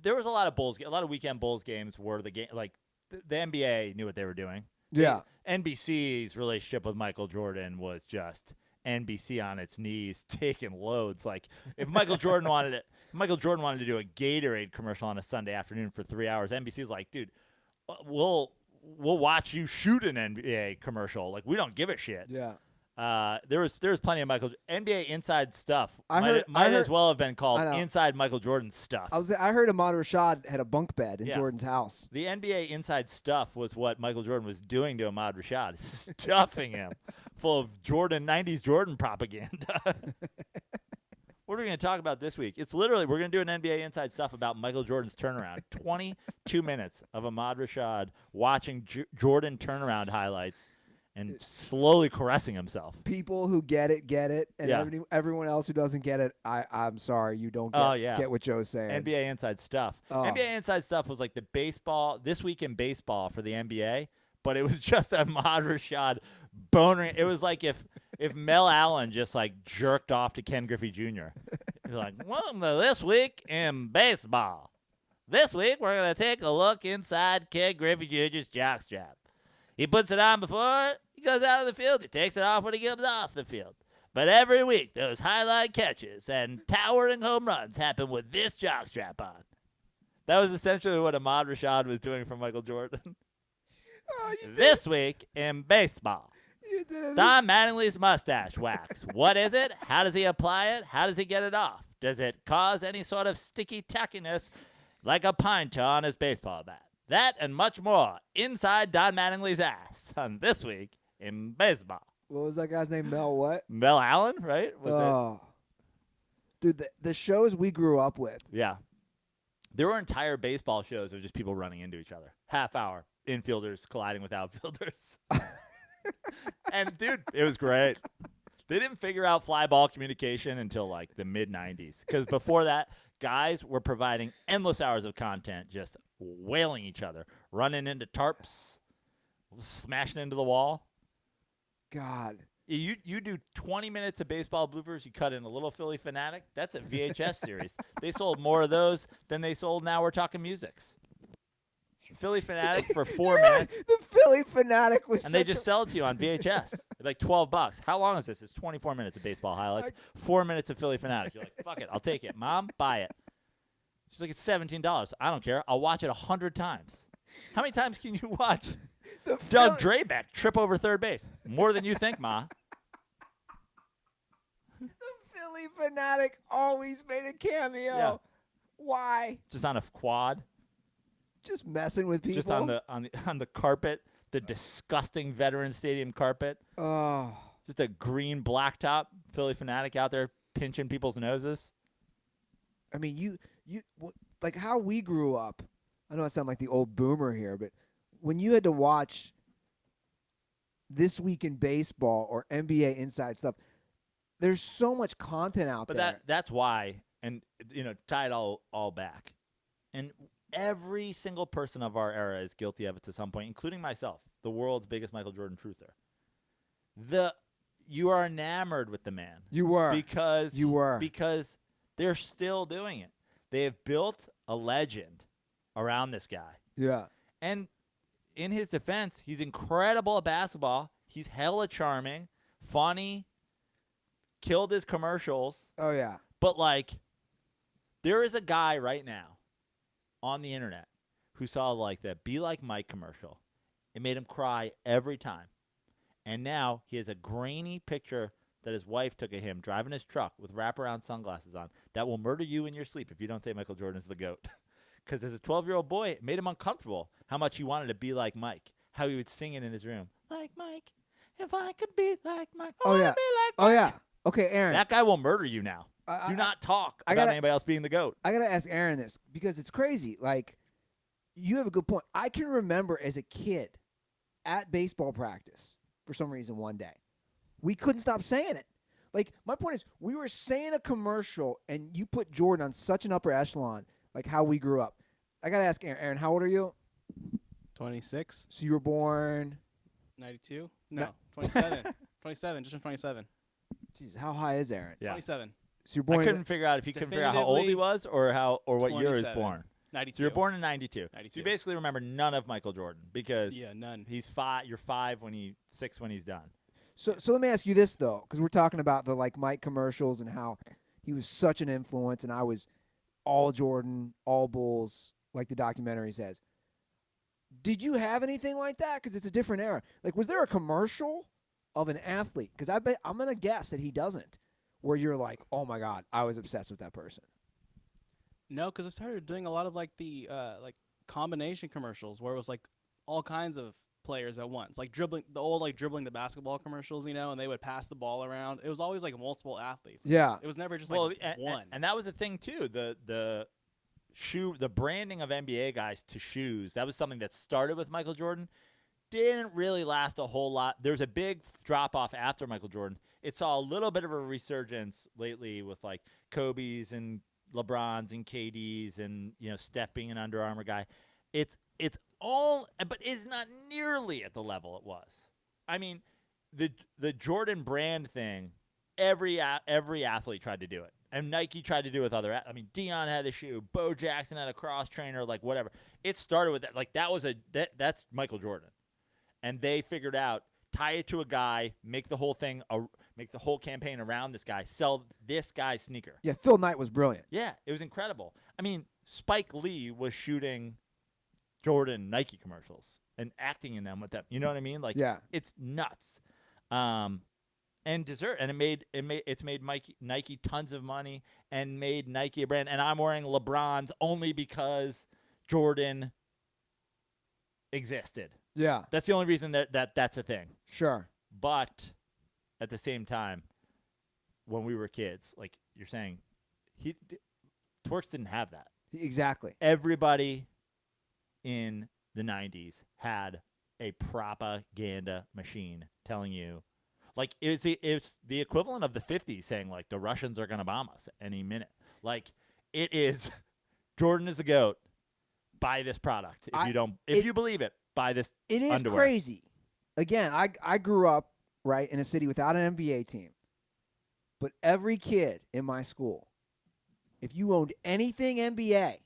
there was a lot of weekend Bulls games where the game, like the NBA knew what they were doing. Yeah, NBC's relationship with Michael Jordan was just NBC on its knees taking loads. Like if Michael Jordan wanted to do a Gatorade commercial on a Sunday afternoon for 3 hours, NBC's like, dude, we'll watch you shoot an NBA commercial. Like we don't give a shit. Yeah. There was plenty of NBA inside stuff. I might heard, as well have been called inside Michael Jordan stuff. I heard Ahmad Rashad had a bunk bed in Jordan's house. The NBA inside stuff was what Michael Jordan was doing to Ahmad Rashad, stuffing him full of 90s Jordan propaganda. What are we going to talk about this week? It's literally, we're going to do an NBA inside stuff about Michael Jordan's turnaround. 22 minutes of Ahmad Rashad watching Jordan turnaround highlights and slowly caressing himself. People who get it, and everyone else who doesn't get it, I'm sorry, you don't get what Joe's saying. NBA inside stuff. NBA inside stuff was like the baseball, This Week in Baseball for the NBA, but it was just Ahmad Rashad boner. It was like if Mel Allen just like jerked off to Ken Griffey Jr. He's like, welcome to This Week in Baseball. This week we're going to take a look inside Ken Griffey Jr.'s jockstrap. He puts it on before he goes out of the field. He takes it off when he comes off the field. But every week, those highlight catches and towering home runs happen with this jockstrap on. That was essentially what Ahmad Rashad was doing for Michael Jordan. This week in baseball. Don Mattingly's mustache wax. What is it? How does he apply it? How does he get it off? Does it cause any sort of sticky tackiness like a pine tar on his baseball bat? That and much more inside Don Mattingly's ass on This Week in Baseball. What was that guy's name? Mel what? Mel Allen, right? Dude, the shows we grew up with. Yeah. There were entire baseball shows of just people running into each other. Half hour. Infielders colliding with outfielders. And, dude, it was great. They didn't figure out fly ball communication until like the mid 90s. Because before that, guys were providing endless hours of content, just wailing each other, running into tarps, smashing into the wall. God. You do 20 minutes of baseball bloopers. You cut in a little Philly Fanatic. That's a VHS series. They sold more of those than they sold Now We're Talking Musics. Philly Fanatic for 4 minutes. The Philly Fanatic was and they just sell it to you on VHS. Like $12. How long is this? It's 24 minutes of baseball highlights. 4 minutes of Philly Fanatic. You're like, fuck it. I'll take it. Mom, buy it. She's like, it's $17. I don't care. I'll watch it 100 times. How many times can you watch Doug Drabeck trip over third base? More than you think, Ma. The Philly Fanatic always made a cameo. Yeah. Why? Just on a quad. Just messing with people. Just on the carpet, the disgusting Veterans Stadium carpet. Oh. Just a green blacktop. Philly Fanatic out there pinching people's noses. I mean, you like how we grew up. I know I sound like the old boomer here, but when you had to watch This Week in Baseball or NBA Inside stuff, there's so much content out there. But that's why, and tie it all back. And every single person of our era is guilty of it to some point, including myself, the world's biggest Michael Jordan truther. You are enamored with the man. You were. Because they're still doing it. They have built a legend around this guy. Yeah. And in his defense, he's incredible at basketball. He's hella charming, funny, killed his commercials. Oh, yeah. But, like, there is a guy right now on the internet who saw like that Be Like Mike commercial. It made him cry every time. And now he has a grainy picture that his wife took of him driving his truck with wraparound sunglasses on that will murder you in your sleep if you don't say Michael Jordan is the GOAT. Because as a 12-year-old boy, it made him uncomfortable how much he wanted to be like Mike, how he would sing it in his room. Like Mike, if I could be like Mike. Oh, yeah. Be like Mike. Oh, yeah. Okay, Aaron. That guy will murder you now. Do not talk about anybody else being the GOAT. I got to ask Aaron this because it's crazy. Like, you have a good point. I can remember as a kid at baseball practice for some reason one day. We couldn't stop saying it. Like, my point is, we were saying a commercial, and you put Jordan on such an upper echelon, like how we grew up. I got to ask Aaron. Aaron, how old are you? 26. So you were born? 92? No, 27. 27, just from 27. Jeez, how high is Aaron? Yeah. 27. So you're born. I couldn't figure out if he couldn't figure out how old he was or what year he was born. 92. So you're born in 92. 92. So you basically remember none of Michael Jordan because none. He's 5. You're 5 6 when he's done. So let me ask you this though, because we're talking about the like Mike commercials and how he was such an influence, and I was all Jordan, all Bulls, like the documentary says. Did you have anything like that? Because it's a different era. Like, was there a commercial of an athlete? Because I'm gonna guess that he doesn't. Where you're like, oh my God, I was obsessed with that person. No, because I started doing a lot of like the like combination commercials where it was like all kinds of players at once, like dribbling the basketball commercials, and they would pass the ball around. It was always like multiple athletes. Yeah, it was never just one. And that was the thing too. The branding of NBA guys to shoes. That was something that started with Michael Jordan. Didn't really last a whole lot. There's a big drop off after Michael Jordan. It saw a little bit of a resurgence lately with like Kobe's and LeBron's and KD's and Steph being an Under Armour guy. It's all, but it's not nearly at the level it was. I mean, the Jordan brand thing. Every athlete tried to do it, and Nike tried to do it with other. I mean, Deion had a shoe, Bo Jackson had a cross trainer, like whatever. It started with that. Like that's Michael Jordan, and they figured out tie it to a guy, make the whole thing, make the whole campaign around this guy, sell this guy's sneaker. Yeah, Phil Knight was brilliant. Yeah, it was incredible. I mean, Spike Lee was shooting Jordan Nike commercials and acting in them with them. You know what I mean? Like, yeah, it's nuts. And it's made Nike tons of money and made Nike a brand. And I'm wearing LeBron's only because Jordan existed. Yeah, that's the only reason that's a thing. Sure, but at the same time, when we were kids, like you're saying, Twerks didn't have that. Exactly. Everybody in the 90s had a propaganda machine telling you, Like it's the equivalent of the 50s saying like the Russians are going to bomb us any minute. Like it is. Jordan is the GOAT. Buy this product. If you believe it, buy this. It is underwear. crazy. Again, I grew up right in a city without an NBA team, but every kid in my school, if you owned anything NBA,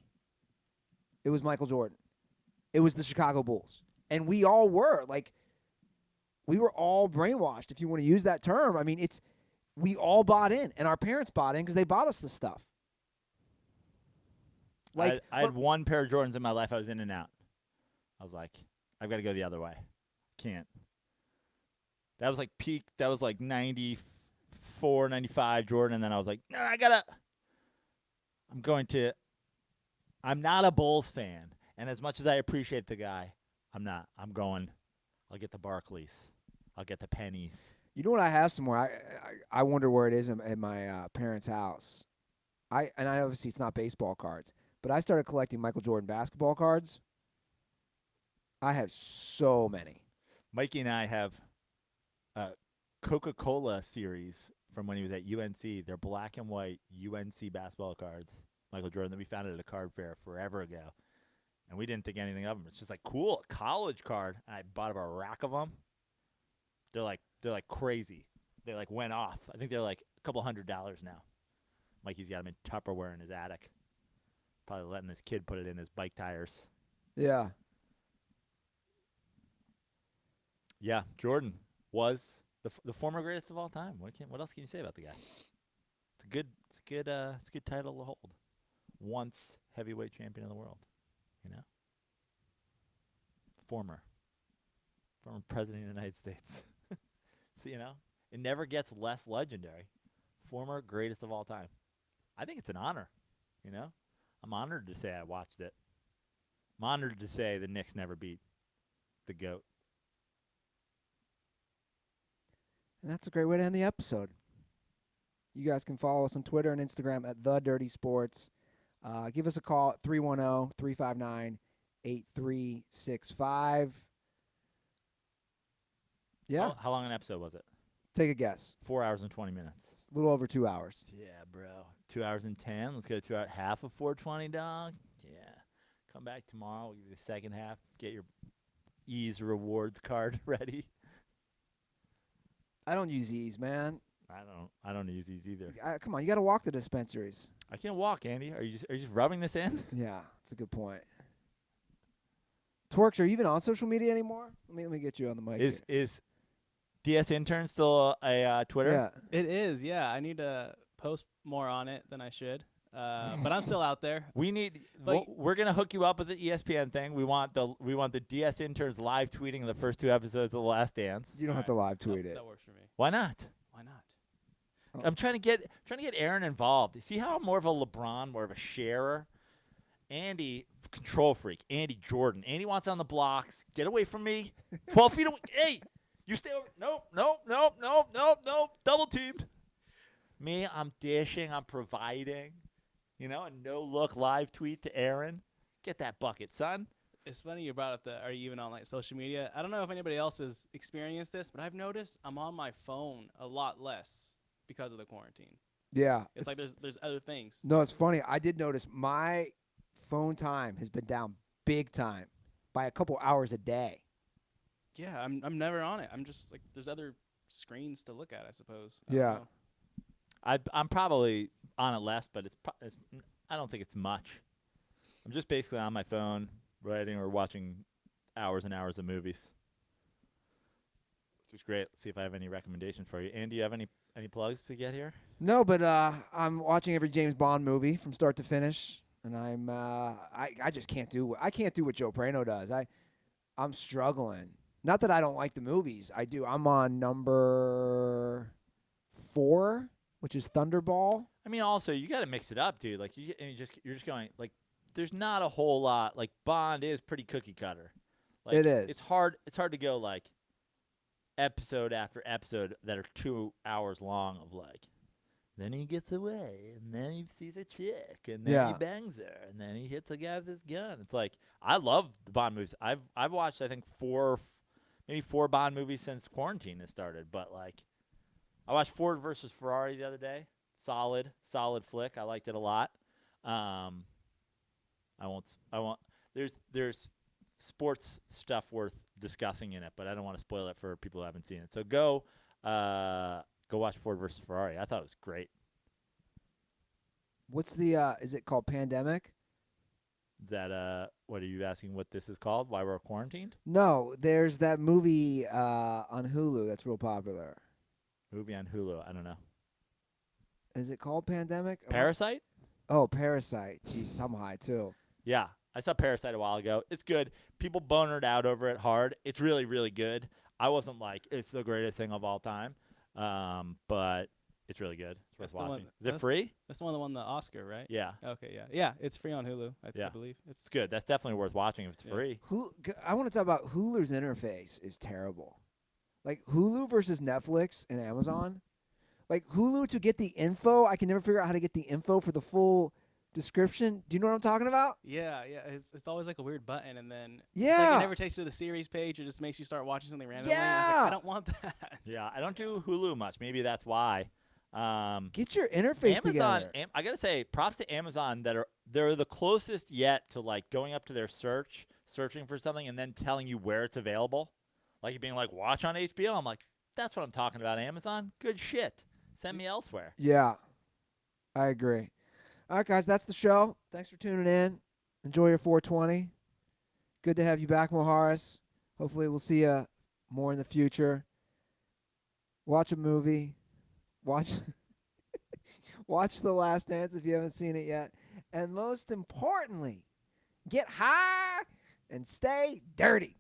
it was Michael Jordan. It was the Chicago Bulls, and we all were like, we were all brainwashed. If you want to use that term, I mean, we all bought in, and our parents bought in because they bought us the stuff. Like I had one pair of Jordans in my life. I was in and out. I was like, I've got to go the other way. Can't. That was like peak. That was like 94, 95 Jordan. And then I was like, no, I'm not a Bulls fan. And as much as I appreciate the guy, I'm not. I'm going, I'll get the Barclays. I'll get the pennies. You know what I have somewhere? I wonder where it is at my parents' house. I obviously it's not baseball cards. But I started collecting Michael Jordan basketball cards. I have so many. Mikey and I have a Coca-Cola series from when he was at UNC. They're black and white UNC basketball cards, Michael Jordan, that we found at a card fair forever ago. And we didn't think anything of them. It's just like, cool, a college card. And I bought a rack of them. They're like crazy. They like went off. I think they're like a couple $100 now. Mikey's got them in Tupperware in his attic. Probably letting this kid put it in his bike tires. Yeah. Yeah, Jordan was the former greatest of all time. What else can you say about the guy? It's a good title to hold. Once heavyweight champion of the world, you know. Former president of the United States. So, you know, it never gets less legendary. Former greatest of all time. I think it's an honor, you know. I'm honored to say I watched it. I'm honored to say the Knicks never beat the GOAT. And that's a great way to end the episode. You guys can follow us on Twitter and Instagram at The Dirty Sports. Give us a call at 310-359-8365. Yeah. How long an episode was it? Take a guess. 4 hours and 20 minutes. A little over 2 hours. Yeah, bro. 2 hours and 10. Let's go 2 hours. Half of 420, dog. Yeah. Come back tomorrow. We'll give you the second half. Get your Ease rewards card ready. I don't use Ease, man. I don't use Ease either. Come on, you got to walk the dispensaries. I can't walk, Andy. Are you just rubbing this in? Yeah, that's a good point. Twerks, are you even on social media anymore? Let me get you on the mic. Is DS Intern still a Twitter? Yeah. It is, yeah. I need to post more on it than I should. But I'm still out there. We're gonna hook you up with the ESPN thing. We want the DS Interns live tweeting the first 2 episodes of The Last Dance. You don't have to live tweet it. That works for me. Why not? Why not? Oh. I'm trying to get Aaron involved. See how I'm more of a LeBron, more of a sharer? Andy, control freak. Andy Jordan. Andy wants on the blocks. Get away from me. 12 feet away. Hey, you stay over. Nope. Double teamed. Me, I'm dishing. I'm providing. You know, a no-look live tweet to Aaron. Get that bucket, son. It's funny you brought up are you even on like social media? I don't know if anybody else has experienced this, but I've noticed I'm on my phone a lot less because of the quarantine. Yeah. It's like there's other things. No, it's funny. I did notice my phone time has been down big time by a couple hours a day. Yeah, I'm never on it. I'm just like there's other screens to look at, I suppose. Yeah. I'm probably on it less, but I don't think it's much. I'm just basically on my phone writing or watching hours and hours of movies, which is great. Let's see if I have any recommendations for you. Andy, do you have any plugs to get here? No, but I'm watching every James Bond movie from start to finish, and I just can't do what Joe Prano does. I'm struggling. Not that I don't like the movies. I do. I'm on number 4, which is Thunderball. I mean, also you got to mix it up, dude. Like you're just going like. There's not a whole lot. Like Bond is pretty cookie cutter. Like, it is. It's hard to go like episode after episode that are 2 hours long of like. Then he gets away, and then he sees a chick, and then he bangs her, and then he hits a guy with his gun. It's like I love the Bond movies. I've watched I think 4 Bond movies since quarantine has started. But like I watched Ford versus Ferrari the other day. Solid flick. I liked it a lot. I won't. There's sports stuff worth discussing in it, but I don't want to spoil it for people who haven't seen it. So go watch Ford versus Ferrari. I thought it was great. What's the is it called Pandemic? Is that what are you asking what this is called? Why we're quarantined? No, there's that movie on Hulu that's real popular. Movie on Hulu. I don't know. Is it called Pandemic? Parasite? Oh, Parasite. Jesus, I'm high too. Yeah. I saw Parasite a while ago. It's good. People bonered out over it hard. It's really, really good. I wasn't like, it's the greatest thing of all time. But it's really good. It's worth watching. Is it free? That's the one that won the Oscar, right? Yeah. Okay, yeah. Yeah, it's free on Hulu, I believe. It's good. That's definitely worth watching if it's free. I want to talk about Hulu's interface is terrible. Like Hulu versus Netflix and Amazon. Like Hulu to get the info, I can never figure out how to get the info for the full description. Do you know what I'm talking about? Yeah. It's always like a weird button, and then yeah, it's like it never takes you to the series page. It just makes you start watching something randomly. Yeah, I was like, I don't want that. Yeah, I don't do Hulu much. Maybe that's why. Get your interface Amazon, together. I gotta say, props to Amazon they're the closest yet to like going up to their searching for something, and then telling you where it's available. Like being like, watch on HBO. I'm like, that's what I'm talking about. Amazon, good shit. Send me elsewhere. Yeah, I agree. All right, guys, that's the show. Thanks for tuning in. Enjoy your 420. Good to have you back, Moharis. Hopefully we'll see you more in the future. Watch a movie. Watch The Last Dance if you haven't seen it yet. And most importantly, get high and stay dirty.